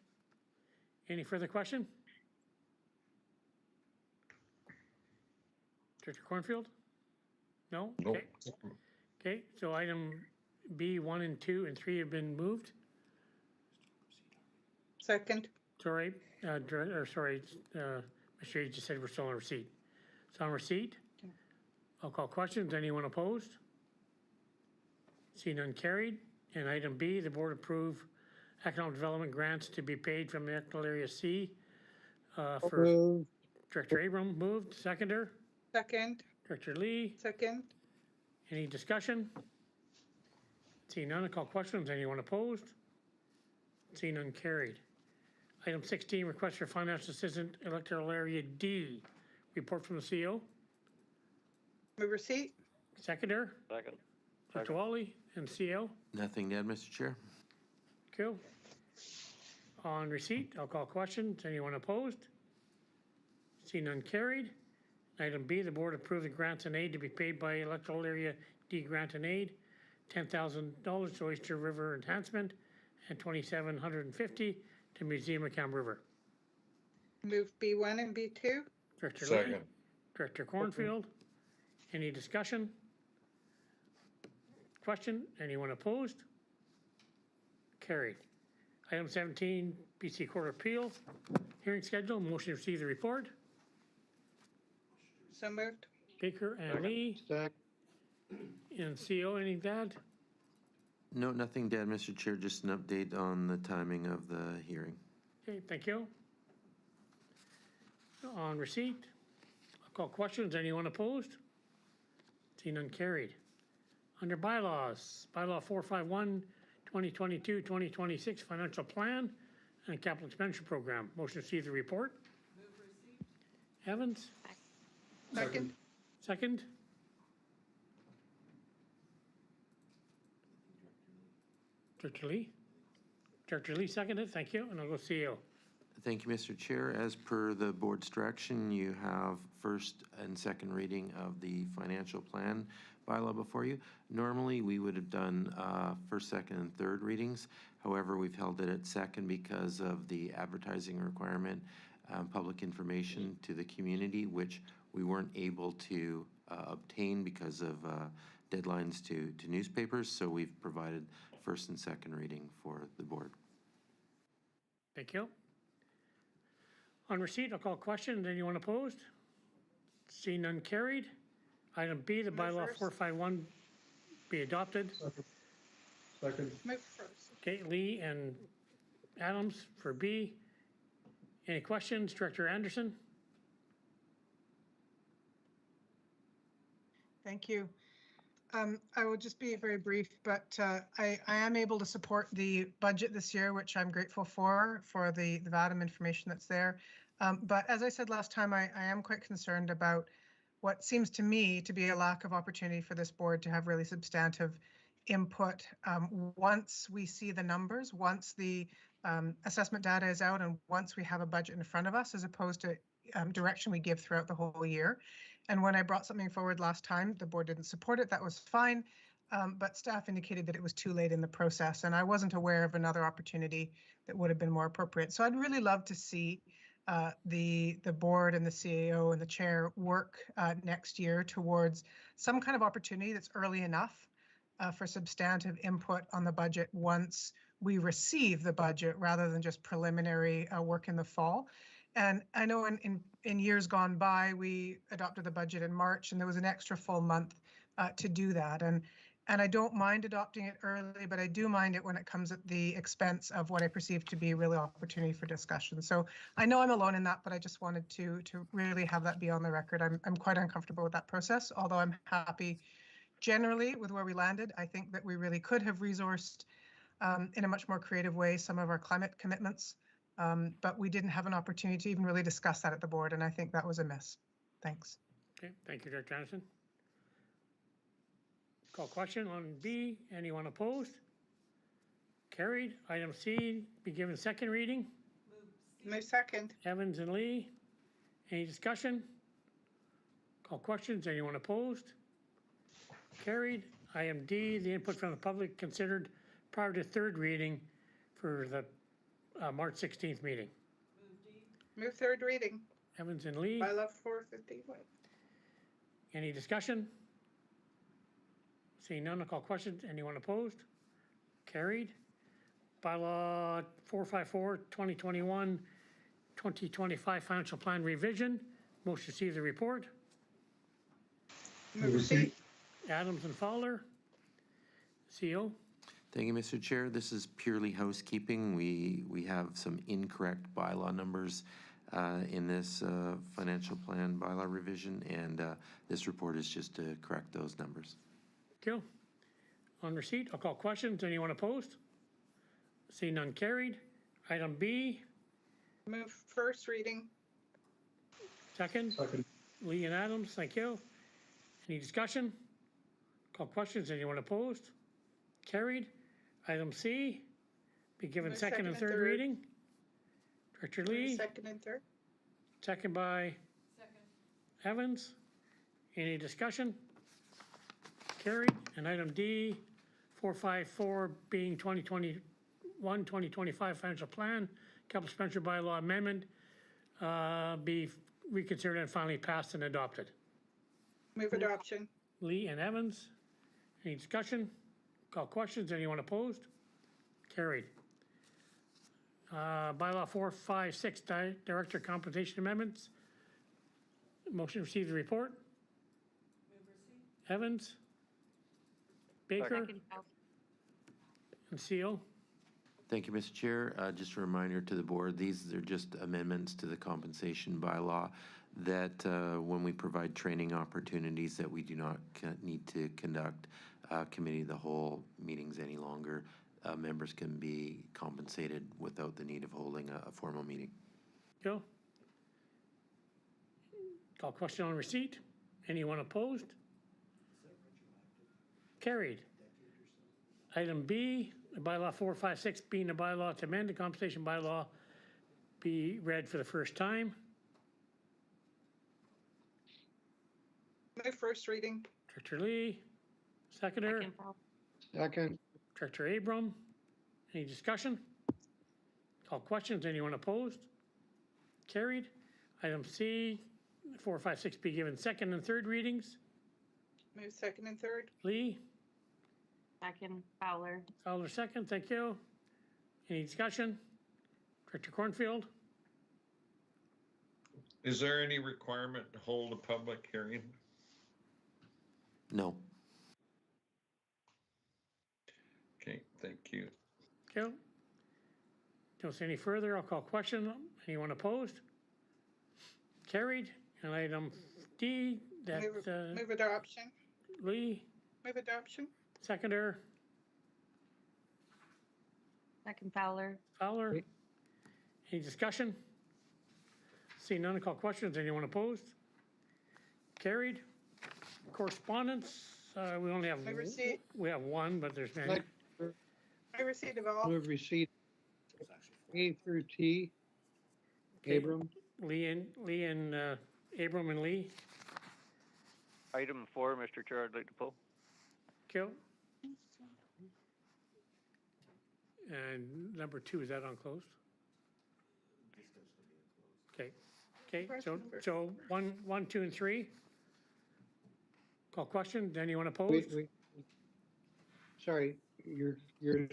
Any further question? Director Cornfield? No? Nope. Okay. Okay, so item B, 1 and 2 and 3 have been moved. Second. Sorry, Mr. You just said we're still on receipt. So on receipt, I'll call questions. Anyone opposed? See none carried. And item B, the board approve economic development grants to be paid from the Electoral Area C. For Director Abram moved, seconder. Second. Director Lee. Second. Any discussion? See none, I'll call questions. Anyone opposed? See none carried. Item 16, request for financial assistance, Electoral Area D. Report from the CO. Move receipt. Seconder. Second. Dr. Wally and CO. Nothing to add, Mr. Chair. Cool. On receipt, I'll call questions. Anyone opposed? See none carried. Item B, the board approved the grants and aid to be paid by Electoral Area D grant and aid, $10,000 to Oyster River Enhancement and $2,750 to Museum of Cam River. Move B1 and B2. Director Second. Lee. Director Cornfield. Any discussion? Question? Anyone opposed? Carried. Item 17, BC Court of Appeal. Hearing schedule. Motion to receive the report. So moved. Baker and Lee. And CO, anything to add? No, nothing to add, Mr. Chair. Just an update on the timing of the hearing. Okay, thank you. On receipt, I'll call questions. Anyone opposed? See none carried. Under bylaws, bylaw 451, 2022-2026 financial plan and capital expenditure program. Motion to receive the report. Move receipt. Evans. Second. Second? Director Lee? Director Lee seconded, thank you, and I'll go CEO. Thank you, Mr. Chair. As per the board's direction, you have first and second reading of the financial plan bylaw before you. Normally, we would have done first, second, and third readings. However, we've held it at second because of the advertising requirement, public information to the community, which we weren't able to obtain because of deadlines to newspapers. So we've provided first and second reading for the board. Thank you. On receipt, I'll call question. Anyone opposed? Seeing none carried. Item B, the bylaw 451 be adopted. Second. Move first. Okay, Lee and Adams for B. Any questions? Director Anderson? Thank you. I will just be very brief, but I am able to support the budget this year, which I'm grateful for the VADM information that's there. But as I said last time, I am quite concerned about what seems to me to be a lack of opportunity for this board to have really substantive input once we see the numbers, once the assessment data is out, and once we have a budget in front of us, as opposed to direction we give throughout the whole year. And when I brought something forward last time, the board didn't support it. That was fine. But staff indicated that it was too late in the process, and I wasn't aware of another opportunity that would have been more appropriate. So I'd really love to see the board and the CAO and the chair work next year towards some kind of opportunity that's early enough for substantive input on the budget once we receive the budget, rather than just preliminary work in the fall. And I know in years gone by, we adopted the budget in March, and there was an extra full month to do that. And I don't mind adopting it early, but I do mind it when it comes at the expense of what I perceive to be a real opportunity for discussion. So I know I'm alone in that, but I just wanted to really have that be on the record. I'm quite uncomfortable with that process, although I'm happy generally with where we landed. I think that we really could have resourced in a much more creative way some of our climate commitments. But we didn't have an opportunity to even really discuss that at the board, and I think that was a miss. Thanks. Okay, thank you, Director Anderson. Call question on B. Anyone opposed? Carried. Item C, be given second reading. Move second. Evans and Lee. Any discussion? Call questions. Anyone opposed? Carried. Item D, the input from the public considered prior to third reading for the March 16th meeting. Move third reading. Evans and Lee. Bylaw 451. Any discussion? Seeing none, I'll call questions. Anyone opposed? Carried. Bylaw 454, 2021, 2025 financial plan revision. Motion to see the report. Move receipt. Adams and Fowler. CO. Thank you, Mr. Chair. This is purely housekeeping. We have some incorrect bylaw numbers in this financial plan bylaw revision, and this report is just to correct those numbers. Thank you. On receipt, I'll call questions. Anyone opposed? See none carried. Item B. Move first reading. Second. Second. Lee and Adams, thank you. Any discussion? Call questions. Anyone opposed? Carried. Item C. Be given Move second and third reading. Director Lee. Second and third. Second by Evans. Any discussion? Carried. And item D, 454 being 2021-2025 financial plan, capital expenditure bylaw amendment, be reconsidered and finally passed and adopted. Move adoption. Lee and Evans. Any discussion? Call questions. Anyone opposed? Carried. Bylaw 456, Director Compensation Amendments. Motion to receive the report. Evans. Baker. And Seal. Thank you, Mr. Chair. Just a reminder to the board, these are just amendments to the compensation bylaw that when we provide training opportunities that we do not need to conduct committee of the whole meetings any longer, members can be compensated without the need of holding a formal meeting. Go. Call question on receipt. Anyone opposed? Carried. Item B, bylaw 456 being a bylaw to amend the compensation bylaw be read for the first time. Move first reading. Director Lee, seconder. Second. Director Abram. Any discussion? Call questions. Anyone opposed? Carried. Item C, 456 be given second and third readings. Move second and third. Lee. Second, Fowler. Fowler second, thank you. Any discussion? Director Cornfield? Is there any requirement to hold a public hearing? No. Okay, thank you. Okay. Don't see any further. I'll call question. Anyone opposed? Carried. And item D, that Move adoption. Lee, Move adoption. seconder, Second, Fowler. Fowler. Any discussion? See none, I'll call questions. Anyone opposed? Carried. Correspondence, we only have, Move receipt. we have one, but there's many. I receipt of all. Move receipt A through T. Okay. Abram. Lee and Abram and Lee. Item 4, Mr. Chair, I'd like to pull. Okay. And number 2, is that on closed? Okay, okay, so 1, 2, and 3. Call question, anyone opposed? Sorry, you're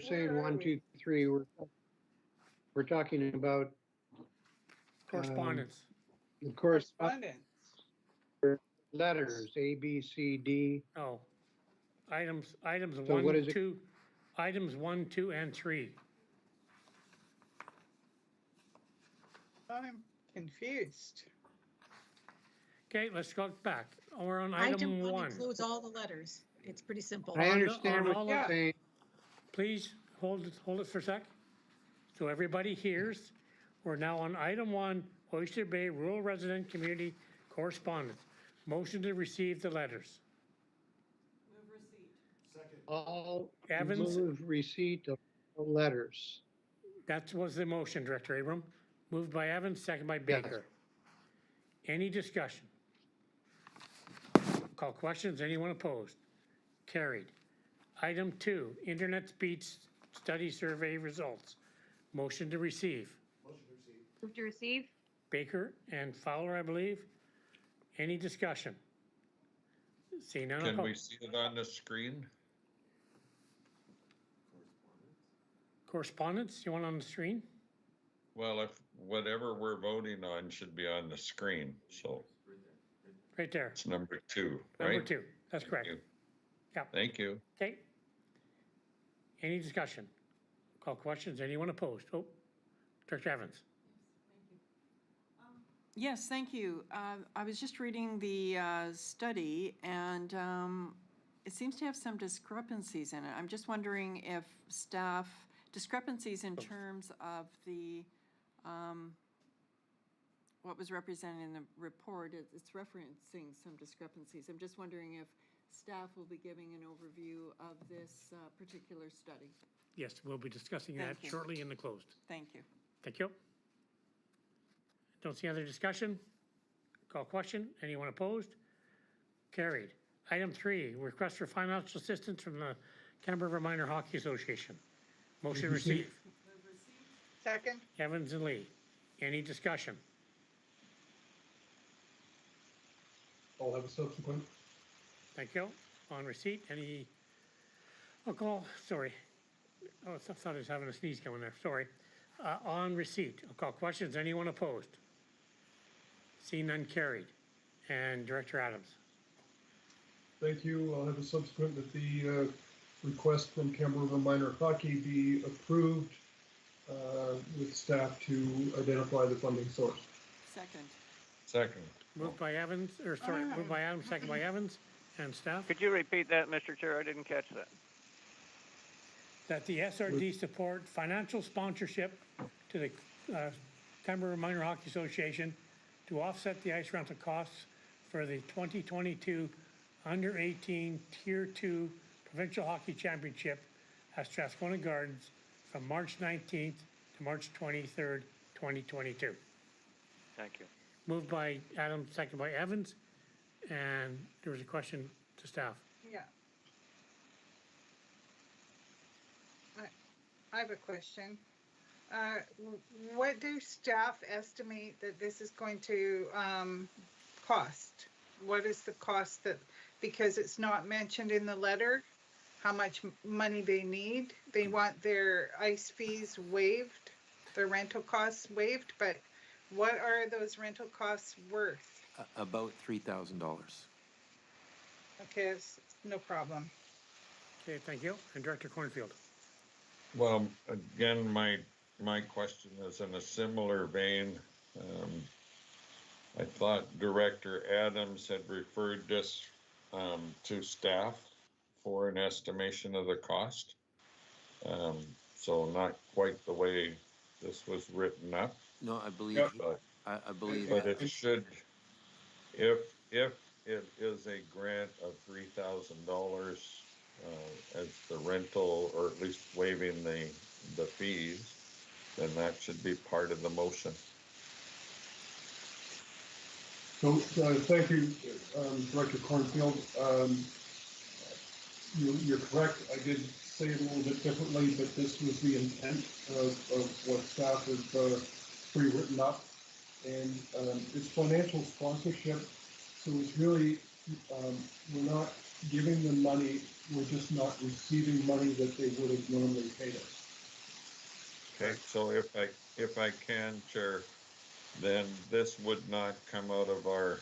saying 1, 2, 3. We're talking about Correspondence. the correspondence letters A, B, C, D. Oh, items So 1, what is it? 2, items 1, 2, and 3. I'm confused. Okay, let's go back. We're on item 1. Includes all the letters. It's pretty simple. I understand on all what you're of- saying. Please hold it for a sec. So everybody hears, we're now on item 1, Oyster Bay Rural Resident Community Correspondence. Motion to receive the letters. Move receipt. All Evans? move receipt of the letters. That was the motion, Director Abram. Moved by Evans, second by Baker. Any discussion? Call questions. Anyone opposed? Carried. Item 2, Internet Speed Study Survey Results. Motion to receive. Move to receive. Baker and Fowler, I believe. Any discussion? See none. I'll Can call- we see it on the screen? Correspondence, you want on the screen? Well, if whatever we're voting on should be on the screen, so Right there. it's number 2, right? Number 2, that's correct. you. Yeah. Thank you. Okay. Any discussion? Call questions. Anyone opposed? Oh, Director Evans. Yes, thank you. I was just reading the study, and it seems to have some discrepancies in it. I'm just wondering if staff, discrepancies in terms of the, what was represented in the report, it's referencing some discrepancies. I'm just wondering if staff will be giving an overview of this particular study. Yes, we'll be discussing that Thank you. shortly in the closed. Thank you. Thank you. Don't see other discussion? Call question. Anyone opposed? Carried. Item 3, request for financial assistance from the Canberra River Minor Hockey Association. Motion received. Second. Evans and Lee. Any discussion? I'll have a subsequent. Thank you. On receipt, any, I'll call, sorry. Oh, I thought I was having a sneeze going there, sorry. On receipt, I'll call questions. Anyone opposed? See none, carried. And Director Adams. Thank you. I'll have a subsequent that the request from Canberra River Minor Hockey be approved with staff to identify the funding source. Second. Second. Moved by Evans, or sorry, moved by Adams, second by Evans, and staff. Could you repeat that, Mr. Chair? I didn't catch that. That the SRD support financial sponsorship to the Canberra Minor Hockey Association to offset the ice rental costs for the 2022 Under-18 Tier 2 Provincial Hockey Championship at Strathcona Gardens from March 19th to March 23rd, 2022. Thank you. Moved by Adam, second by Evans, and there was a question to staff. Yeah. I have a question. What do staff estimate that this is going to cost? What is the cost that, because it's not mentioned in the letter, how much money they need? They want their ice fees waived, their rental costs waived, but what are those rental costs worth? About $3,000. Okay, it's no problem. Okay, thank you. And Director Cornfield. Well, again, my question is in a similar vein. I thought Director Adams had referred this to staff for an estimation of the cost. So not quite the way this was written up. No, I believe, But, I believe. but it should, if it is a grant of $3,000 as the rental, or at least waiving the fees, then that should be part of the motion. So, thank you, Director Cornfield. You're correct. I did say it a little bit differently, but this was the intent of what staff has pre-written up. And it's financial sponsorship. So it's really, we're not giving them money, we're just not receiving money that they would have normally paid us. Okay, so if I can, Chair, then this would not come out of our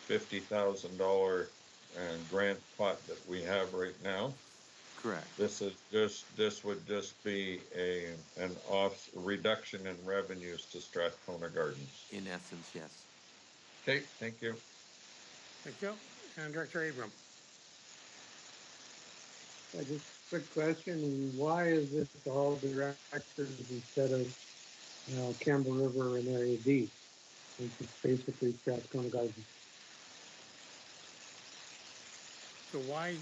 $50,000 grant pot that we have right now. Correct. This would just be a reduction in revenues to Strathcona Gardens. In essence, yes. Okay, thank you. Thank you. And Director Abram. Just a quick question, why is this all directors instead of Campbell River and Area D, which is basically Strathcona Gardens? So why,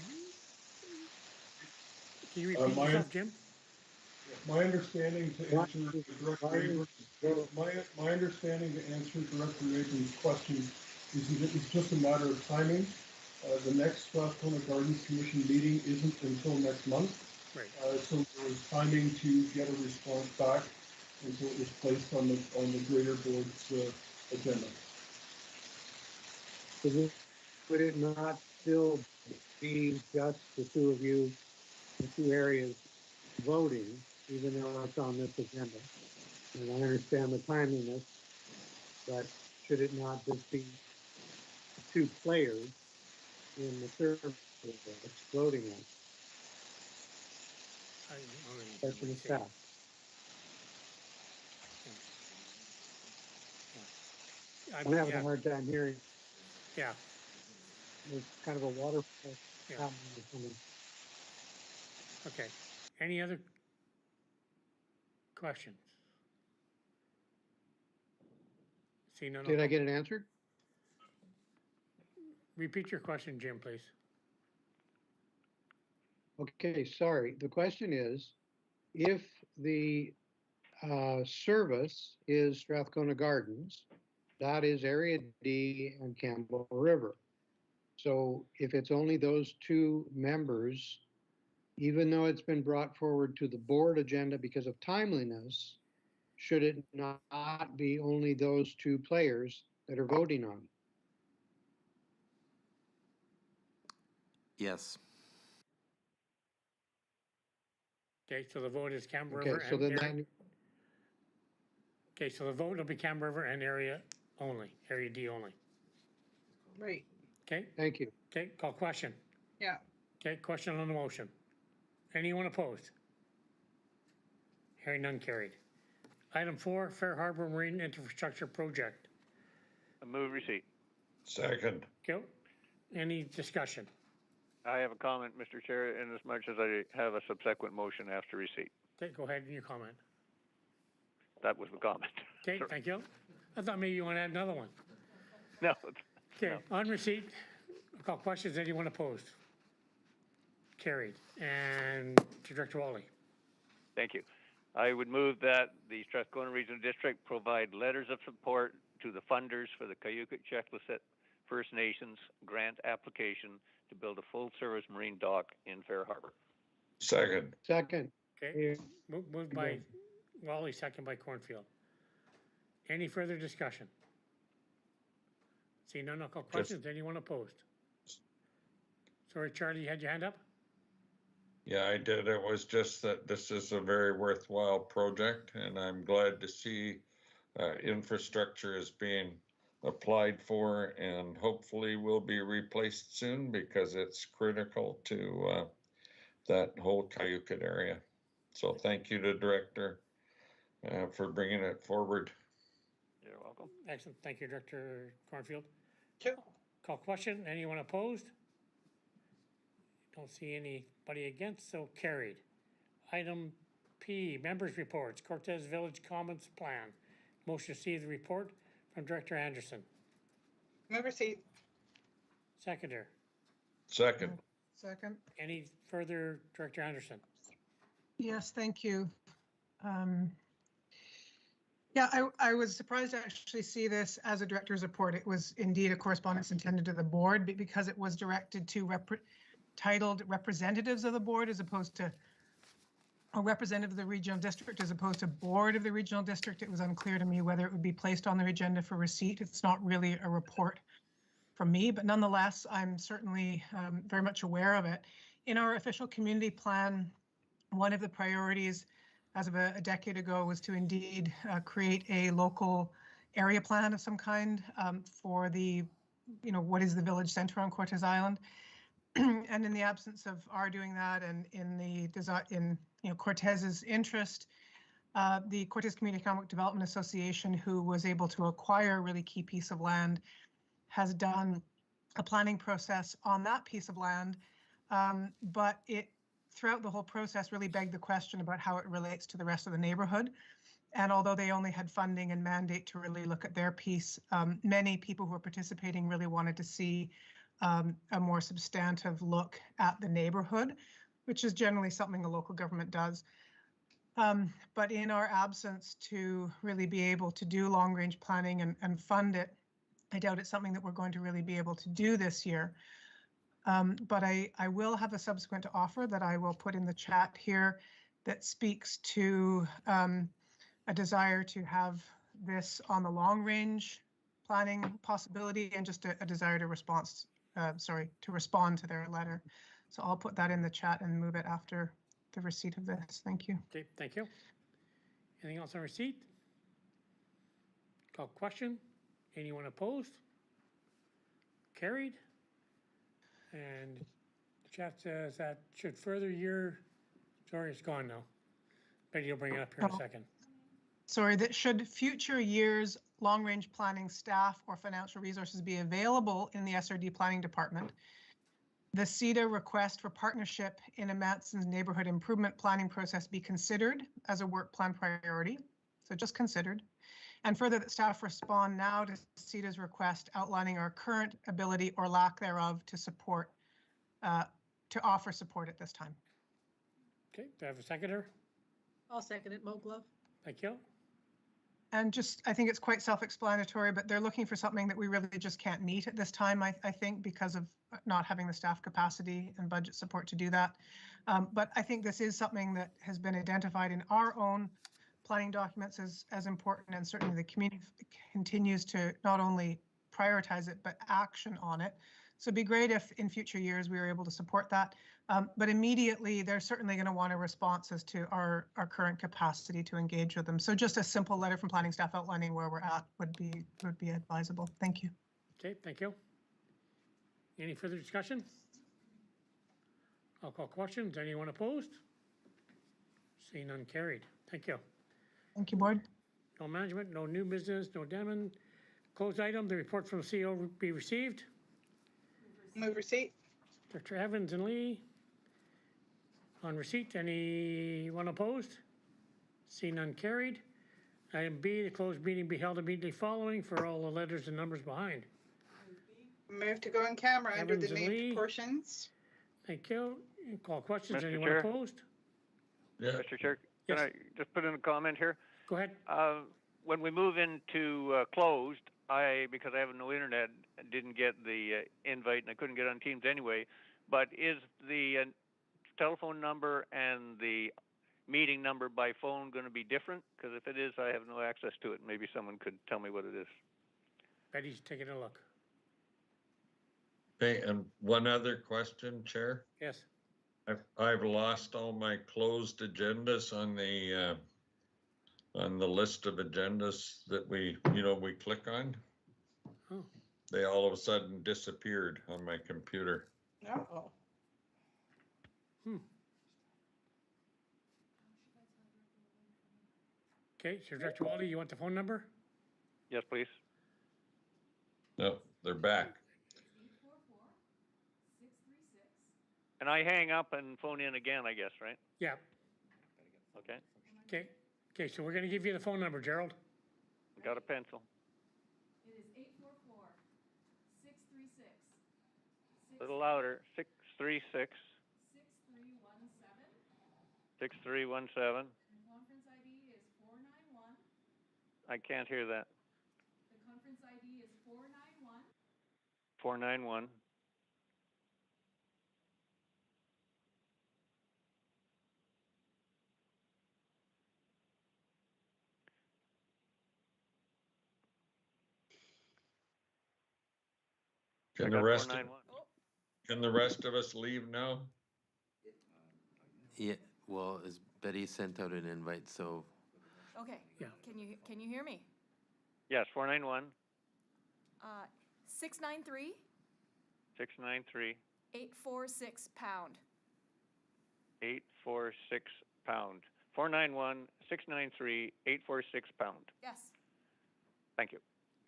can you repeat yourself, Jim? My understanding to answer Director Abrams, my understanding to answer Director Abrams' question is that it's just a matter of timing. The next Strathcona Gardens Commission meeting isn't until next month. Right. So there was timing to get a response back, and so it was placed on the greater board's agenda. So would it not still be just the two of you, the two areas voting, even though it's on this agenda? And I understand the timeliness, but should it not just be two players in the third voting on? Question of staff. I'm having a hard time hearing. Yeah. It's kind of a waterfall. Yeah. Okay. Any other questions? See, no. Did I get it answered? Repeat your question, Jim, please. Okay, sorry. The question is, if the service is Strathcona Gardens, that is Area D and Campbell River. So if it's only those two members, even though it's been brought forward to the board agenda because of timeliness, should it not be only those two players that are voting on? Yes. Okay, so the vote is Campbell Okay, River so and then area. Okay, so the vote will be Campbell River and area only, Area D only. Right. Okay, thank you. okay, call question. Yeah. Okay, question on the motion. Anyone opposed? Hearing none, carried. Item 4, Fair Harbor Marine Infrastructure Project. I move receipt. Second. Okay, any discussion? I have a comment, Mr. Chair, in as much as I have a subsequent motion after receipt. Okay, go ahead in your comment. That was the comment. Okay, Sorry. thank you. I thought maybe you want to add another one. No, Okay, on receipt, I'll call questions. Anyone opposed? Carried. And to Director Wally. Thank you. I would move that the Strathcona Regional District provide letters of support to the funders for the Cayuga-Checklisset First Nations grant application to build a full-service marine dock in Fair Harbor. Second. Second. Okay, moved by Wally, second by Cornfield. Any further discussion? See none, I'll call questions. Anyone opposed? Sorry, Charlie, you had your hand up? Yeah, I did. It was just that this is a very worthwhile project, and I'm glad to see infrastructure is being applied for and hopefully will be replaced soon because it's critical to that whole Cayuga area. So thank you to Director for bringing it forward. You're welcome. Excellent. Thank you, Director Cornfield. Sure. Call question. Anyone opposed? Don't see anybody against, so carried. Item P, members' reports, Cortez Village Commons Plan. Motion to receive the report from Director Anderson. Move receipt. Seconder. Second. Second. Any further, Director Anderson? Yes, thank you. Yeah, I was surprised to actually see this as a director's report. It was indeed a correspondence intended to the board, but because it was directed to titled representatives of the board as opposed to a representative of the regional district as opposed to board of the regional district, it was unclear to me whether it would be placed on the agenda for receipt. It's not really a report from me, but nonetheless, I'm certainly very much aware of it. In our official community plan, one of the priorities as of a decade ago was to indeed create a local area plan of some kind for the, what is the village center on Cortez Island. And in the absence of our doing that and in the design, Cortez's interest, the Cortez Community Economic Development Association, who was able to acquire a really key piece of land, has done a planning process on that piece of land, but it throughout the whole process really begged the question about how it relates to the rest of the neighborhood. And although they only had funding and mandate to really look at their piece, many people who were participating really wanted to see a more substantive look at the neighborhood, which is generally something a local government does. But in our absence to really be able to do long-range planning and fund it, I doubt it's something that we're going to really be able to do this year. But I will have a subsequent offer that I will put in the chat here that speaks to a desire to have this on the long-range planning possibility and just a desire to respond to their letter. So I'll put that in the chat and move it after the receipt of this. Thank you. Okay, thank you. Anything else on receipt? Call question. Anyone opposed? Carried. And the chat says that should further your, sorry, it's gone now. Betty, you'll bring it up here in a second. Sorry, that should future years long-range planning staff or financial resources be available in the SRD planning department, the CEDA request for partnership in a Manson's neighborhood improvement planning process be considered as a work plan priority, so just considered, and further that staff respond now to CEDA's request outlining our current ability or lack thereof to support, to offer support at this time. Okay, do I have a seconder? I'll second it, Moglove. Thank you. And just, I think it's quite self-explanatory, but they're looking for something that we really just can't meet at this time, I think, because of not having the staff capacity and budget support to do that. But I think this is something that has been identified in our own planning documents as important, and certainly the community continues to not only prioritize it, but action on it. So it'd be great if in future years we were able to support that. But immediately they're certainly going to want a response as to our current capacity to engage with them. So just a simple letter from planning staff outlining where we're at would be advisable. Thank you. Okay, thank you. Any further discussion? I'll call questions. Anyone opposed? Seeing none, carried. Thank you. Thank you, board. No management, no new business, no demon. Closed item, the report from CEO be received. Move receipt. Director Evans and Lee. On receipt, anyone opposed? See none, carried. Item B, the closed meeting be held immediately following for all the letters and numbers behind. Move to go in camera under Evans the and Lee. named portions. Thank you. Call questions. Mr. Anyone Chair? opposed? Yeah, Mr. Chair, can Yes. I just put in a comment here? Go ahead. When we move into closed, because I have no internet, didn't get the invite and I couldn't get on Teams anyway. But is the telephone number and the meeting number by phone going to be different? Because if it is, I have no access to it. Maybe someone could tell me what it is. Betty's taking a look. hey, and one other question, Chair. Yes. I've lost all my closed agendas on the list of agendas that we click on. Oh. They all of a sudden disappeared on my computer. Uh-oh. Okay, so Director Wally, you want the phone number? Yes, please. No, they're back. And I hang up and phone in again, I guess, right? Yeah. Okay. Okay. Okay, so we're going to give you the phone number, Gerald. Got a pencil. It is 844-636. A little louder. 636 6317. 6317. The conference ID is 491. I can't hear that. The conference ID is 491. 491. Can the rest of us leave now? Yeah, well, as Betty sent out an invite, so Okay. Yeah. Can you hear me? Yes, 491 693 693 846 pound. 846 pound. 491 693 846 pound. Yes. Thank you.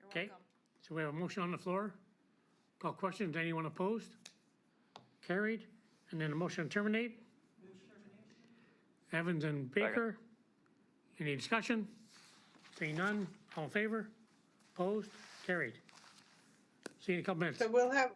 You're Okay. welcome. So we have a motion on the floor. Call questions. Anyone opposed? Carried. And then a motion to terminate. Evans and Baker. Any discussion? Seeing none. All in favor? Opposed? Carried. See you in a couple minutes. So we'll have